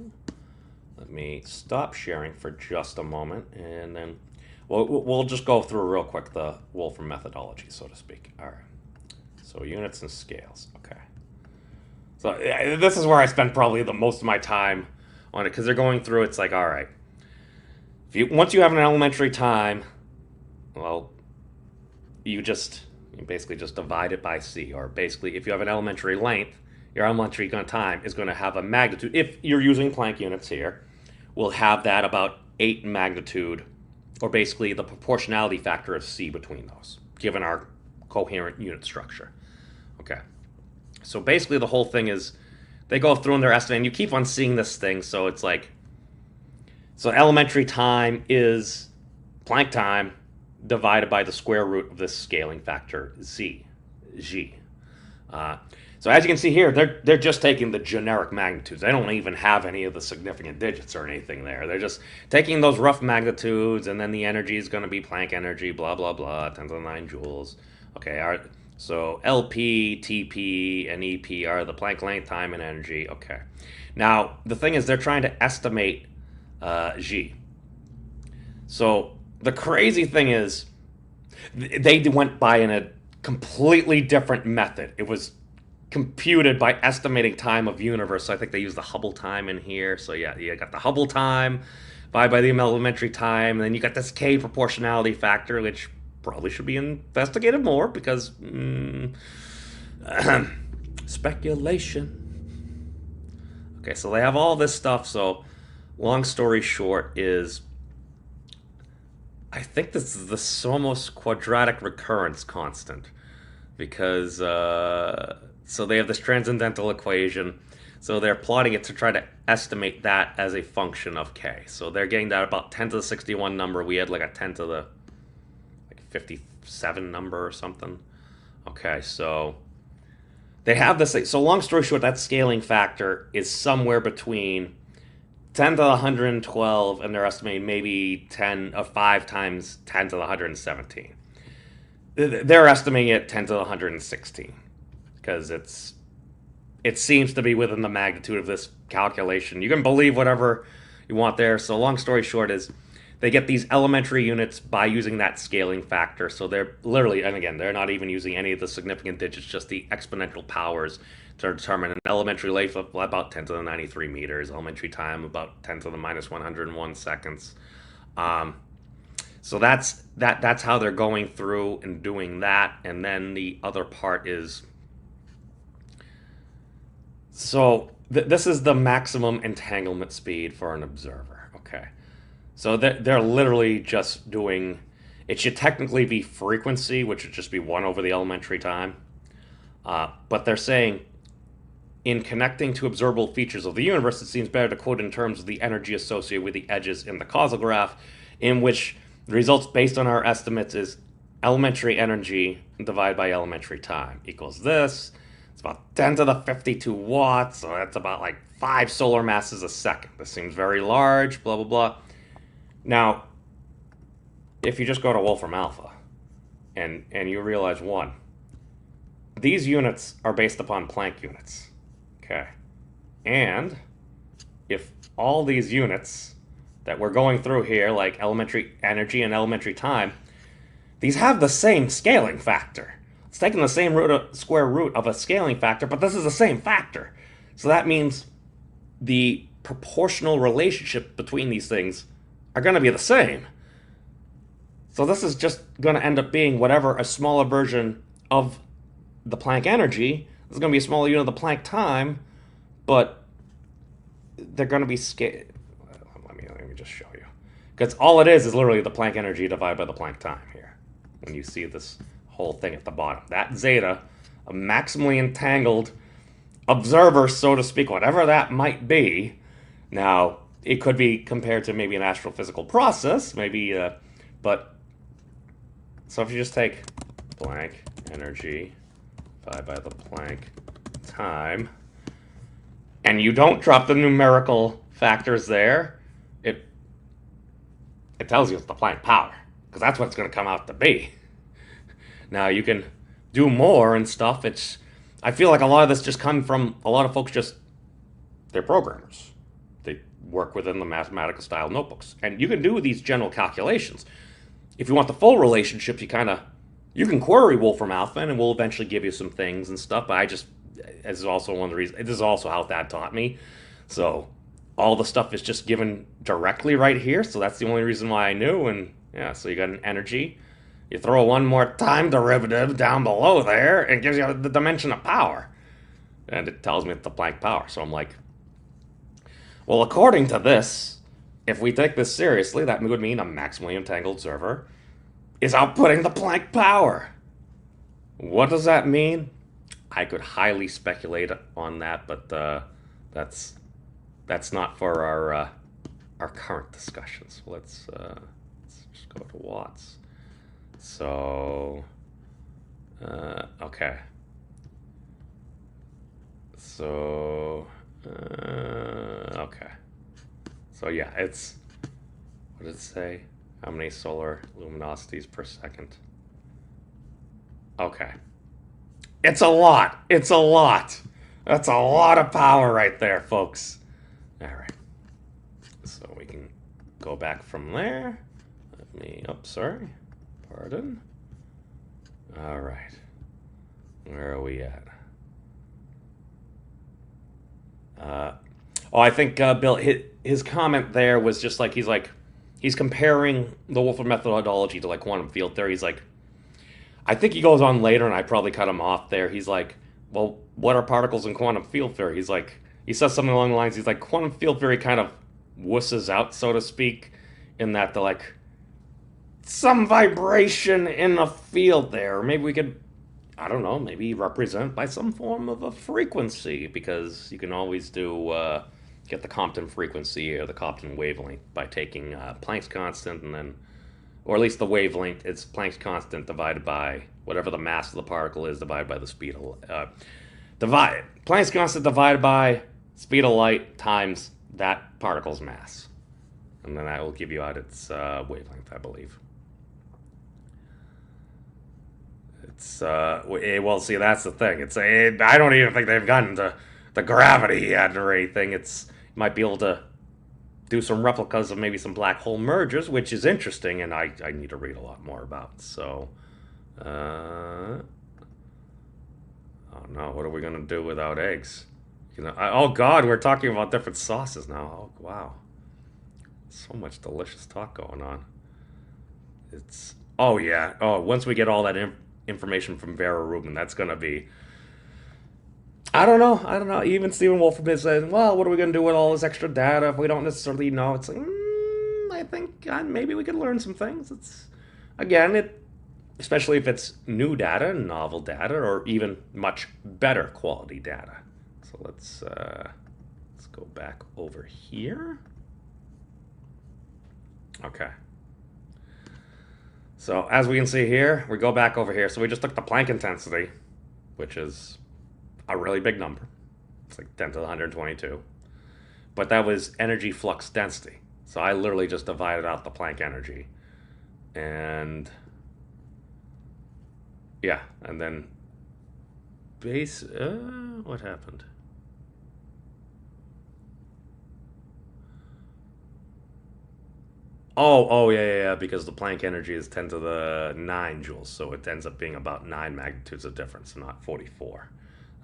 let me stop sharing for just a moment, and then we'll just go through real quick the Wolfram methodology, so to speak. All right. So units and scales. Okay. So this is where I spend probably the most of my time on it, because they're going through. It's like, all right. Once you have an elementary time, well, you basically just divide it by C. Or basically, if you have an elementary length, your elementary time is going to have a magnitude, if you're using Planck units here, will have that about 8 magnitude, or basically the proportionality factor of c between those, given our coherent unit structure. Okay. So basically the whole thing is they go through and they're estimating. You keep on seeing this thing, so it's like, so elementary time is Planck time divided by the square root of this scaling factor z, g. So as you can see here, they're just taking the generic magnitudes. They don't even have any of the significant digits or anything there. They're just taking those rough magnitudes, and then the energy is going to be Planck energy, blah, blah, blah, 10 to the 9 joules. Okay, so LP, TP, and EP are the Planck length, time, and energy. Okay. Now, the thing is, they're trying to estimate G. So the crazy thing is, they went by in a completely different method. It was computed by estimating time of universe. So I think they use the Hubble time in here. So yeah, you got the Hubble time divided by the elementary time, and then you got this K proportionality factor, which probably should be investigated more because speculation. Okay, so they have all this stuff. So long story short is, I think this is the almost quadratic recurrence constant, because so they have this transcendental equation. So they're plotting it to try to estimate that as a function of k. So they're getting that about 10 to the 61 number. We had like a 10 to the 57 number or something. Okay, so they have this. So long story short, that scaling factor is somewhere between 10 to the 112, and they're estimating maybe 5 times 10 to the 117. They're estimating it 10 to the 116 because it seems to be within the magnitude of this calculation. You can believe whatever you want there. So long story short is, they get these elementary units by using that scaling factor. So they're literally, and again, they're not even using any of the significant digits, just the exponential powers to determine an elementary length of about 10 to the 93 meters, elementary time about 10 to the minus 101 seconds. So that's how they're going through and doing that. And then the other part is, so this is the maximum entanglement speed for an observer. Okay. So they're literally just doing, it should technically be frequency, which would just be 1 over the elementary time. But they're saying, in connecting to observable features of the universe, it seems better to quote in terms of the energy associated with the edges in the causal graph, in which the results based on our estimates is elementary energy divided by elementary time equals this. It's about 10 to the 52 watts, so that's about like 5 solar masses a second. This seems very large, blah, blah, blah. Now, if you just go to Wolfram Alpha and you realize, one, these units are based upon Planck units, okay? And if all these units that we're going through here, like elementary energy and elementary time, these have the same scaling factor. It's taking the same square root of a scaling factor, but this is the same factor. So that means the proportional relationship between these things are going to be the same. So this is just going to end up being whatever a smaller version of the Planck energy. This is going to be a smaller unit of the Planck time, but they're going to be scaled. Let me just show you. Because all it is literally the Planck energy divided by the Planck time here. When you see this whole thing at the bottom. That zeta, a maximally entangled observer, so to speak, whatever that might be. Now, it could be compared to maybe an astrophysical process, maybe, but, so if you just take Planck energy divided by the Planck time, and you don't drop the numerical factors there, it tells you it's the Planck power, because that's what it's going to come out to be. Now, you can do more and stuff. I feel like a lot of this just comes from a lot of folks they're programmers. They work within the mathematical style notebooks. And you can do these general calculations. If you want the full relationship, you can query Wolfram Alpha, and it will eventually give you some things and stuff. But this is also one of the reasons, this is also how Thad taught me. So all the stuff is just given directly right here. So that's the only reason why I knew. And yeah, so you got an energy. You throw one more time derivative down below there, and it gives you the dimension of power. and it tells me it's the Planck power. So I'm like, well, according to this, if we take this seriously, that would mean a maximally entangled observer is outputting the Planck power. What does that mean? I could highly speculate on that, but that's that's not for our current discussions. Let's just go to watts. So okay. So okay. So yeah, it's, what did it say? How many solar luminosities per second? Okay. It's a lot. It's a lot. That's a lot of power right there, folks. All right. So we can go back from there. Let me, oh, sorry. Pardon. All right. Where are we at? I think Bill, his comment there was just like, he's comparing the Wolfram methodology to like quantum field theory. He's like, I think he goes on later, and I probably cut him off there. He's like, well, what are particles in quantum field theory? He's like, he says something along the lines, he's like, quantum field theory kind of wusses out, so to speak, in that they're like, some vibration in a field there. Maybe we could, I don't know, maybe represent by some form of a frequency, because you can always do, get the Compton frequency or the Compton wavelength by taking Planck's constant, and then, or at least the wavelength, it's Planck's constant divided by whatever the mass of the particle is divided by the speed of Planck's constant divided by speed of light times that particle's mass, and then that will give you out its wavelength, I believe. It's well, see, that's the thing. It's I don't even think they've gotten to the gravity yet or anything. It's, you might be able to do some replicas of maybe some black hole mergers, which is interesting, and I need to read a lot more about. So, oh no, what are we gonna do without eggs? You know, oh God, we're talking about different sauces now. Oh wow, so much delicious talk going on. It's, oh yeah, oh, once we get all that information from Vera Rubin, that's gonna be, I don't know. I don't know. Even Stephen Wolfram is saying, well, what are we going to do with all this extra data if we don't necessarily know? It's like, I think maybe we could learn some things. It's, again, especially if it's new data, novel data, or even much better quality data. So let's go back over here. Okay. So as we can see here, we go back over here. So we just took the Planck intensity, which is a really big number. It's like 10 to the 122. But that was energy flux density. So I literally just divided out the Planck energy. And yeah, and then base, what happened? Yeah, because the Planck energy is 10 to the 9 joules, so it ends up being about 9 magnitudes of difference, not 44.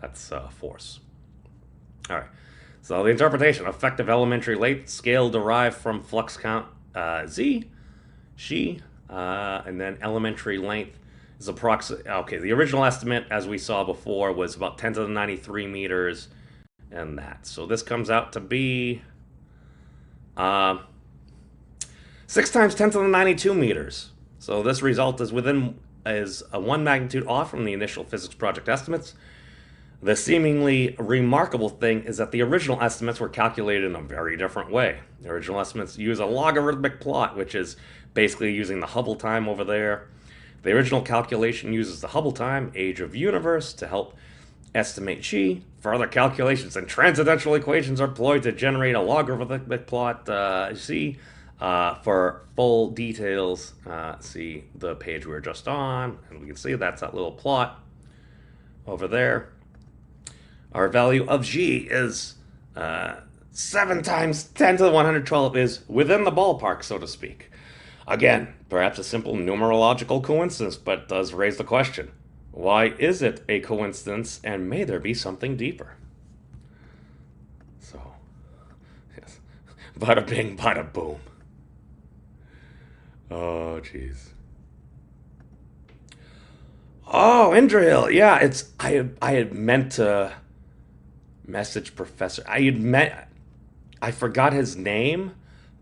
That's force. All right. So the interpretation: effective elementary length scale derived from flux count z, she, and then elementary length is approximately, okay. The original estimate, as we saw before, was about 10 to the 93 meters, and that. So this comes out to be 6 times 10 to the 92 meters. So this result is a 1 magnitude off from the initial physics project estimates. The seemingly remarkable thing is that the original estimates were calculated in a very different way. The original estimates use a logarithmic plot, which is basically using the Hubble time over there. The original calculation uses the Hubble time, age of universe, to help estimate chi. Further calculations and transcendental equations are employed to generate a logarithmic plot, c. For full details, see the page we were just on, and we can see that's that little plot over there. Our value of g is 7 times 10 to the 112 is within the ballpark, so to speak. Again, perhaps a simple numerological coincidence, but does raise the question: why is it a coincidence, and may there be something deeper? So, yes, bada bing, bada boom. Oh, jeez. Oh, Indrahil. Yeah, it's, I had meant to Message professor. I had met. I forgot his name,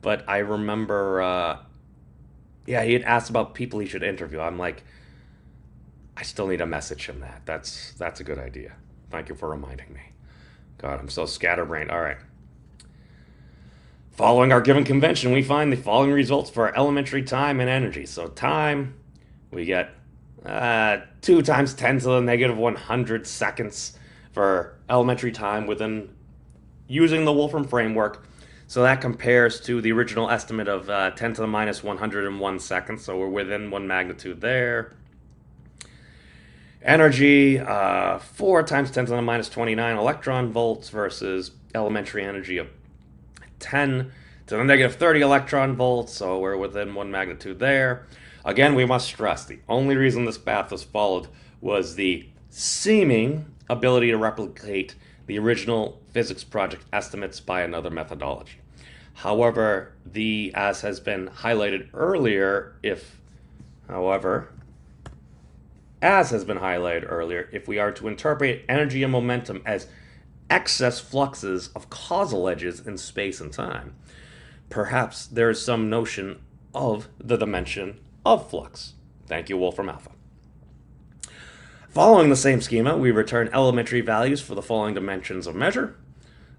but I remember. Yeah, he had asked about people he should interview. I'm like, I still need to message him that. That's a good idea. Thank you for reminding me. God, I'm so scatterbrained. All right. Following our given convention, we find the following results for our elementary time and energy. So time, we get 2 times 10 to the negative 100 seconds for elementary time within using the Wolfram framework. So that compares to the original estimate of 10 to the minus 101 seconds. So we're within one magnitude there. Energy, 4 times 10 to the minus 29 electron volts versus elementary energy of 10 to the negative 30 electron volts, so we're within one magnitude there. Again, we must stress the only reason this path was followed was the seeming ability to replicate the original physics project estimates by another methodology. However, as has been highlighted earlier, if we are to interpret energy and momentum as excess fluxes of causal edges in space and time, perhaps there is some notion of the dimension of flux. Thank you, Wolfram Alpha. Following the same schema, we return elementary values for the following dimensions of measure.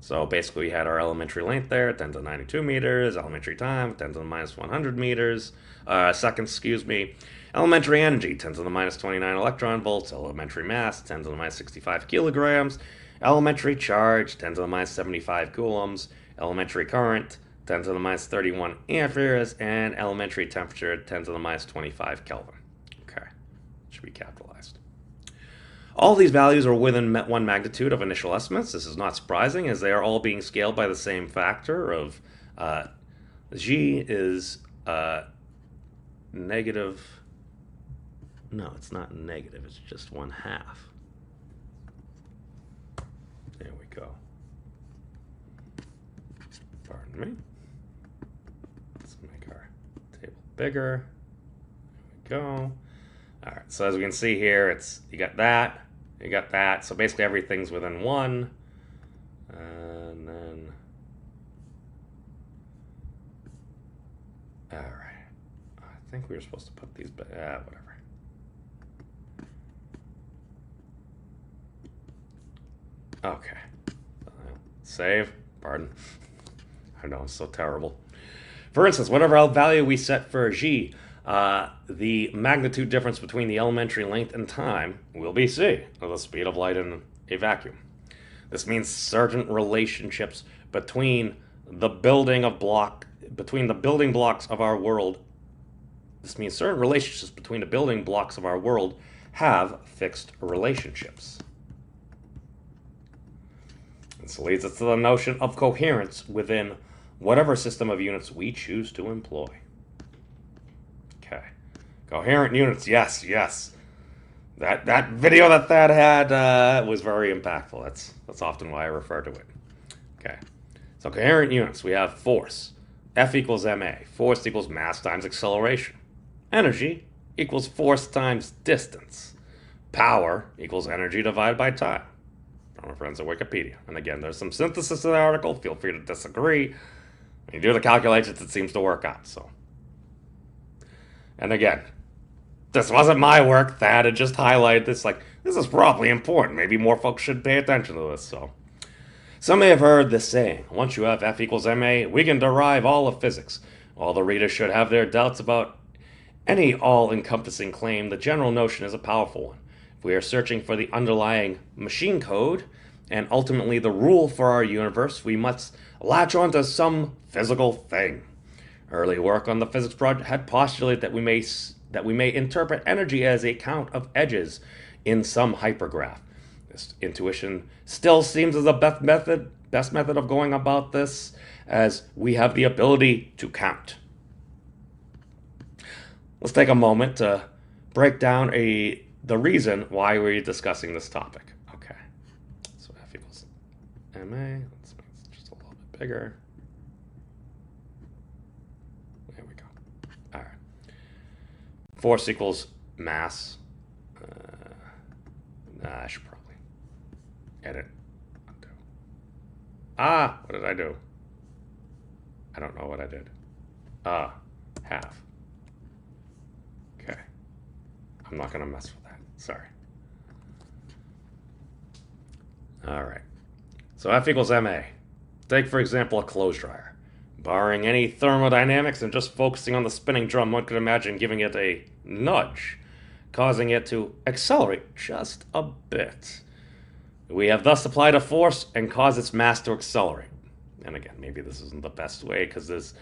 So basically we had our elementary length there, 10 to the 92 meters, elementary time, 10 to the minus 100 meters, seconds, elementary energy, 10 to the minus 29 electron volts, elementary mass, 10 to the minus 65 kilograms, elementary charge, 10 to the minus 75 coulombs, elementary current, 10 to the minus 31 amperes, and elementary temperature, 10 to the minus 25 Kelvin. Okay, should be capitalized. All these values are within one magnitude of initial estimates. This is not surprising, as they are all being scaled by the same factor of G is negative. No, it's not negative. It's just 1/2. There we go. Pardon me. Let's make our table bigger. There we go. All right, so as we can see here, you got that. So basically everything's within one. And then, all right. I think we were supposed to put these back. Whatever. Okay. Save. Pardon. I know, it's so terrible. For instance, whatever value we set for G, the magnitude difference between the elementary length and time will be C, or the speed of light in a vacuum. This means certain relationships between the building blocks of our world. This means certain relationships between the building blocks of our world have fixed relationships. This leads us to the notion of coherence within whatever system of units we choose to employ. Okay. Coherent units, yes. That video that had was very impactful. That's often why I refer to it. Okay. So coherent units, we have force. F equals ma. Force equals mass times acceleration. Energy equals force times distance. Power equals energy divided by time. From our friends at Wikipedia. And again, there's some synthesis in the article. Feel free to disagree. When you do the calculations, it seems to work out. So, and again, this wasn't my work. Thad had just highlighted this. Like, this is probably important. Maybe more folks should pay attention to this. So, some may have heard this saying: once you have F equals ma, we can derive all of physics. While the reader should have their doubts about any all-encompassing claim, the general notion is a powerful one. If we are searching for the underlying machine code and ultimately the rule for our universe, we must latch onto some physical thing. Early work on the physics project had postulated that we may interpret energy as a count of edges in some hypergraph. This intuition still seems as the best method of going about this, as we have the ability to count. Let's take a moment to break down the reason why we're discussing this topic. Okay, so F equals ma. Let's make it just a little bit bigger. There we go. All right. Force equals mass. I should probably edit. Undo. Ah, what did I do? I don't know what I did. Half. Okay. I'm not going to mess with that. Sorry. All right. So F equals ma. Take, for example, a clothes dryer. Barring any thermodynamics and just focusing on the spinning drum, one could imagine giving it a nudge, causing it to accelerate just a bit. We have thus applied a force and caused its mass to accelerate. And again, maybe this isn't the best way because there's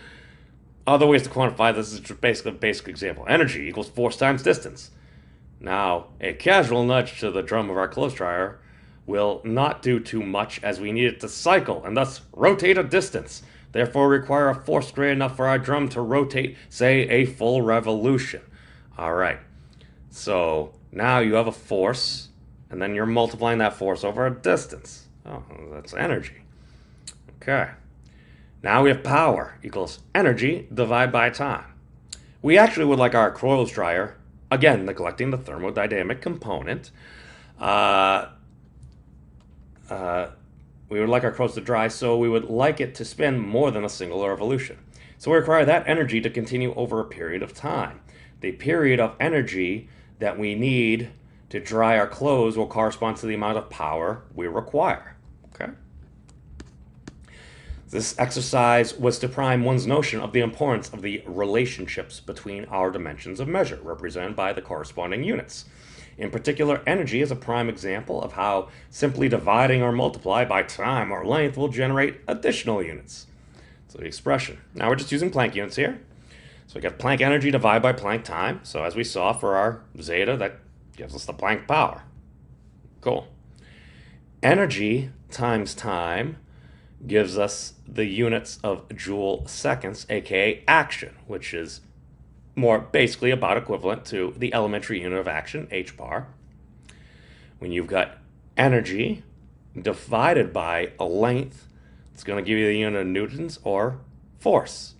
other ways to quantify this. Is basically a basic example. Energy equals force times distance. Now, a casual nudge to the drum of our clothes dryer will not do too much as we need it to cycle and thus rotate a distance. Therefore, require a force great enough for our drum to rotate, say, a full revolution. All right. So now you have a force, and then you're multiplying that force over a distance. Oh, that's energy. Okay. Now we have power equals energy divided by time. We actually would like our clothes dryer, again, neglecting the thermodynamic component. We would like our clothes to dry, so we would like it to spin more than a single revolution. So we require that energy to continue over a period of time. The period of energy that we need to dry our clothes will correspond to the amount of power we require. Okay? This exercise was to prime one's notion of the importance of the relationships between our dimensions of measure, represented by the corresponding units. In particular, energy is a prime example of how simply dividing or multiply by time or length will generate additional units. So the expression. Now we're just using Planck units here. So we got Planck energy divided by Planck time. So as we saw for our zeta, that gives us the Planck power. Cool. Energy times time gives us the units of joule seconds, aka action, which is more basically about equivalent to the elementary unit of action, h bar. When you've got energy divided by a length, it's going to give you the unit of newtons or force.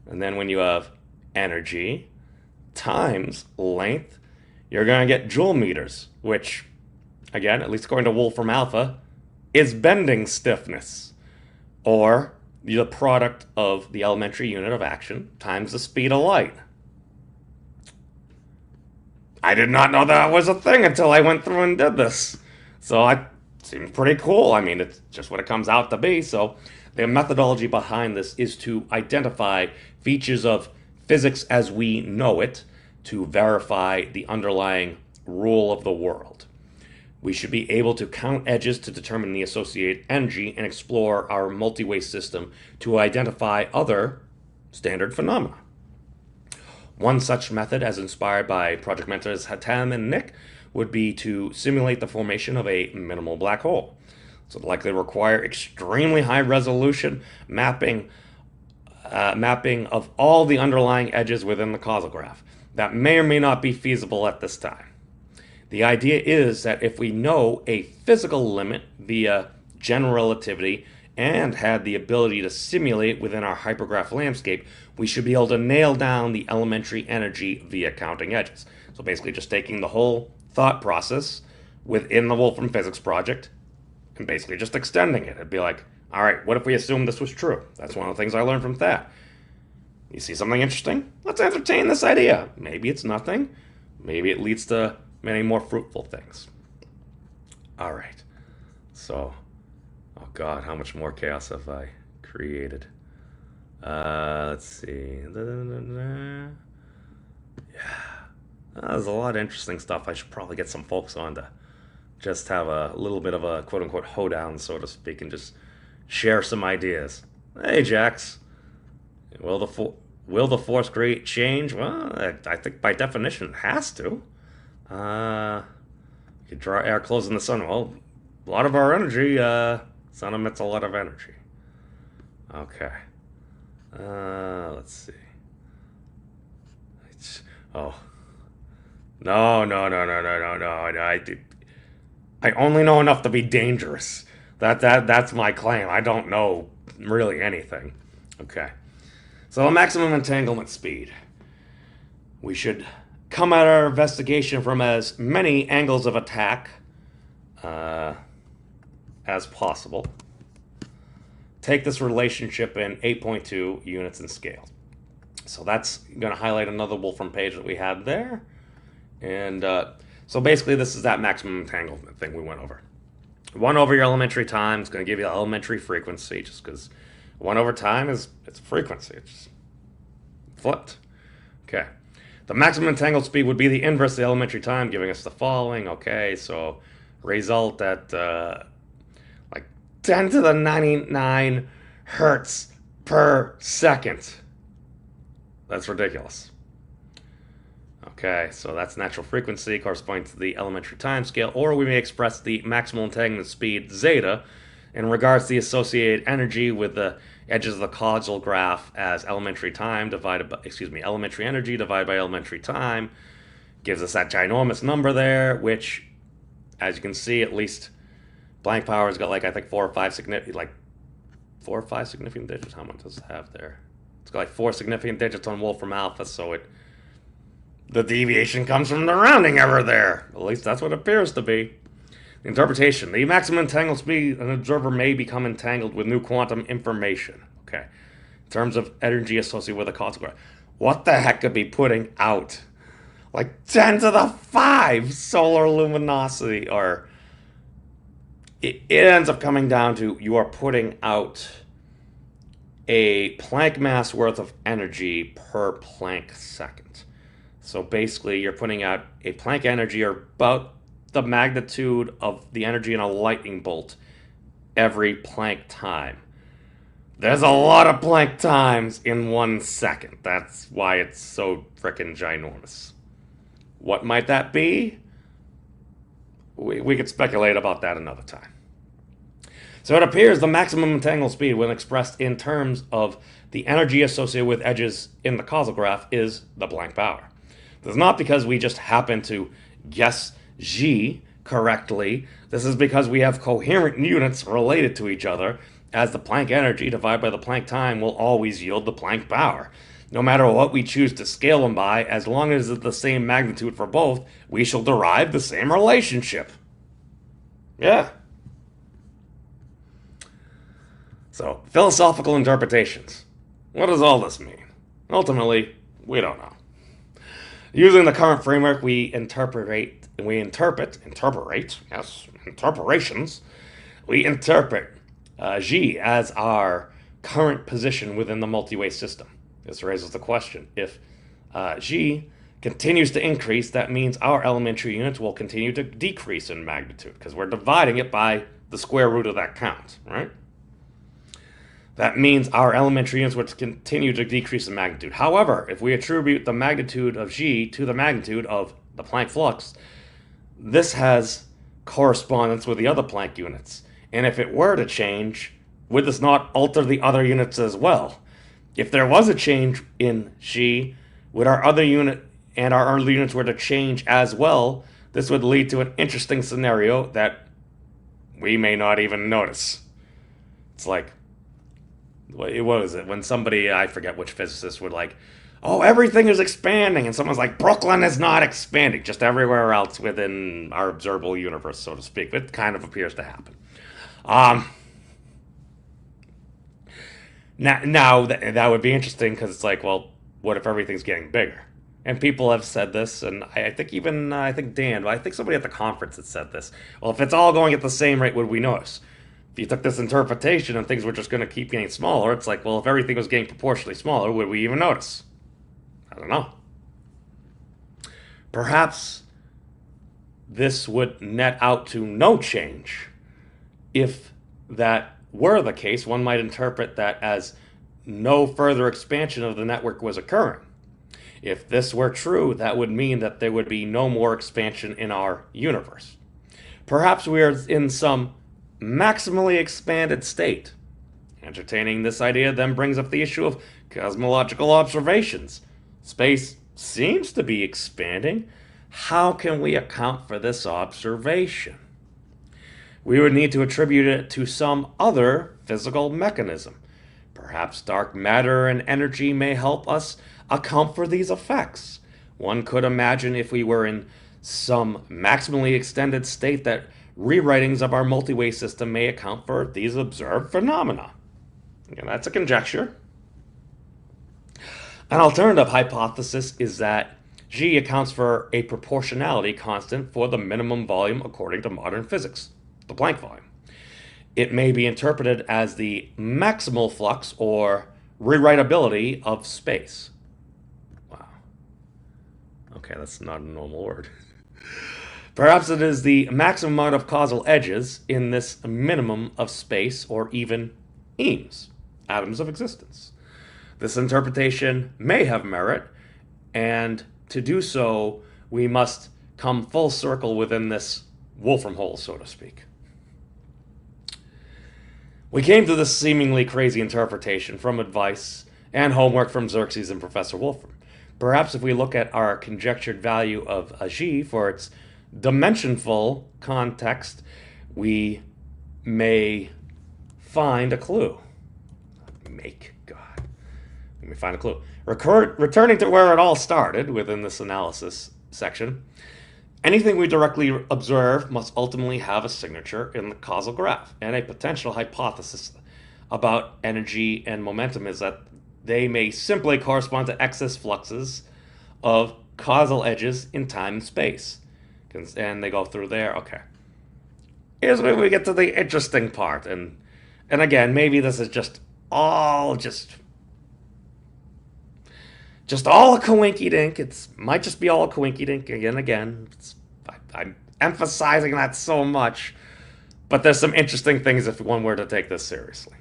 And then when you have energy times length, you're going to get joule meters, which, again, at least according to Wolfram alpha, is bending stiffness, or the product of the elementary unit of action times the speed of light. I did not know that was a thing until I went through and did this. So it seems pretty cool. I mean, it's just what it comes out to be. So the methodology behind this is to identify features of physics as we know it to verify the underlying rule of the world. We should be able to count edges to determine the associated energy and explore our multi-way system to identify other standard phenomena. One such method, as inspired by project mentors Hatem and Nick, would be to simulate the formation of a minimal black hole. So it'll likely require extremely high resolution mapping of all the underlying edges within the causal graph. That may or may not be feasible at this time. The idea is that if we know a physical limit via general relativity and had the ability to simulate within our hypergraph landscape, we should be able to nail down the elementary energy via counting edges. So basically just taking the whole thought process within the Wolfram Physics project and basically just extending it. It'd be like, all right, what if we assumed this was true? That's one of the things I learned from that. You see something interesting? Let's entertain this idea. Maybe it's nothing. Maybe it leads to many more fruitful things. All right. So, oh God, how much more chaos have I created? Let's see. Yeah. There's a lot of interesting stuff. I should probably get some folks on to just have a little bit of a quote-unquote hoedown, so to speak, and just share some ideas. Hey, Jax. Will the force create change? Well, I think by definition it has to. You draw air close in the sun. Well, a lot of our energy, sun emits a lot of energy. Okay. Let's see. Oh. No. I only know enough to be dangerous. That's my claim. I don't know really anything. Okay. So the maximum entanglement speed. We should come at our investigation from as many angles of attack as possible. take this relationship in 8.2 units in scale. So that's going to highlight another Wolfram page that we had there. And so basically this is that maximum entanglement thing we went over. 1 over your elementary time is going to give you the elementary frequency, just because 1 over time it's a frequency. It's just flipped. Okay. The maximum entangled speed would be the inverse of the elementary time, giving us the following. Okay, so result at like 10 to the 99 hertz per second. That's ridiculous. Okay, so that's natural frequency corresponding to the elementary time scale, or we may express the maximal entanglement speed, zeta, in regards to the associated energy with the edges of the causal graph as elementary time divided by, elementary energy divided by elementary time, gives us that ginormous number there, which, as you can see, at least Planck power's got like, I think 4 or 5 significant digits. How much does it have there? It's got like 4 significant digits on Wolfram alpha, so the deviation comes from the rounding error there. At least that's what it appears to be. The interpretation. The maximum entangled speed, an observer may become entangled with new quantum information. Okay. In terms of energy associated with a causal graph. What the heck could be putting out? Like 10 to the 5 solar luminosity. Or it ends up coming down to you are putting out a Planck mass worth of energy per Planck second. So basically, you're putting out a Planck energy or about the magnitude of the energy in a lightning bolt every Planck time. There's a lot of Planck times in 1 second. That's why it's so frickin' ginormous. What might that be? We could speculate about that another time. So it appears the maximum entangled speed, when expressed in terms of the energy associated with edges in the causal graph, is the Planck power. This is not because we just happen to guess G correctly. This is because we have coherent units related to each other, as the Planck energy divided by the Planck time will always yield the Planck power. No matter what we choose to scale them by, as long as it's the same magnitude for both, we shall derive the same relationship. Yeah. So, philosophical interpretations. What does all this mean? Interpolations. Using the current framework, we interpret G as our current position within the multi-way system. This raises the question, if G continues to increase, that means our elementary units will continue to decrease in magnitude, because we're dividing it by the square root of that count, right? That means our elementary units would continue to decrease in magnitude. However, if we attribute the magnitude of G to the magnitude of the Planck flux, this has correspondence with the other Planck units. And if it were to change, would this not alter the other units as well? If there was a change in G, would our other unit and our early units were to change as well, this would lead to an interesting scenario that we may not even notice. It's like, what is it? When somebody, I forget which physicist, would like, oh, everything is expanding. And someone's like, Brooklyn is not expanding. Just everywhere else within our observable universe, so to speak. It kind of appears to happen. Now that would be interesting, because it's like, well, what if everything's getting bigger? And people have said this, and I think Dan, but I think somebody at the conference had said this. Well, if it's all going at the same rate, would we notice? If you took this interpretation and things were just going to keep getting smaller, it's like, well, if everything was getting proportionally smaller, would we even notice? I don't know. Perhaps this would net out to no change. If that were the case, one might interpret that as no further expansion of the network was occurring. If this were true, that would mean that there would be no more expansion in our universe. Perhaps we are in some maximally expanded state. Entertaining this idea then brings up the issue of cosmological observations. Space seems to be expanding. How can we account for this observation? We would need to attribute it to some other physical mechanism. Perhaps dark matter and energy may help us account for these effects. One could imagine, if we were in some maximally extended state, that rewritings of our multi-way system may account for these observed phenomena. Again, that's a conjecture. An alternative hypothesis is that G accounts for a proportionality constant for the minimum volume according to modern physics, the Planck volume. It may be interpreted as the maximal flux or rewritability of space. Wow. Okay, that's not a normal word. Perhaps it is the maximum amount of causal edges in this minimum of space, or even EAMs, atoms of existence. This interpretation may have merit, and to do so, we must come full circle within this Wolfram hole, so to speak. We came to this seemingly crazy interpretation from advice and homework from Xerxes and Professor Wolfram. Perhaps if we look at our conjectured value of a G for its dimensionful context, we may find a clue. Let me find a clue. Returning to where it all started within this analysis section, anything we directly observe must ultimately have a signature in the causal graph, and a potential hypothesis about energy and momentum is that they may simply correspond to excess fluxes of causal edges in time and space. And they go through there. Okay. Here's where we get to the interesting part. And again, maybe this is just all a coinky-dink. It might just be all a coinky-dink again. I'm emphasizing that so much. But there's some interesting things if one were to take this seriously.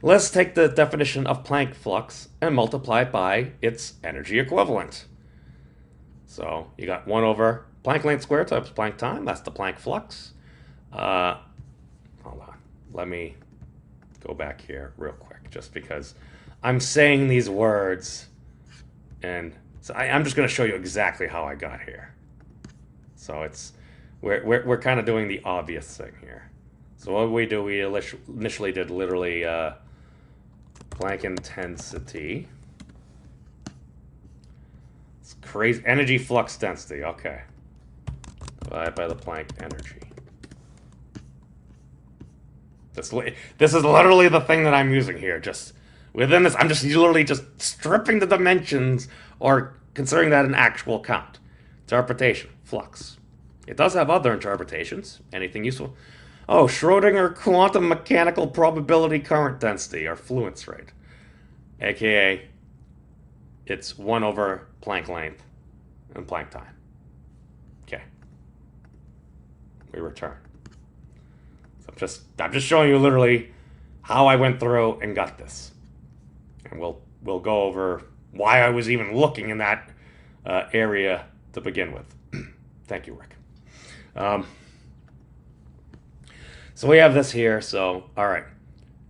Let's take the definition of Planck flux and multiply it by its energy equivalent. So you got 1 over Planck length squared times Planck time. That's the Planck flux. Hold on. Let me go back here real quick, just because I'm saying these words, and so I'm just going to show you exactly how I got here. So we're kind of doing the obvious thing here. So what we do, we initially did literally Planck intensity. It's crazy. Energy flux density. Okay. Divided by the Planck energy. This is literally the thing that I'm using here. Just within this, I'm just literally just stripping the dimensions or considering that an actual count. Interpretation. Flux. It does have other interpretations. Anything useful? Oh, Schrodinger quantum mechanical probability current density, or fluence rate. AKA, it's 1 over Planck length and Planck time. Okay. We return. So I'm just showing you literally how I went through and got this. And we'll go over why I was even looking in that area to begin with. Thank you, Rick. So we have this here. So, all right.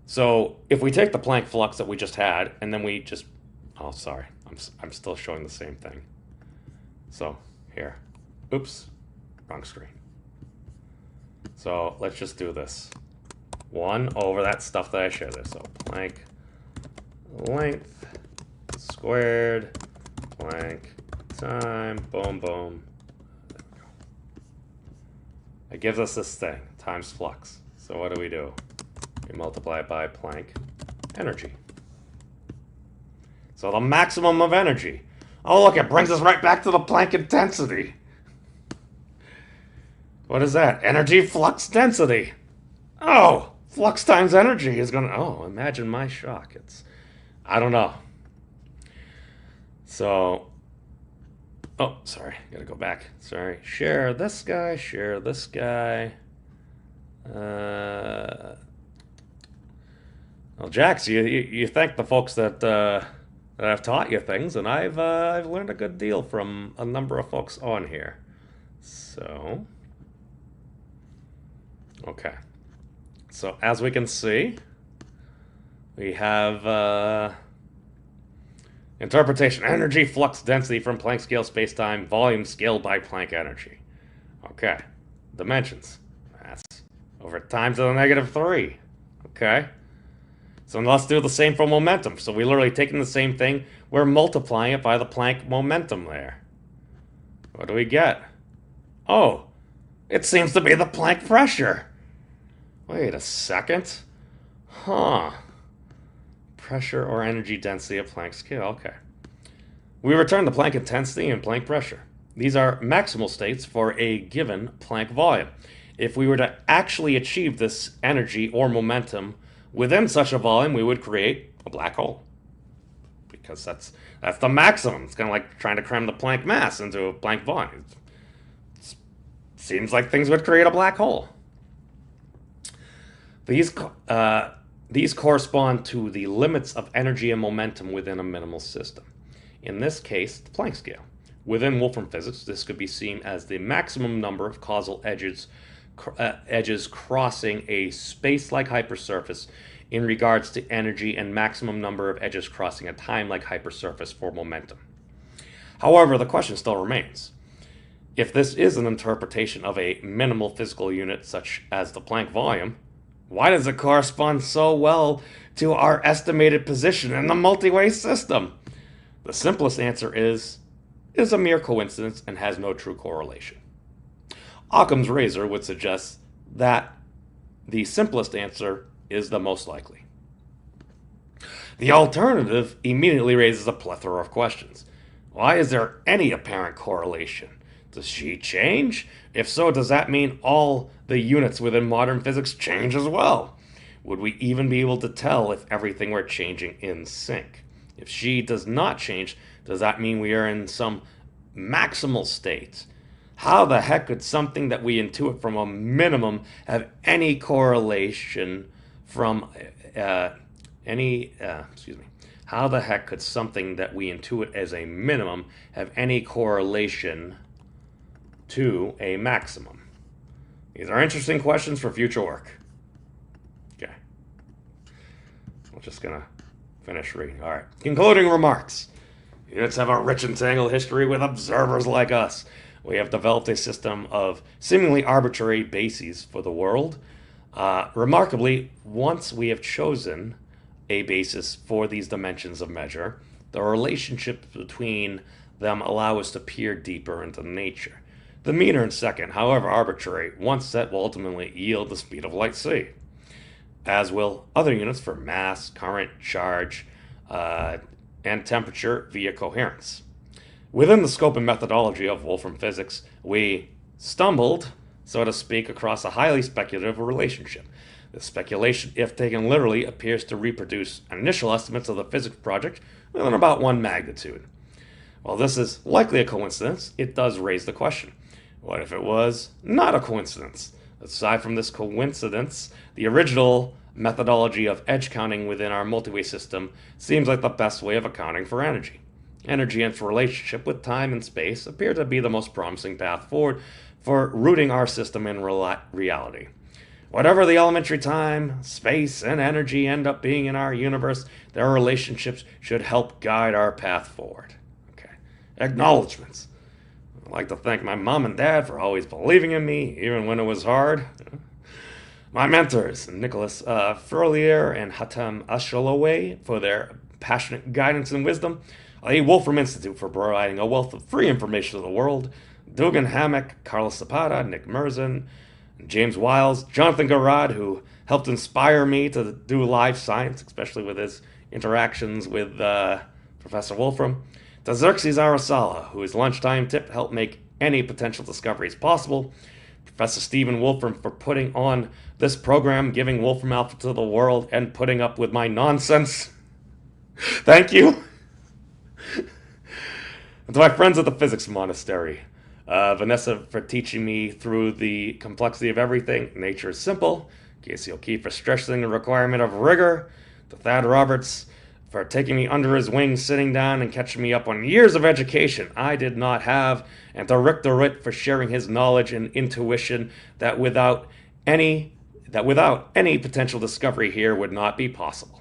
So if we take the Planck flux that we just had, and then we just, oh, sorry, I'm still showing the same thing. So here, oops, wrong screen. So let's just do this. 1 over that stuff that I showed there. So Planck length squared, Planck time, boom, boom. There we go. It gives us this thing, times flux. So what do? We multiply it by Planck energy. So the maximum of energy. Oh, look, it brings us right back to the Planck intensity. What is that? Energy flux density. Oh, flux times energy is going to... Oh, imagine my shock. I don't know. So... Oh, sorry. Got to go back. Sorry. Share this guy. Share this guy. Well, Jax, you thank the folks that have taught you things, and I've learned a good deal from a number of folks on here. So, okay. So as we can see, we have interpretation: energy flux density from Planck scale spacetime, volume scaled by Planck energy. Okay, dimensions. That's over times to the -3. Okay. So let's do the same for momentum. So we're literally taking the same thing, we're multiplying it by the Planck momentum there. What do we get? Oh, it seems to be the Planck pressure. Wait a second. Huh. Pressure or energy density of Planck scale. Okay. We return to Planck intensity and Planck pressure. These are maximal states for a given Planck volume. If we were to actually achieve this energy or momentum within such a volume, we would create a black hole. Because that's the maximum. It's kind of like trying to cram the Planck mass into a Planck volume. It seems like things would create a black hole. These correspond to the limits of energy and momentum within a minimal system. In this case, the Planck scale. Within Wolfram physics, this could be seen as the maximum number of causal edges crossing a space-like hypersurface in regards to energy, and maximum number of edges crossing a time-like hypersurface for momentum. However, the question still remains. If this is an interpretation of a minimal physical unit such as the Planck volume, why does it correspond so well to our estimated position in the multi-way system? The simplest answer is a mere coincidence and has no true correlation. Occam's razor would suggest that the simplest answer is the most likely. The alternative immediately raises a plethora of questions. Why is there any apparent correlation? Does she change? If so, does that mean all the units within modern physics change as well? Would we even be able to tell if everything were changing in sync? If she does not change, does that mean we are in some maximal state? How the heck could something that we intuit from a minimum have any correlation from How the heck could something that we intuit as a minimum have any correlation to a maximum? These are interesting questions for future work. Okay. We're just going to finish reading. All right. Concluding remarks. Units have a rich entangled history with observers like us. We have developed a system of seemingly arbitrary bases for the world. Remarkably, once we have chosen a basis for these dimensions of measure, the relationships between them allow us to peer deeper into nature. The meter and second, however arbitrary, once set will ultimately yield the speed of light c, as will other units for mass, current, charge, and temperature via coherence. Within the scope and methodology of Wolfram physics, we stumbled, so to speak, across a highly speculative relationship. This speculation, if taken literally, appears to reproduce initial estimates of the physics project within about one magnitude. While this is likely a coincidence, it does raise the question. What if it was not a coincidence? Aside from this coincidence, the original methodology of edge counting within our multi-way system seems like the best way of accounting for energy. Energy and its relationship with time and space appear to be the most promising path forward for rooting our system in reality. Whatever the elementary time, space, and energy end up being in our universe, their relationships should help guide our path forward. Okay. Acknowledgements. I'd like to thank my mom and dad for always believing in me, even when it was hard. My mentors, Nicholas Furlier and Hatem Ashalaway, for their passionate guidance and wisdom. The Wolfram Institute for providing a wealth of free information to the world. Dugan Hammock, Carlos Zapata, Nick Merzin, James Wiles, Jonathan Garrod, who helped inspire me to do live science, especially with his interactions with Professor Wolfram. To Xerxes Arasala, whose lunchtime tip helped make any potential discoveries possible. Professor Stephen Wolfram for putting on this program, giving Wolfram Alpha to the world, and putting up with my nonsense. Thank you. And to my friends at the Physics Monastery. Vanessa for teaching me through the complexity of everything. Nature is simple. Casey O'Keefe for stressing the requirement of rigor. To Thad Roberts for taking me under his wing, sitting down and catching me up on years of education I did not have. And to Rick DeRitt for sharing his knowledge and intuition that without any potential discovery here would not be possible.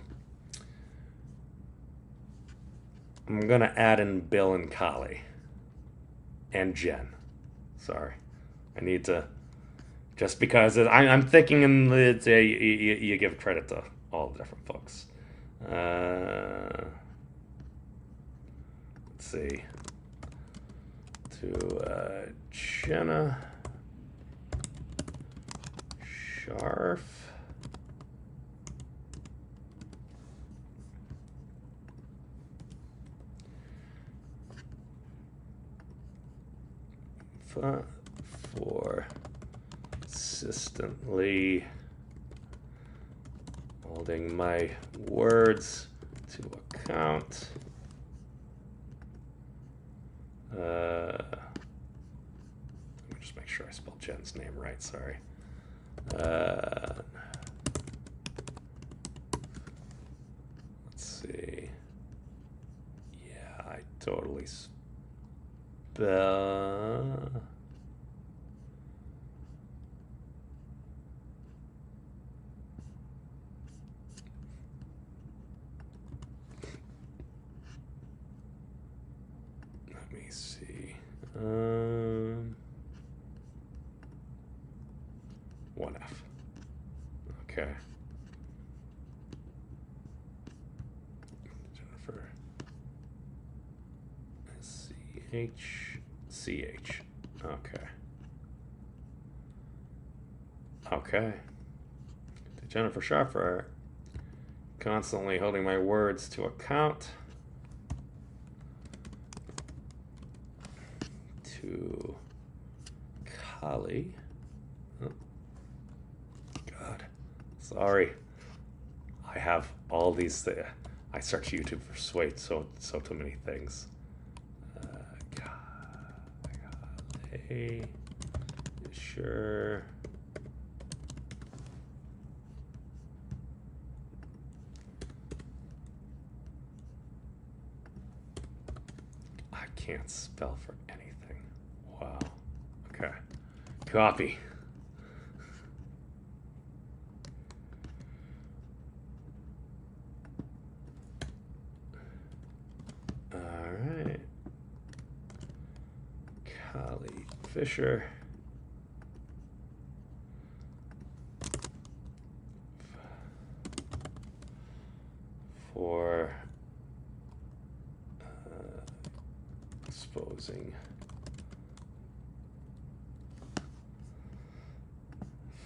I'm going to add in Bill and Kali. And Jen. Sorry. I need to... Just because I'm thinking you give credit to all the different folks. Let's see. To Jenna Scharf. for consistently holding my words to account. Let me just make sure I spelled Jen's name right, sorry. Let's see. Yeah, I totally spell. Let me see. 1F. Okay. Jennifer. CH. Okay. Okay. To Jennifer Schaeffer, constantly holding my words to account. To Kali. Oh. God. Sorry. I have all these things. I search YouTube for so too many things. Kali. Sure. I can't spell for anything. Wow. Okay. Copy. All right. Kali Fisher. For exposing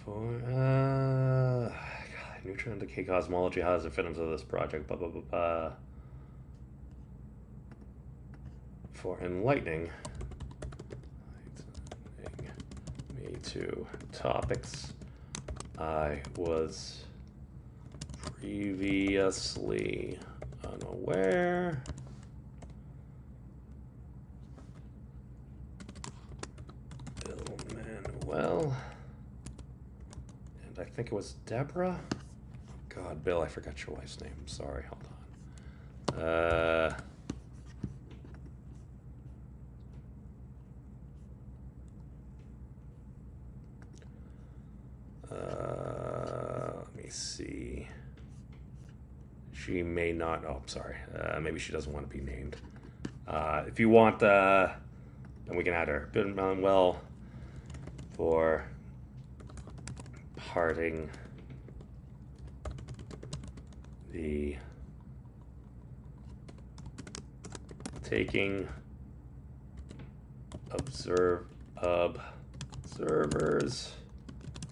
for neutron decay cosmology, how does it fit into this project? Blah blah blah blah. For enlightening me to topics I was previously unaware. Bill Manuel. And I think it was Deborah. Oh God, Bill, I forgot your wife's name. I'm sorry, hold on. Let me see. She may not. Oh, I'm sorry. Maybe she doesn't want to be named. If you want, then we can add her. Bill Manuel for parting the taking observers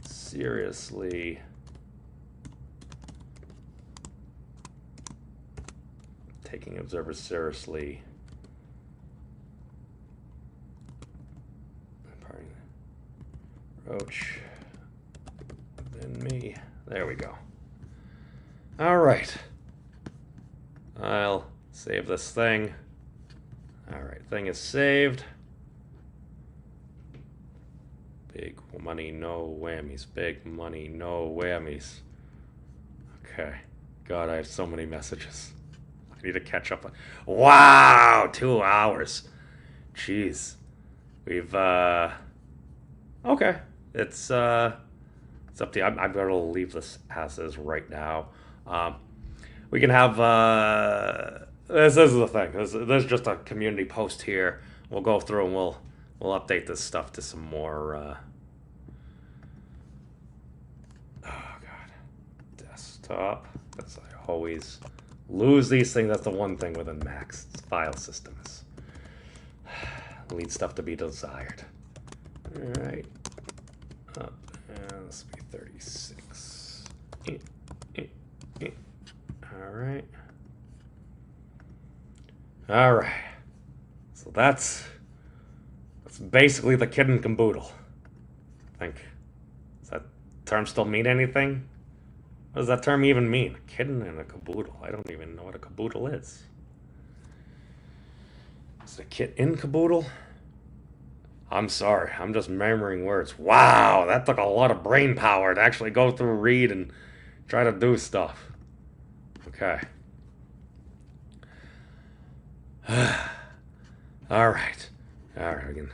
seriously. Taking observers seriously. Pardon. Roach. Then me. There we go. All right. I'll save this thing. All right, thing is saved. Big money, no whammies. Big money, no whammies. Okay. God, I have so many messages. I need to catch up. Wow, 2 hours. Jeez. We've, okay. It's up to you. I'm going to leave this as is right now. We can have, this is the thing. There's just a community post here. We'll go through and we'll update this stuff to some more, oh God, desktop. That's, I always lose these things. That's the one thing within Mac's file systems. Leads stuff to be desired. All right, up, and this will be 36. All right. All right. So that's It's basically the kid in caboodle. I think. Does that term still mean anything? What does that term even mean? A kitten in a caboodle. I don't even know what a caboodle is. Is it a kid in caboodle? I'm sorry. I'm just murmuring words. Wow, that took a lot of brain power to actually go through, read, and try to do stuff. Okay. All right. All right, we can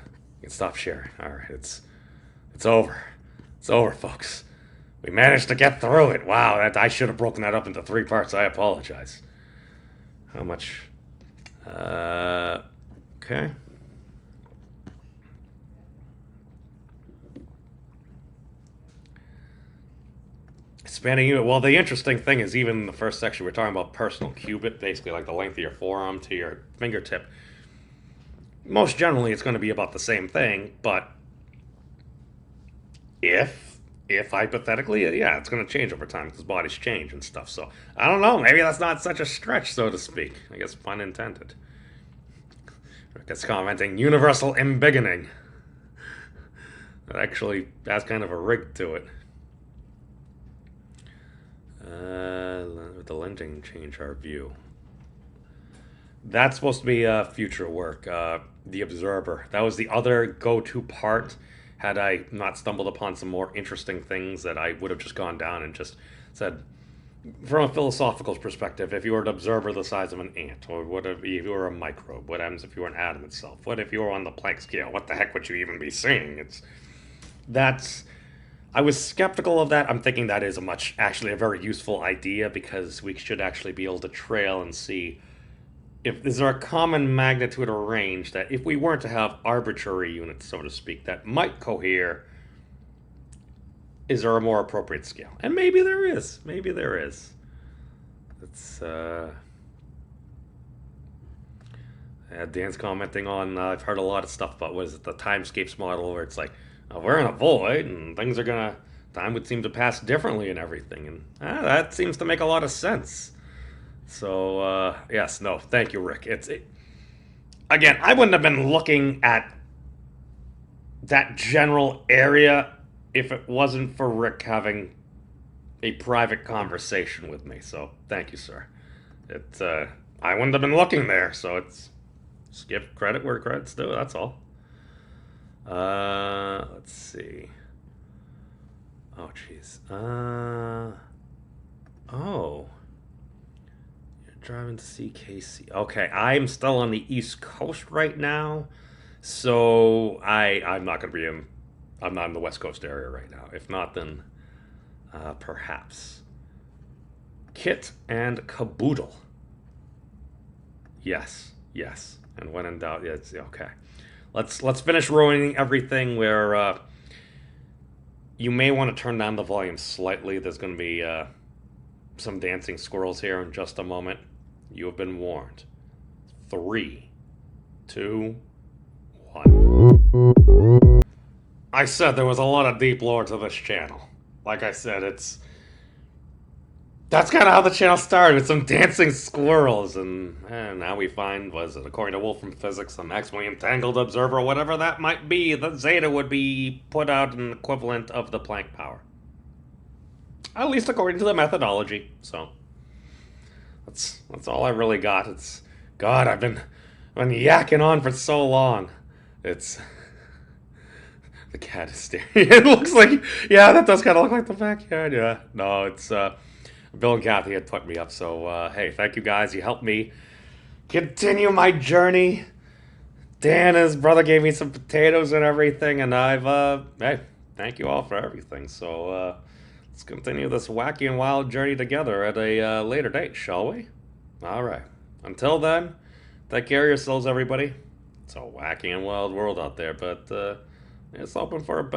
stop sharing. All right, it's over. It's over, folks. We managed to get through it. Wow, I should have broken that up into 3 parts. I apologize. How much? Okay. Spanning unit. Well, the interesting thing is, even in the first section, we're talking about personal cubit, basically like the length of your forearm to your fingertip. Most generally, it's going to be about the same thing, but if hypothetically, yeah, it's going to change over time because bodies change and stuff. So I don't know. Maybe that's not such a stretch, so to speak. I guess pun intended. Rick is commenting universal embiggening. That actually has kind of a rig to it. The lending change our view. That's supposed to be future work. The Observer. That was the other go-to part. Had I not stumbled upon some more interesting things that I would have just gone down and just said, from a philosophical perspective, if you were an observer the size of an ant, or what if you were a microbe? What happens if you were an atom itself? What if you were on the Planck scale? What the heck would you even be seeing? I was skeptical of that. I'm thinking that is actually a very useful idea because we should actually be able to trail and see if is there a common magnitude or range that if we weren't to have arbitrary units, so to speak, that might cohere, is there a more appropriate scale? And maybe there is. Maybe there is. Dan's commenting on, I've heard a lot of stuff about, what is it, the timescapes model, where it's like, we're in a void, and time would seem to pass differently and everything, and that seems to make a lot of sense. So, yes, no, thank you, Rick. Again, I wouldn't have been looking at that general area if it wasn't for Rick having a private conversation with me, so thank you, sir. I wouldn't have been looking there, so just give credit where credit's due, that's all. Let's see. Oh, jeez. Oh. You're driving to see Casey. Okay, I'm still on the East Coast right now, so I'm not going to be I'm not in the West Coast area right now. If not, then perhaps. Kit and Caboodle. Yes. And when in doubt, yeah, it's okay. Let's finish ruining everything where you may want to turn down the volume slightly. There's going to be some dancing squirrels here in just a moment. You have been warned. 3, 2, 1. I said there was a lot of deep lore to this channel. Like I said, that's kind of how the channel started, with some dancing squirrels, and now we find, according to Wolfram physics, the maximally entangled observer, whatever that might be, the zeta would be put out an equivalent of the Planck power. At least according to the methodology, so that's all I really got. God, I've been yakking on for so long. The cat is staring. It looks like, yeah, that does kind of look like the backyard, yeah. No, it's, Bill and Kathy had put me up, so hey, thank you guys. You helped me continue my journey. Dan and his brother gave me some potatoes and everything, and hey, thank you all for everything. So let's continue this wacky and wild journey together at a later date, shall we? All right. Until then, take care of yourselves, everybody. It's a wacky and wild world out there, but it's open for a